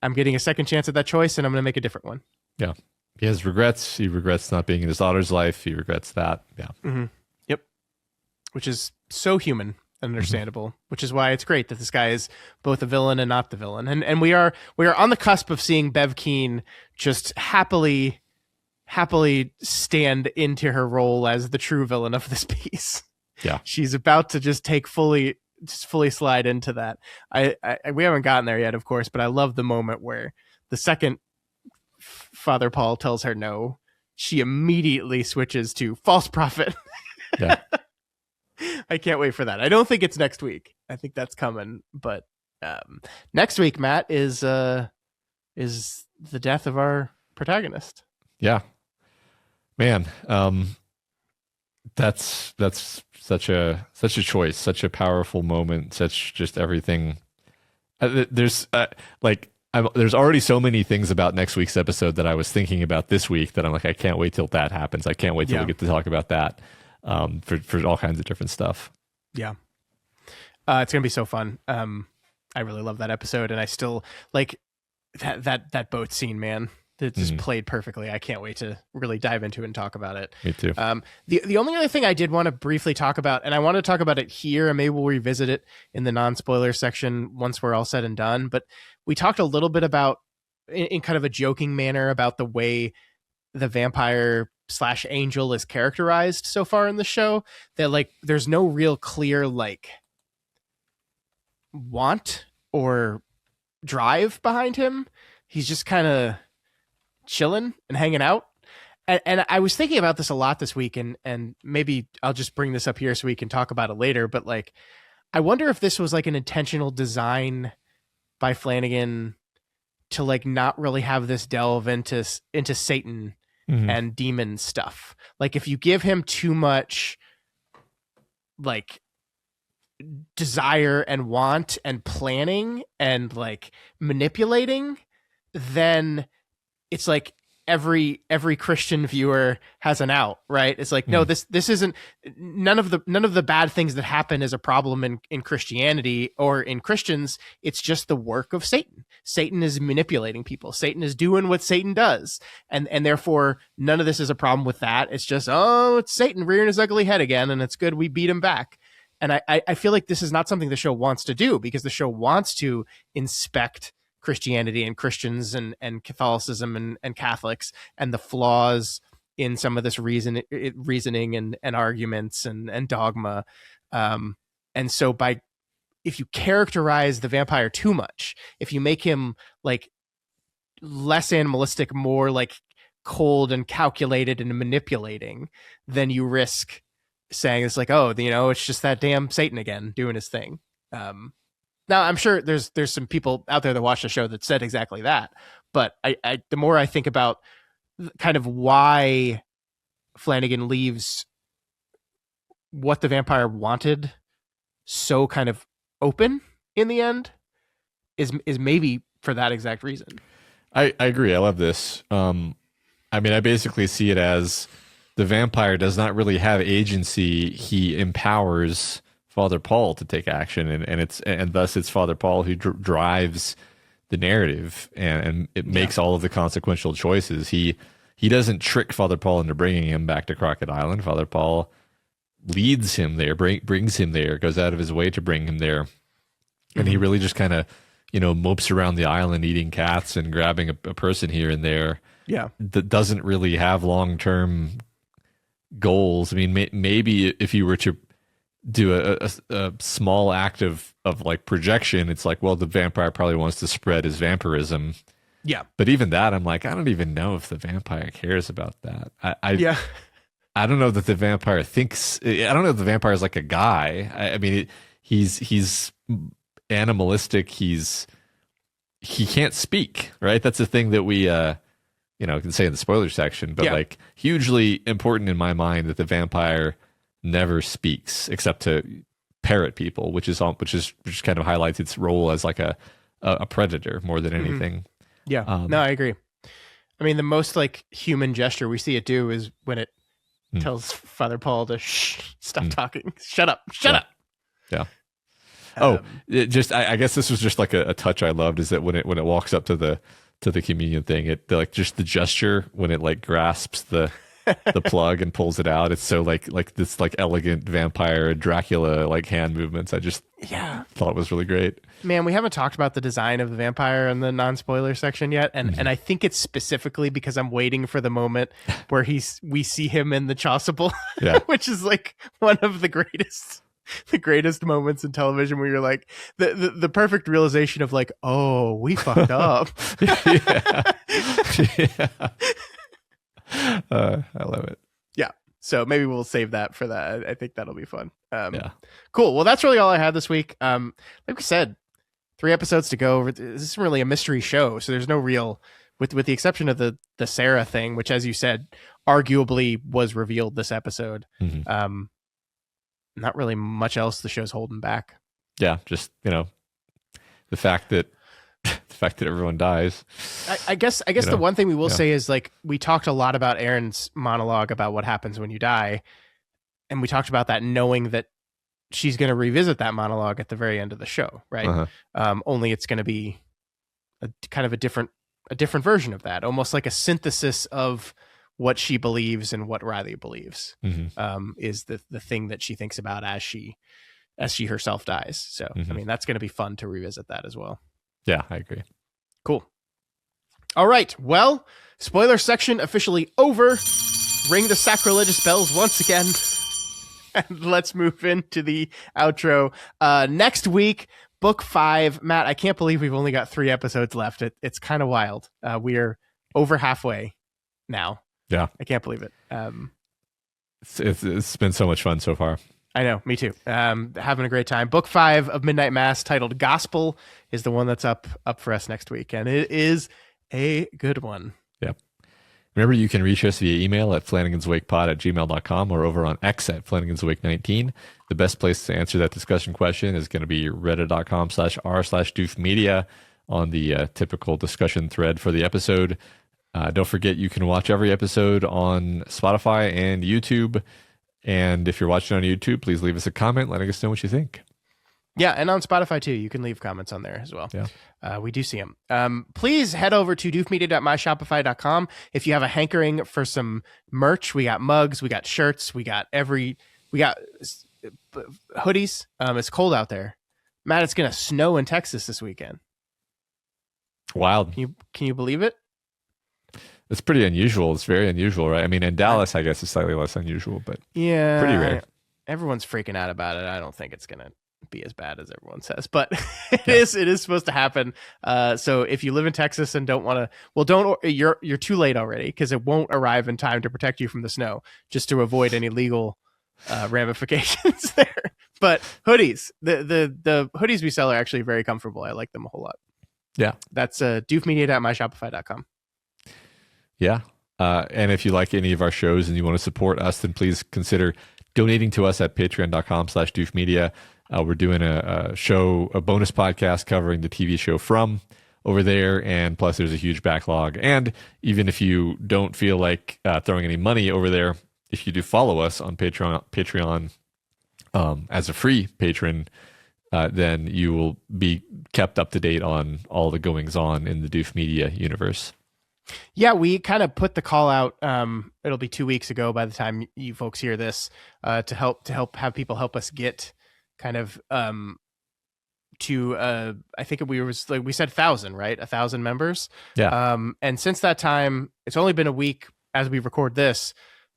I'm getting a second chance at that choice, and I'm going to make a different one. Yeah. He has regrets. He regrets not being in his daughter's life. He regrets that. Yeah. Yep. Which is so human and understandable, which is why it's great that this guy is both a villain and not the villain. And we are on the cusp of seeing Bev Keane just happily stand into her role as the true villain of this piece. Yeah. She's about to just fully slide into that. We haven't gotten there yet, of course, but I love the moment where the second Father Paul tells her no, she immediately switches to false prophet. Yeah. I can't wait for that. I don't think it's next week. I think that's coming, but next week, Matt, is the death of our protagonist. Yeah. Man, that's such a choice, such a powerful moment, such just everything. There's already so many things about next week's episode that I was thinking about this week that I'm like, I can't wait till that happens. I can't wait till we get to talk about that for all kinds of different stuff. Yeah. It's going to be so fun. I really love that episode, and I still like that boat scene, man. It just played perfectly. I can't wait to really dive into it and talk about it. Me too. The only other thing I did want to briefly talk about, and I want to talk about it here, and maybe we'll revisit it in the non-spoiler section once we're all said and done, but we talked a little bit about, in kind of a joking manner, about the way the vampire / angel is characterized so far in the show, that like there's no real clear like want or drive behind him. He's just kind of chilling and hanging out. And I was thinking about this a lot this week, and maybe I'll just bring this up here so we can talk about it later, but like I wonder if this was like an intentional design by Flanagan to like not really have this delve into Satan and demon stuff. Like if you give him too much like desire and want and planning and like manipulating, then it's like every Christian viewer has an out, right? It's like, no, this isn't, none of the bad things that happen is a problem in Christianity or in Christians. It's just the work of Satan. Satan is manipulating people. Satan is doing what Satan does. And therefore none of this is a problem with that. It's just, oh, it's Satan rearing his ugly head again. And it's good we beat him back. And I feel like this is not something the show wants to do, because the show wants to inspect Christianity and Christians and Catholicism and Catholics and the flaws in some of this reasoning and arguments and dogma. And so if you characterize the vampire too much, if you make him like less animalistic, more like cold and calculated and manipulating, then you risk saying it's like, oh, it's just that damn Satan again doing his thing. Now, I'm sure there's some people out there that watch the show that said exactly that, but I the more I think about kind of why Flanagan leaves what the vampire wanted so kind of open in the end is maybe for that exact reason. I agree. I love this. I mean, I basically see it as the vampire does not really have agency. He empowers Father Paul to take action, and thus it's Father Paul who drives the narrative and it makes all of the consequential choices. He doesn't trick Father Paul into bringing him back to Crockett Island. Father Paul leads him there, brings him there, goes out of his way to bring him there, and he really just kind of mopes around the island eating cats and grabbing a person here and there. Yeah, that doesn't really have long-term goals. I mean, maybe if you were to do a small act of like projection, it's like, well, the vampire probably wants to spread his vampirism. Yeah. But even that, I'm like, I don't even know if the vampire cares about that. I don't know that the vampire thinks. I don't know if the vampire is like a guy. I mean, he's animalistic. He can't speak, right? That's the thing that we can say in the spoiler section, but like hugely important in my mind that the vampire never speaks except to parrot people, which kind of highlights its role as like a predator more than anything. Yeah. No, I agree. I mean, the most like human gesture we see it do is when it tells Father Paul to stop talking. Shut up. Yeah. I guess this was just like a touch I loved, is that when it walks up to the communion thing, like just the gesture when it like grasps the plug and pulls it out. It's so like this like elegant vampire Dracula like hand movements. I just thought it was really great. Man, we haven't talked about the design of the vampire in the non-spoiler section yet, and I think it's specifically because I'm waiting for the moment where we see him in the chasuble, which is like one of the greatest moments in television, where you're like the perfect realization of like, oh, we fucked up. I love it. Yeah. So maybe we'll save that for that. I think that'll be fun. Cool. Well, that's really all I had this week. Like we said, 3 episodes to go. This isn't really a mystery show, so there's no real, with the exception of the Sarah thing, which, as you said, arguably was revealed this episode. Not really much else the show's holding back. Yeah, just the fact that everyone dies. I guess the one thing we will say is, like, we talked a lot about Erin's monologue about what happens when you die, and we talked about that knowing that she's going to revisit that monologue at the very end of the show, right? Only it's going to be a kind of a different version of that, almost like a synthesis of what she believes and what Riley believes. Is the thing that she thinks about as she herself dies. So I mean, that's going to be fun to revisit that as well. Yeah, I agree. Cool. All right. Well, spoiler section officially over. Ring the sacrilegious bells once again. And let's move into the outro. Next week, book 5. Matt, I can't believe we've only got 3 episodes left. It's kind of wild. We are over halfway now. Yeah. I can't believe it. It's been so much fun so far. I know, me too. Having a great time. Book 5 of Midnight Mass, titled Gospel, is the one that's up for us next week, and it is a good one. Yeah. Remember, you can reach us via email at flanagan'swakepod@gmail.com or over on X at flanagan'swake19. The best place to answer that discussion question is going to be reddit.com/r/doofmedia on the typical discussion thread for the episode. Don't forget, you can watch every episode on Spotify and YouTube. And if you're watching on YouTube, please leave us a comment letting us know what you think. Yeah, and on Spotify too. You can leave comments on there as well. Yeah. We do see them. Please head over to doofmedia.myshopify.com. If you have a hankering for some merch, we got mugs, we got shirts, we got hoodies. It's cold out there. Matt, it's going to snow in Texas this weekend. Wild. Can you believe it? It's pretty unusual. It's very unusual, right? I mean, in Dallas, I guess it's slightly less unusual, but yeah, pretty rare. Everyone's freaking out about it. I don't think it's going to be as bad as everyone says, but it is supposed to happen. So if you live in Texas and don't want to, well, you're too late already, because it won't arrive in time to protect you from the snow, just to avoid any legal ramifications there. But hoodies, the hoodies we sell are actually very comfortable. I like them a whole lot. Yeah. That's doofmedia.myshopify.com. Yeah. And if you like any of our shows and you want to support us, then please consider donating to us at patreon.com/doofmedia. We're doing a bonus podcast covering the TV show From over there. And plus there's a huge backlog. And even if you don't feel like throwing any money over there, if you do follow us on Patreon as a free patron, then you will be kept up to date on all the goings on in the Doof Media universe. Yeah, we kind of put the call out. It'll be 2 weeks ago by the time you folks hear this, to help have people help us get kind of to I think we said 1,000, right? 1,000 members. Yeah. And since that time, it's only been a week as we record this,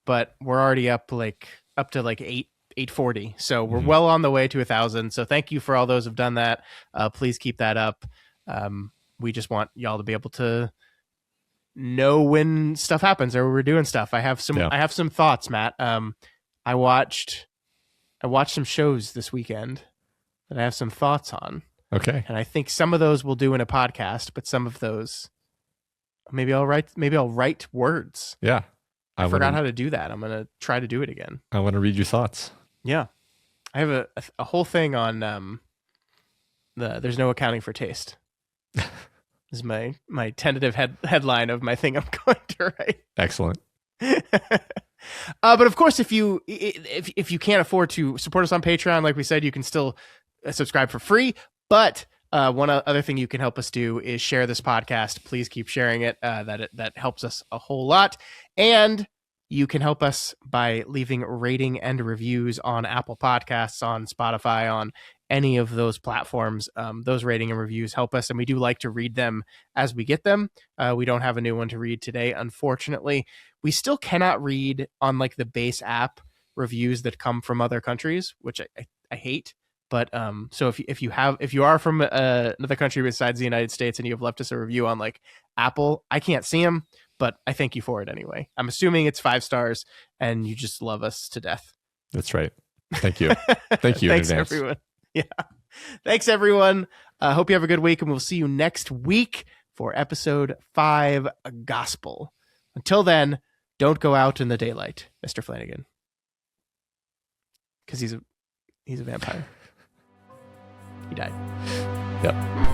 but we're already up to 840. So we're well on the way to 1,000. So thank you for all those who've done that. Please keep that up. We just want y'all to be able to know when stuff happens or we're doing stuff. I have some thoughts, Matt. I watched some shows this weekend that I have some thoughts on. Okay. And I think some of those we'll do in a podcast, but some of those maybe I'll write words. Yeah. I forgot how to do that. I'm going to try to do it again. I want to read your thoughts. Yeah. I have a whole thing on there's no accounting for taste. This is my tentative headline of my thing I'm going to write. Excellent. But of course, if you can't afford to support us on Patreon, like we said, you can still subscribe for free. But one other thing you can help us do is share this podcast. Please keep sharing it. That helps us a whole lot. And you can help us by leaving rating and reviews on Apple Podcasts, on Spotify, on any of those platforms. Those rating and reviews help us, and we do like to read them as we get them. We don't have a new one to read today, unfortunately. We still cannot read on like the base app reviews that come from other countries, which I hate. But so if you are from another country besides the United States and you have left us a review on like Apple, I can't see them, but I thank you for it anyway. I'm assuming it's 5 stars and you just love us to death. That's right. Thank you. Thank you. Thanks, in advance. everyone. Yeah. Thanks, everyone. Hope you have a good week, and we'll see you next week for episode 5, Gospel. Until then, don't go out in the daylight, Mr. Flanagan. Because he's a vampire. He died. Yep.